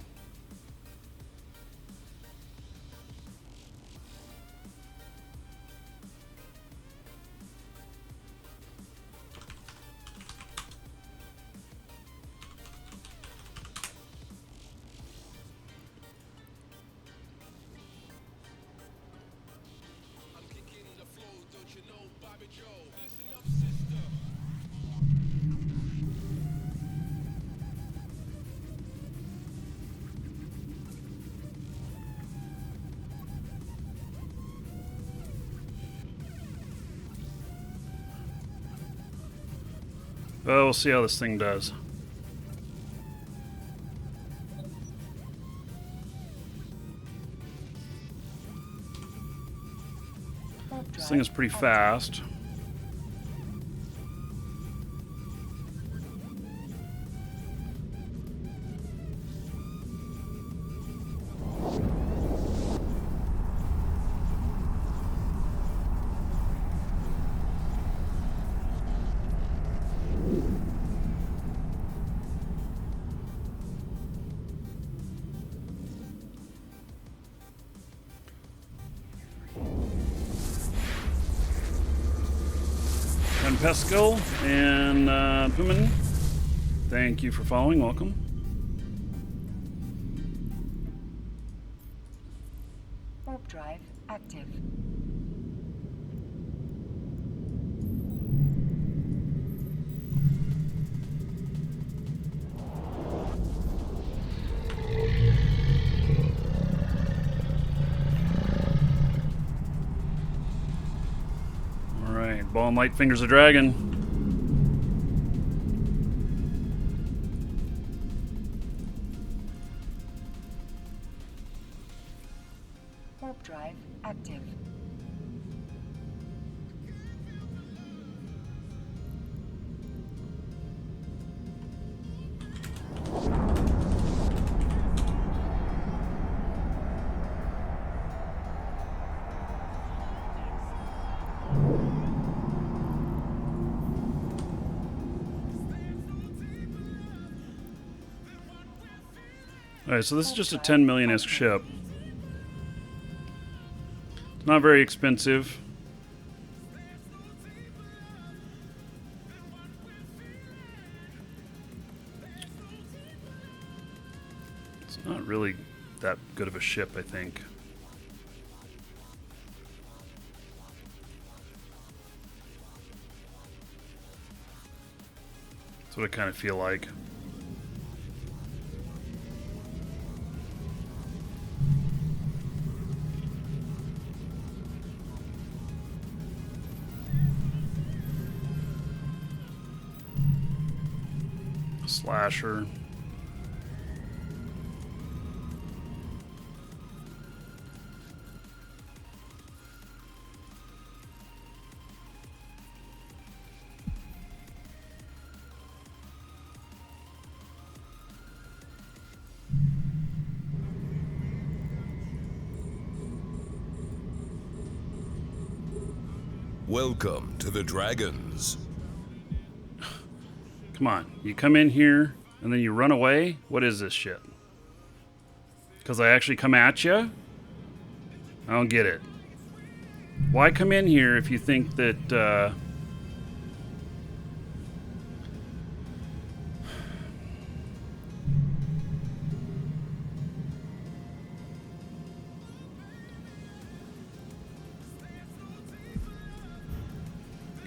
Speaker 1: Well, we'll see how this thing does. This thing is pretty fast. Peskel and Puman. Thank you for following. Welcome.
Speaker 3: Warp drive active.
Speaker 1: All right, ball and light fingers a dragon.
Speaker 3: Warp drive active.
Speaker 1: All right, so this is just a 10 million-ish ship. It's not very expensive. It's not really that good of a ship, I think. That's what I kind of feel like. Slasher.
Speaker 2: Welcome to the Dragons.
Speaker 1: Come on, you come in here and then you run away? What is this shit? Because I actually come at you? I don't get it. Why come in here if you think that,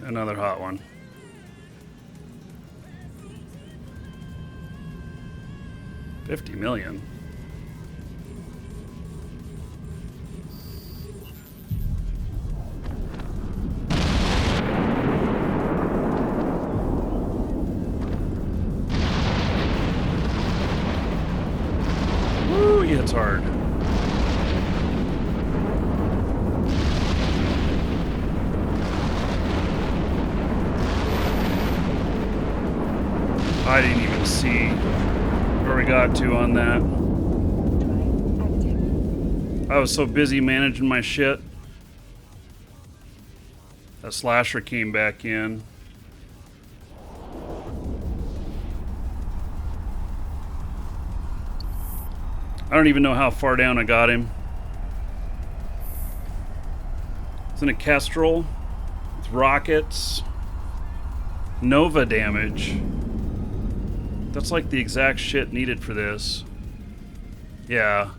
Speaker 1: Another hot one. $50 million. Woo, he hits hard. I didn't even see where we got to on that. I was so busy managing my shit. That slasher came back in. I don't even know how far down I got him. It's in a Kestrel with rockets. Nova damage. That's like the exact shit needed for this. Yeah.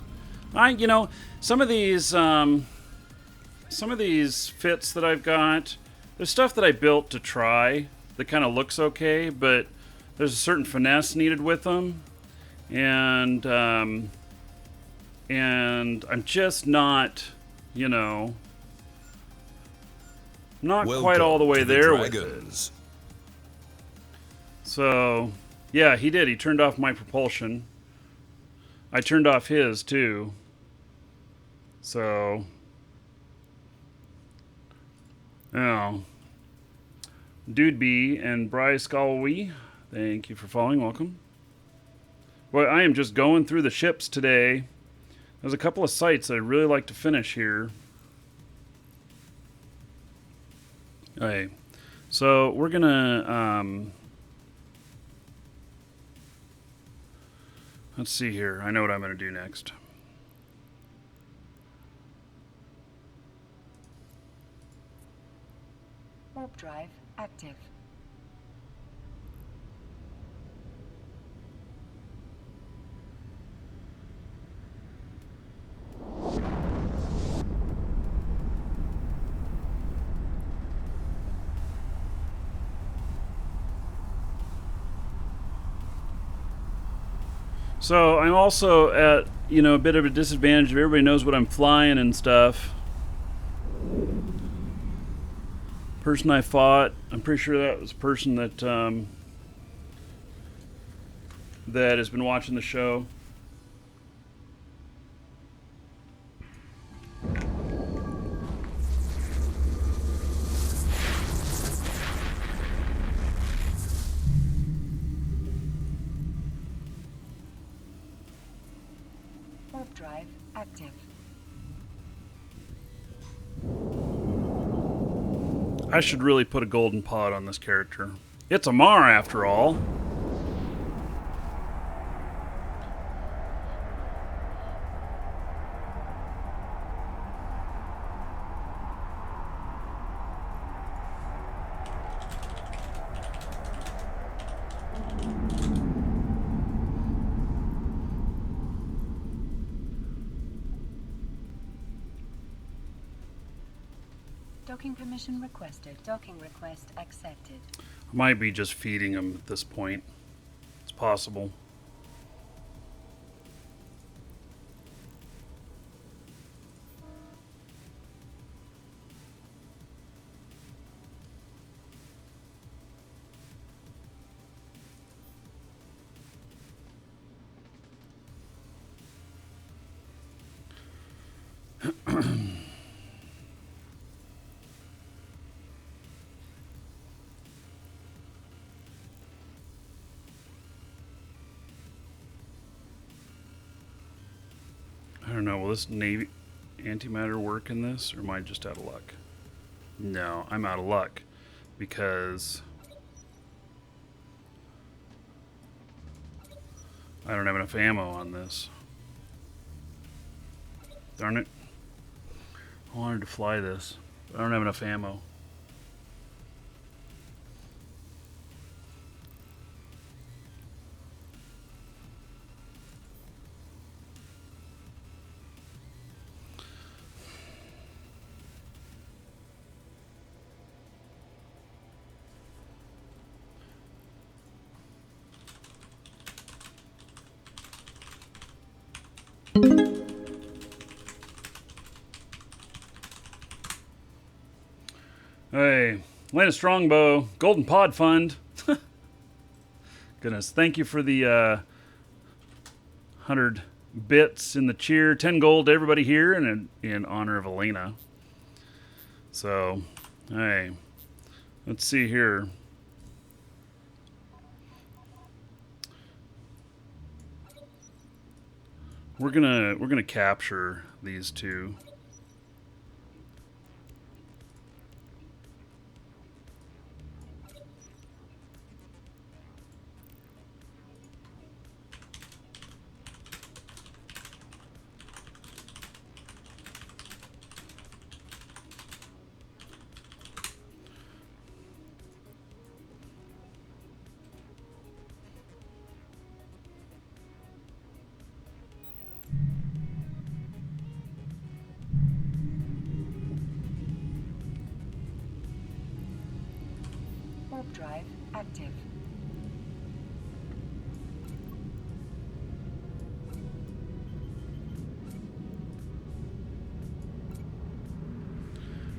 Speaker 1: Some of these fits that I've got, there's stuff that I built to try that kind of looks okay, but there's a certain finesse needed with them, and I'm just not, not quite all the way there with it. So, yeah, he did. He turned off my propulsion. I turned off his too. So, Dude B and Bryce Galway, thank you for following. Welcome. Well, I am just going through the ships today. There's a couple of sites I'd really like to finish here. Okay, so we're gonna let's see here. I know what I'm gonna do next.
Speaker 3: Warp drive active.
Speaker 1: So I'm also at, a bit of a disadvantage if everybody knows what I'm flying and stuff. Person I fought, I'm pretty sure that was a person that that has been watching the show.
Speaker 3: Warp drive active.
Speaker 1: I should really put a golden pod on this character. It's Amar, after all.
Speaker 3: Docking permission requested. Docking request accepted.
Speaker 1: I might be just feeding him at this point. It's possible. I don't know, will this Navy antimatter work in this, or am I just out of luck? No, I'm out of luck, because I don't have enough ammo on this. Darn it. I wanted to fly this, but I don't have enough ammo. Hey, land a strongbow, golden pod fund. Goodness, thank you for the 100 bits in the cheer, 10 gold to everybody here, and in honor of Elena. So, hey, let's see here. We're gonna capture these two.
Speaker 3: Warp drive active.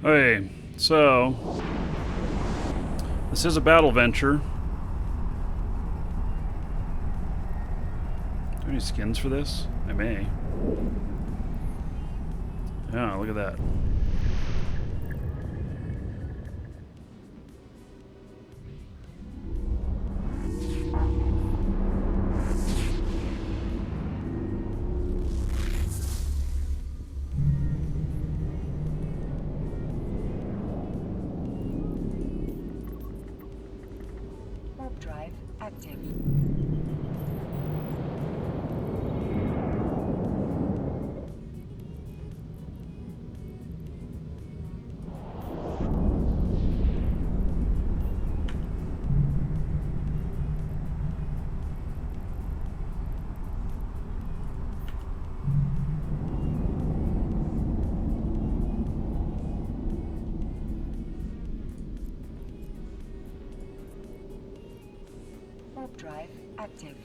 Speaker 1: Okay, so this is a battle venture. Do I have any skins for this? I may. Yeah, look at that.
Speaker 3: Warp drive active. drive active.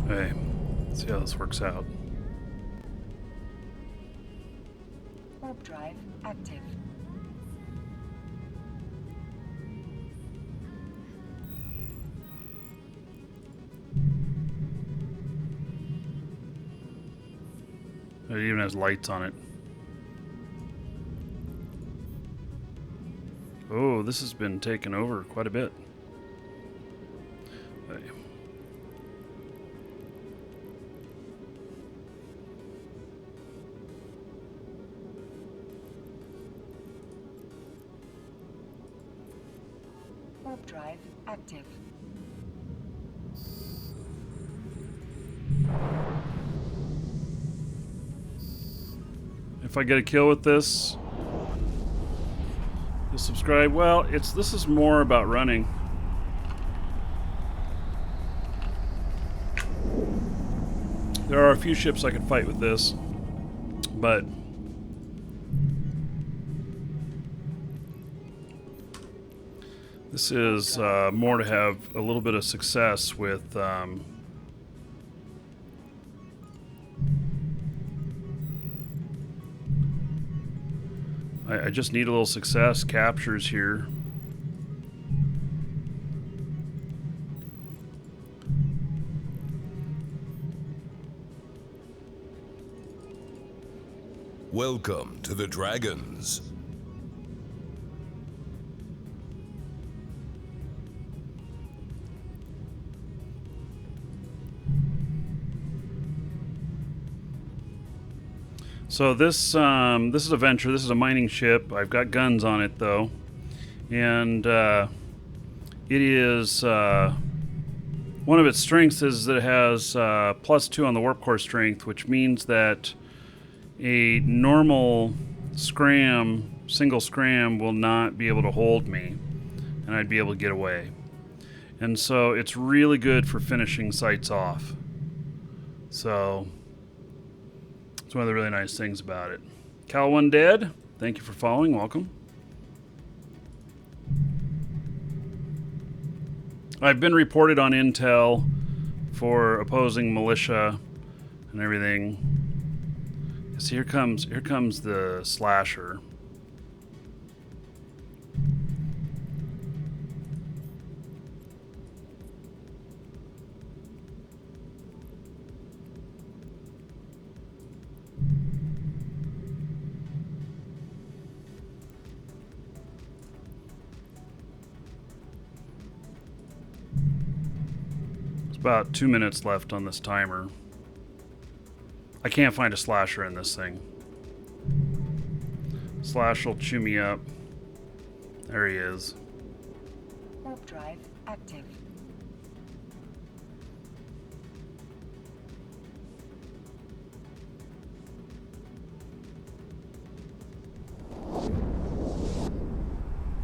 Speaker 1: Hey, let's see how this works out.
Speaker 3: Warp drive active.
Speaker 1: It even has lights on it. Oh, this has been taken over quite a bit. Hey.
Speaker 3: Warp drive active.
Speaker 1: If I get a kill with this, you'll subscribe. Well, this is more about running. There are a few ships I could fight with this, but this is more to have a little bit of success with I just need a little success captures here.
Speaker 2: Welcome to the Dragons.
Speaker 1: So this is a venture. This is a mining ship. I've got guns on it though, and it is one of its strengths is that it has +2 on the warp core strength, which means that a normal single scram will not be able to hold me, and I'd be able to get away. And so it's really good for finishing sites off. So it's one of the really nice things about it. Cal1 Dead, thank you for following. Welcome. I've been reported on Intel for opposing militia and everything. See, here comes the slasher. There's about 2 minutes left on this timer. I can't find a slasher in this thing. Slash will chew me up. There he is.
Speaker 3: Warp drive active.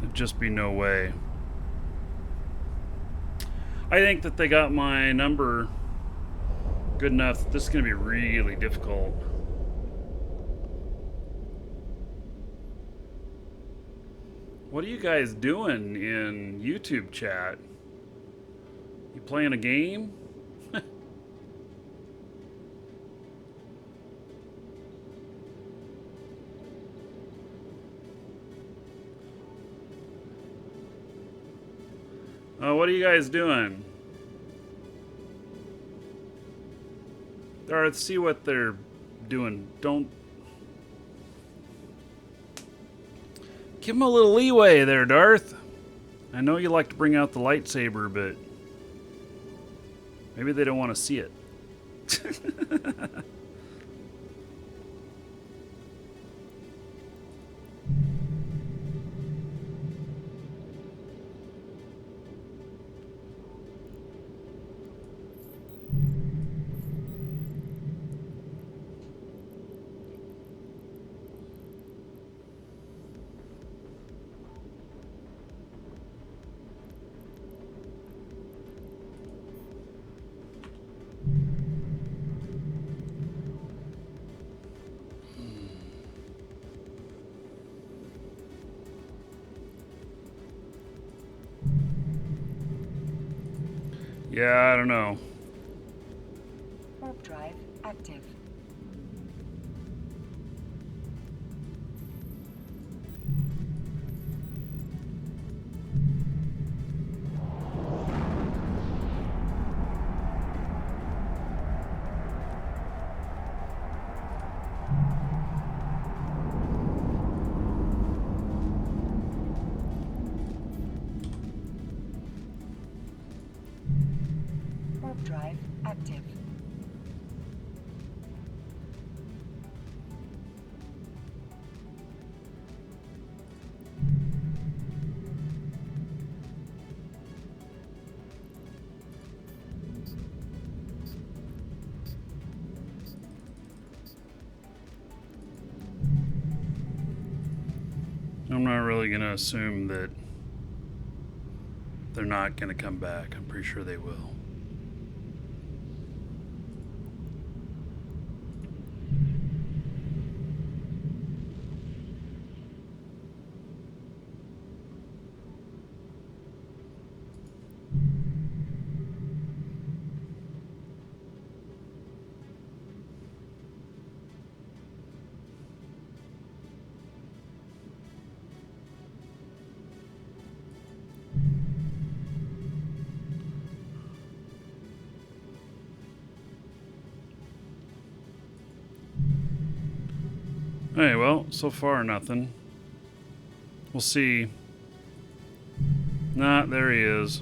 Speaker 1: There'd just be no way. I think that they got my number good enough. This is going to be really difficult. What are you guys doing in YouTube chat? You playing a game? What are you guys doing? Darth, see what they're doing. Don't give them a little leeway there, Darth. I know you like to bring out the lightsaber, but maybe they don't want to see it. Yeah, I don't know.
Speaker 3: Warp drive active. Warp drive active.
Speaker 1: I'm not really going to assume that they're not going to come back. I'm pretty sure they will. Hey, well, so far nothing. We'll see. Nah, there he is.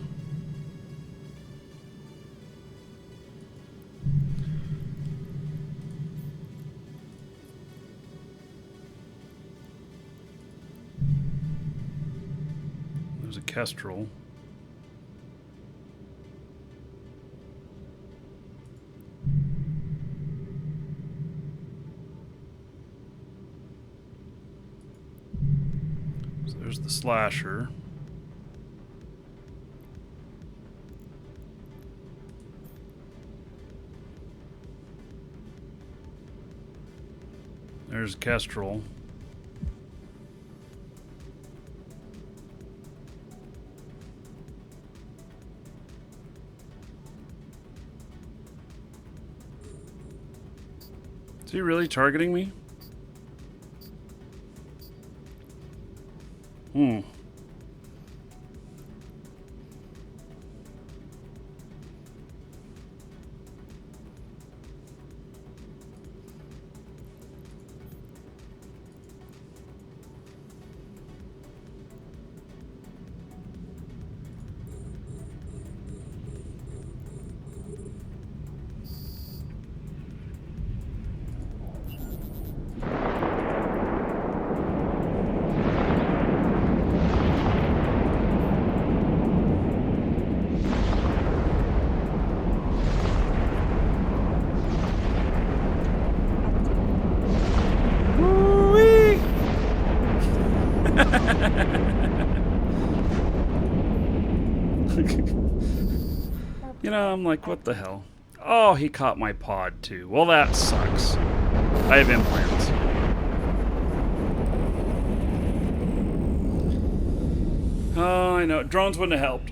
Speaker 1: There's a kestrel. So there's the slasher. There's kestrel. Is he really targeting me? You know, I'm like, what the hell? Oh, he caught my pod too. Well, that sucks. I have implants. Oh, I know. Drones wouldn't have helped.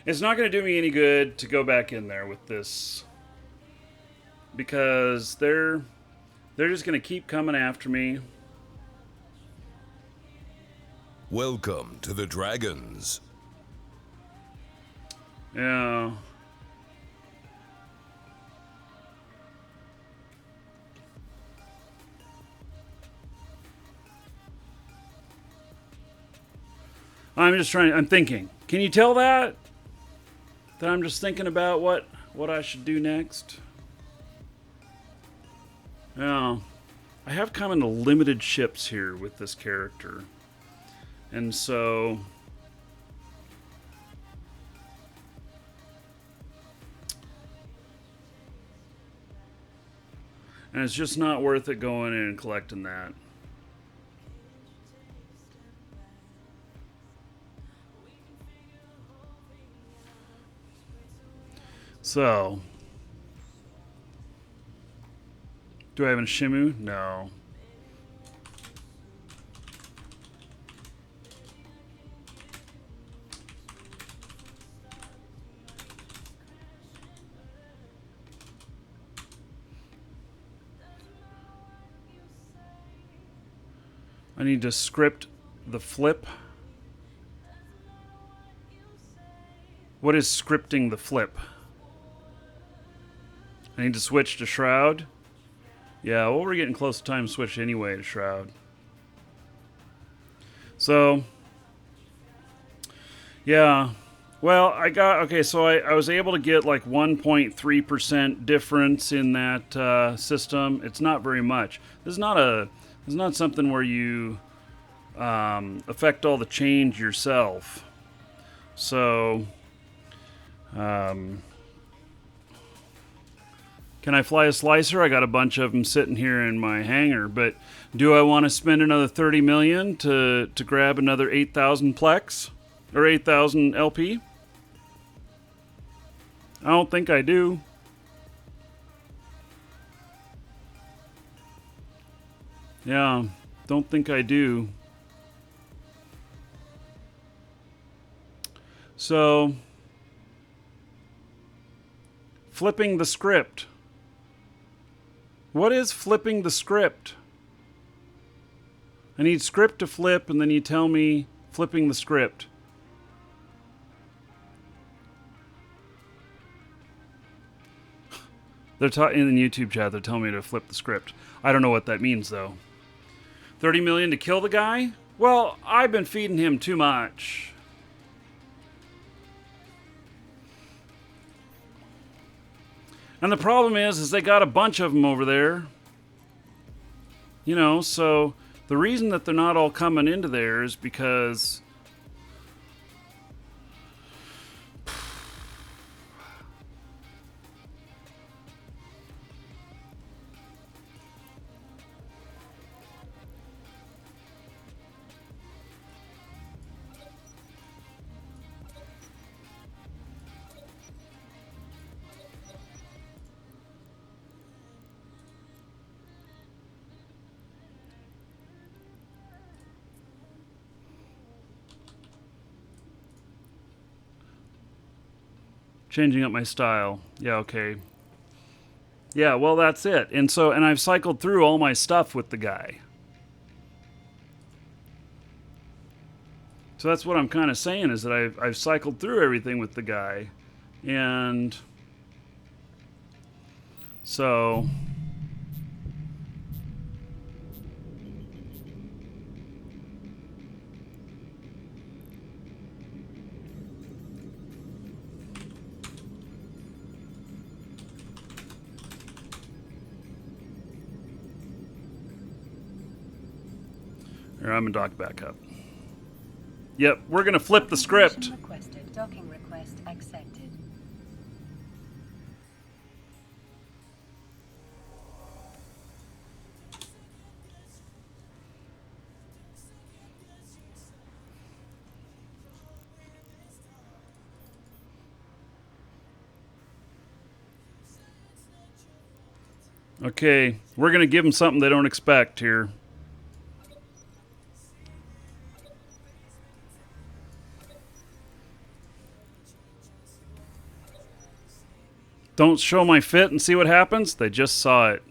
Speaker 1: It's not going to do me any good to go back in there with this, because they're just going to keep coming after me.
Speaker 2: Welcome to the Dragons.
Speaker 1: Yeah. I'm thinking. Can you tell that I'm just thinking about what I should do next? Now, I have kind of limited ships here with this character. And so... And it's just not worth it going in and collecting that. So... Do I have a Shimu? No. I need to script the flip. What is scripting the flip? I need to switch to Shroud. Yeah, well, we're getting close to time to switch anyway to Shroud. So, yeah. Well, okay, so I was able to get like 1.3% difference in that system. It's not very much. This is not something where you affect all the change yourself. So, can I fly a slicer? I got a bunch of them sitting here in my hangar, but do I want to spend another 30 million to grab another 8,000 Plex or 8,000 LP? I don't think I do. Yeah, don't think I do. So, flipping the script. What is flipping the script? I need script to flip, and then you tell me flipping the script. They're in the YouTube chat, they're telling me to flip the script. I don't know what that means, though. 30 million to kill the guy? Well, I've been feeding him too much. And the problem is they got a bunch of them over there. You know, so the reason that they're not all coming into there is because... Changing up my style. Yeah, okay. Yeah, well, that's it. And I've cycled through all my stuff with the guy. So that's what I'm kind of saying, is that I've cycled through everything with the guy. And so... Here, I'm gonna dock back up. Yep, we're gonna flip the script.
Speaker 3: Requested. Docking request accepted.
Speaker 1: Okay, we're gonna give them something they don't expect here. Don't show my fit and see what happens? They just saw it.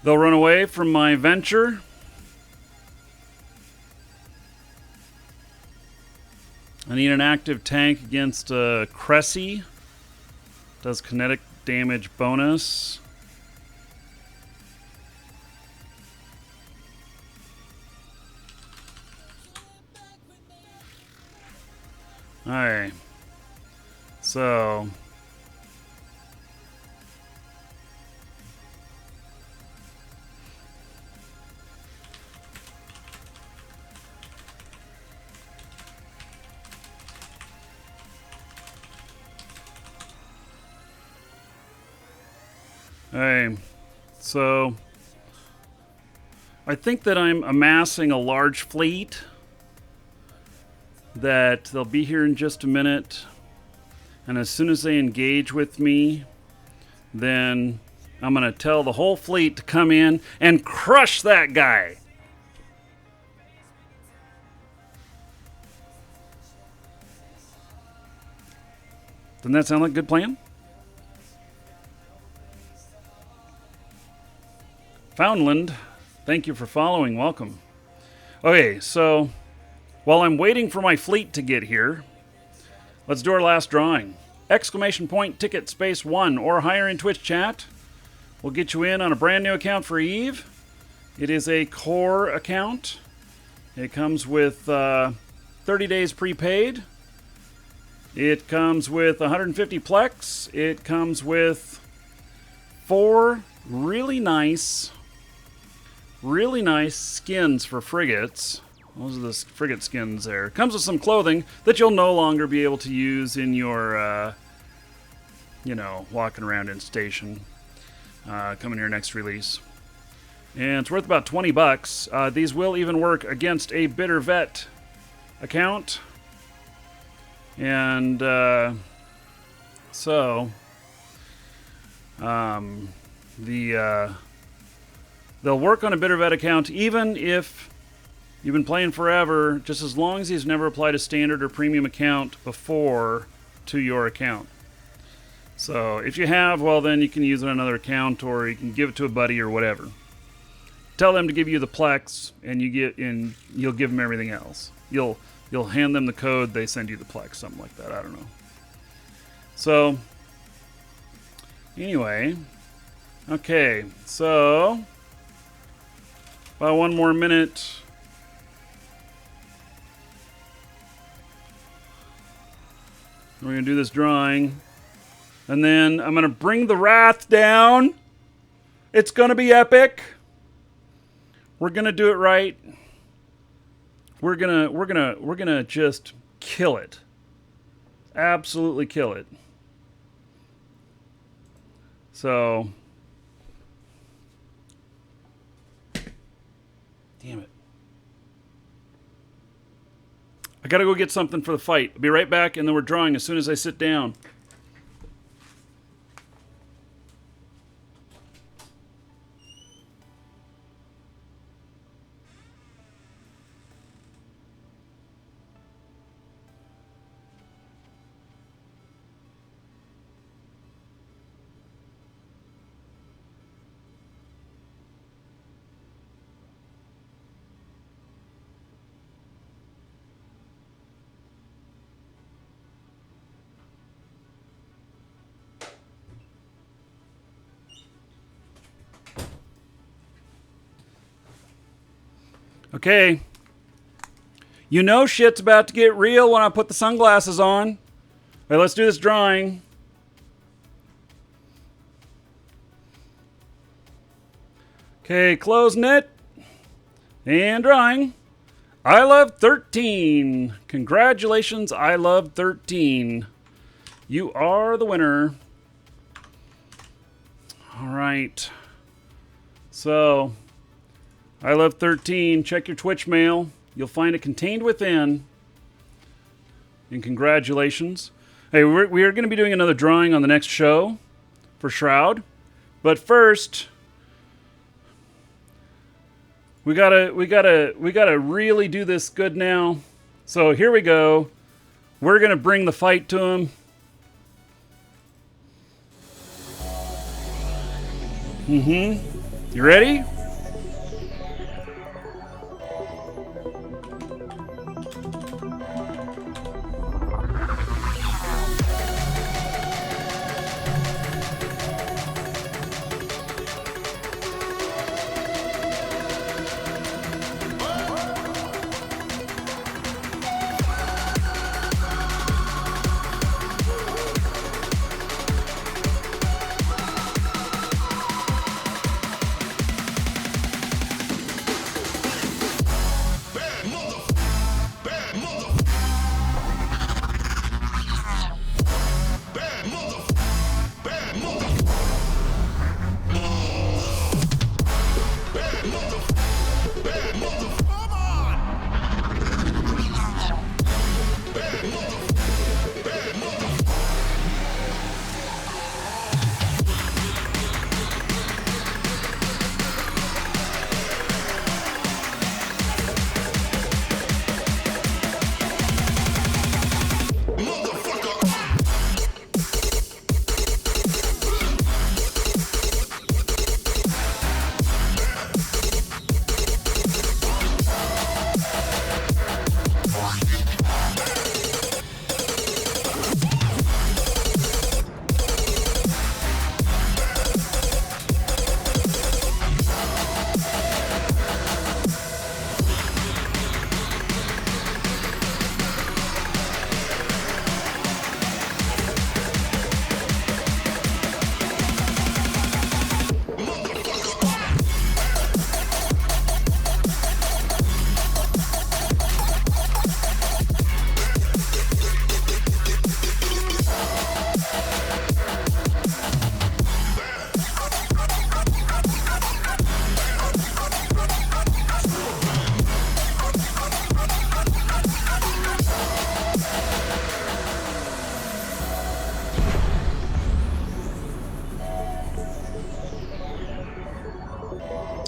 Speaker 1: They'll run away from my venture. I need an active tank against Cressy. Does kinetic damage bonus. Alright. So. Alright. So. I think that I'm amassing a large fleet. That they'll be here in just a minute, and as soon as they engage with me, then I'm going to tell the whole fleet to come in and crush that guy. Doesn't that sound like a good plan? Foundland, thank you for following. Welcome. Okay, so while I'm waiting for my fleet to get here, let's do our last drawing. Exclamation point ticket space 1 or higher in Twitch chat will get you in on a brand new account for Eve. It is a core account. It comes with 30 days prepaid. It comes with 150 Plex. It comes with 4 really nice skins for frigates. Those are the frigate skins there. Comes with some clothing that you'll no longer be able to use in your, walking around in station. Coming here next release. And it's worth about $20. These will even work against a Bitter Vet account. And, they'll work on a Bitter Vet account even if you've been playing forever, just as long as he's never applied a standard or premium account before to your account. So if you have, well, then you can use it on another account, or you can give it to a buddy or whatever. Tell them to give you the Plex, and you'll give them everything else. You'll hand them the code, they send you the Plex, something like that. I don't know. So anyway, okay, so about 1 more minute. We're going to do this drawing. And then I'm going to bring the Wrath down. It's going to be epic. We're going to do it right. We're going to just kill it. Absolutely kill it. So, damn it. I gotta go get something for the fight. I'll be right back, and then we're drawing as soon as I sit down. Okay. You know shit's about to get real when I put the sunglasses on. All right, let's do this drawing. Okay, closing it. And drawing. I love 13. Congratulations, I love 13. You are the winner. All right. So, I love 13. Check your Twitch mail. You'll find it contained within. And congratulations. Hey, we are going to be doing another drawing on the next show for Shroud. But first, we gotta really do this good now. So here we go. We're gonna bring the fight to him. You ready?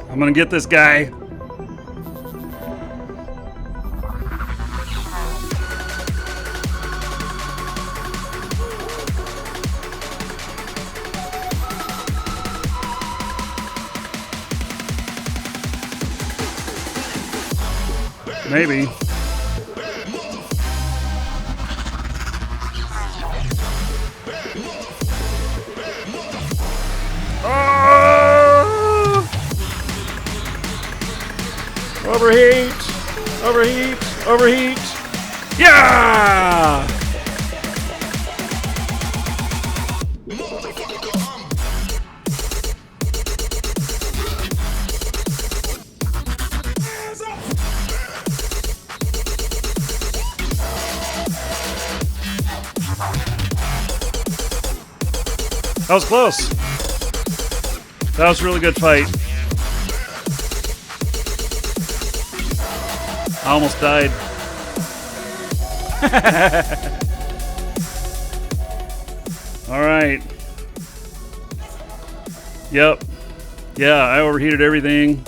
Speaker 1: I'm gonna get this guy. Maybe. Oh! Overheat! Overheat! Overheat! Yeah! That was close. That was a really good fight. I almost died. All right. Yep. Yeah, I overheated everything.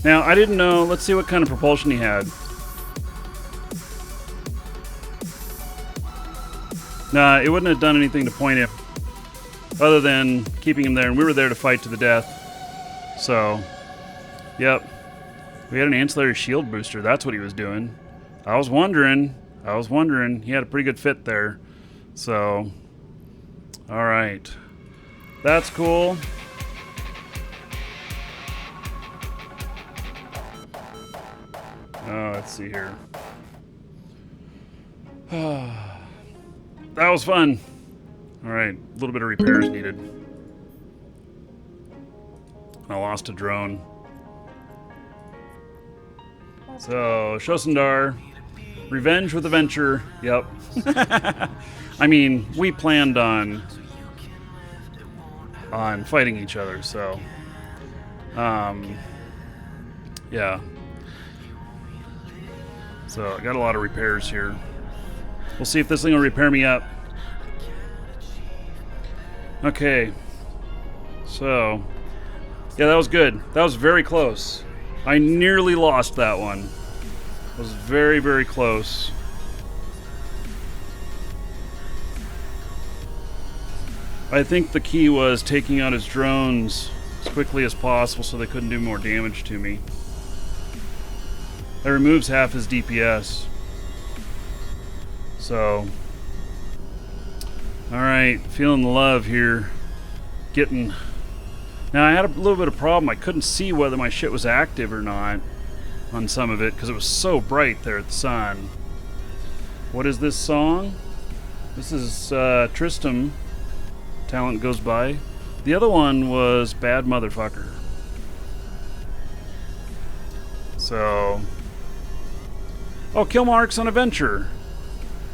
Speaker 1: Now, I didn't know. Let's see what kind of propulsion he had. Nah, it wouldn't have done anything to point him other than keeping him there, and we were there to fight to the death. So, yep. We had an ancillary shield booster. That's what he was doing. I was wondering. He had a pretty good fit there. So, all right. That's cool. Oh, let's see here. That was fun. All right, a little bit of repairs needed. I lost a drone. So, Shosundar, revenge with a venture. Yep. I mean, we planned on fighting each other, so yeah. So I got a lot of repairs here. We'll see if this thing will repair me up. Okay. So, yeah, that was good. That was very close. I nearly lost that one. It was very, very close. I think the key was taking out his drones as quickly as possible so they couldn't do more damage to me. That removes half his DPS. So, alright, feeling the love here. Getting... Now, I had a little bit of problem. I couldn't see whether my shit was active or not on some of it because it was so bright there at the sun. What is this song? This is Tristram. Talent Goes By. The other one was Bad Motherfucker. So... Oh, Kill Mark's on a venture.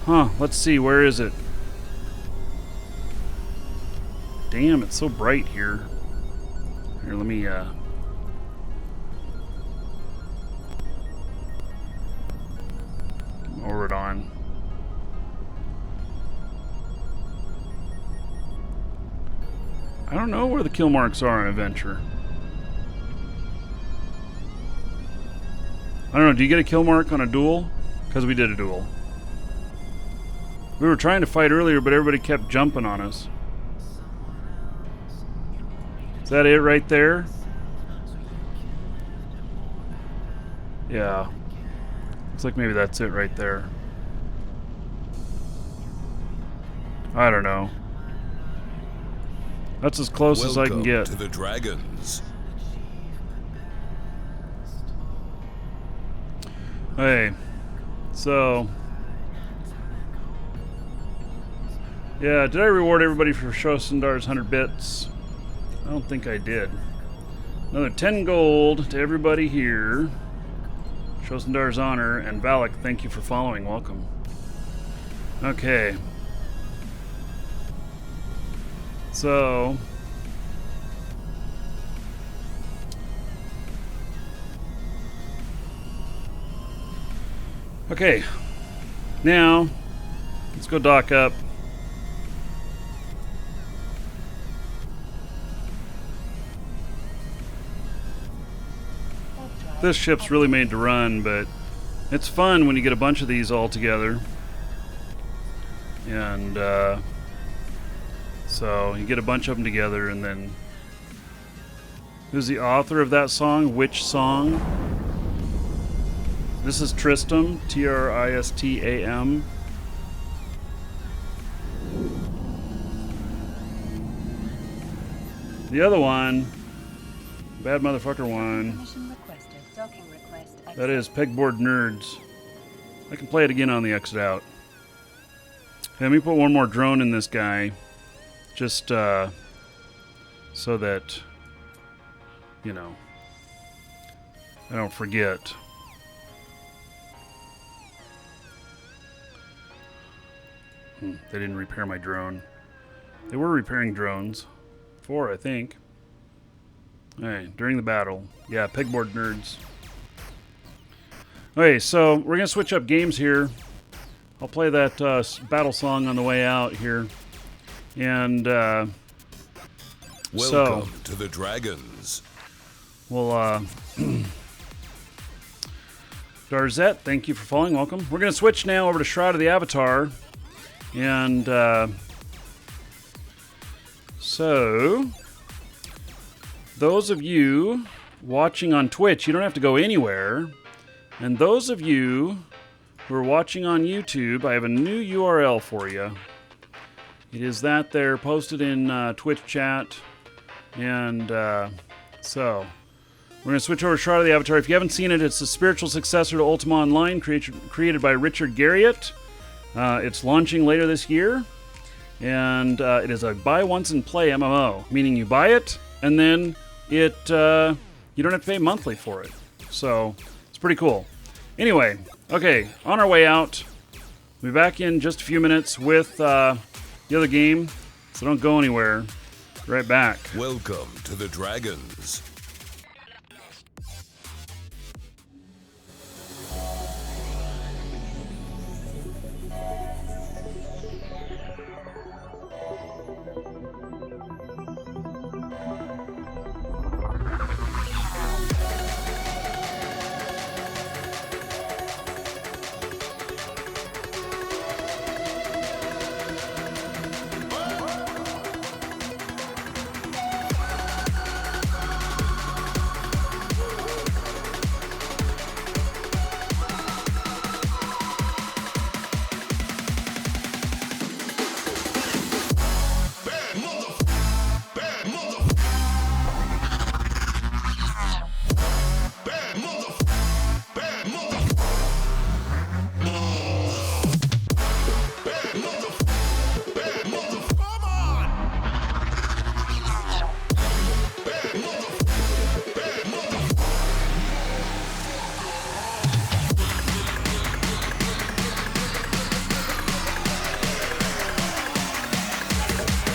Speaker 1: Huh, let's see, where is it? Damn, it's so bright here. Here, let me, orbit on. I don't know where the kill marks are on Adventure. I don't know, do you get a kill mark on a duel? Because we did a duel. We were trying to fight earlier, but everybody kept jumping on us. Is that it right there? Yeah. Looks like maybe that's it right there. I don't know. That's as close as I can get.
Speaker 2: Welcome to the Dragons.
Speaker 1: Hey, so... Yeah, did I reward everybody for Shosundar's 100 bits? I don't think I did. Another 10 gold to everybody here. Shosundar's honor, and Valak, thank you for following. Welcome. Okay. So... Okay. Now, let's go dock up. This ship's really made to run, but it's fun when you get a bunch of these all together. And so you get a bunch of them together, and then who's the author of that song? Which song? This is Tristram, Tristam. The other one, Bad Motherfucker one. That is Pegboard Nerds. I can play it again on the exit out. Okay, let me put one more drone in this guy. Just so that, you know, I don't forget. They didn't repair my drone. They were repairing drones. 4, I think. Hey, during the battle. Yeah, Pegboard Nerds. Okay, so we're going to switch up games here. I'll play that battle song on the way out here. And,
Speaker 2: Welcome to the Dragons.
Speaker 1: Well, Darzette, thank you for following. Welcome. We're going to switch now over to Shroud of the Avatar. And, so, those of you watching on Twitch, you don't have to go anywhere. And those of you who are watching on YouTube, I have a new URL for you. It is that there, posted in Twitch chat. And so, we're going to switch over to Shroud of the Avatar. If you haven't seen it, it's the spiritual successor to Ultima Online, created by Richard Garriott. It's launching later this year. And it is a buy once and play MMO, meaning you buy it, and then it you don't have to pay monthly for it. So, it's pretty cool. Anyway, okay, on our way out. We'll be back in just a few minutes with the other game, so don't go anywhere. Right back.
Speaker 2: Welcome to the Dragons.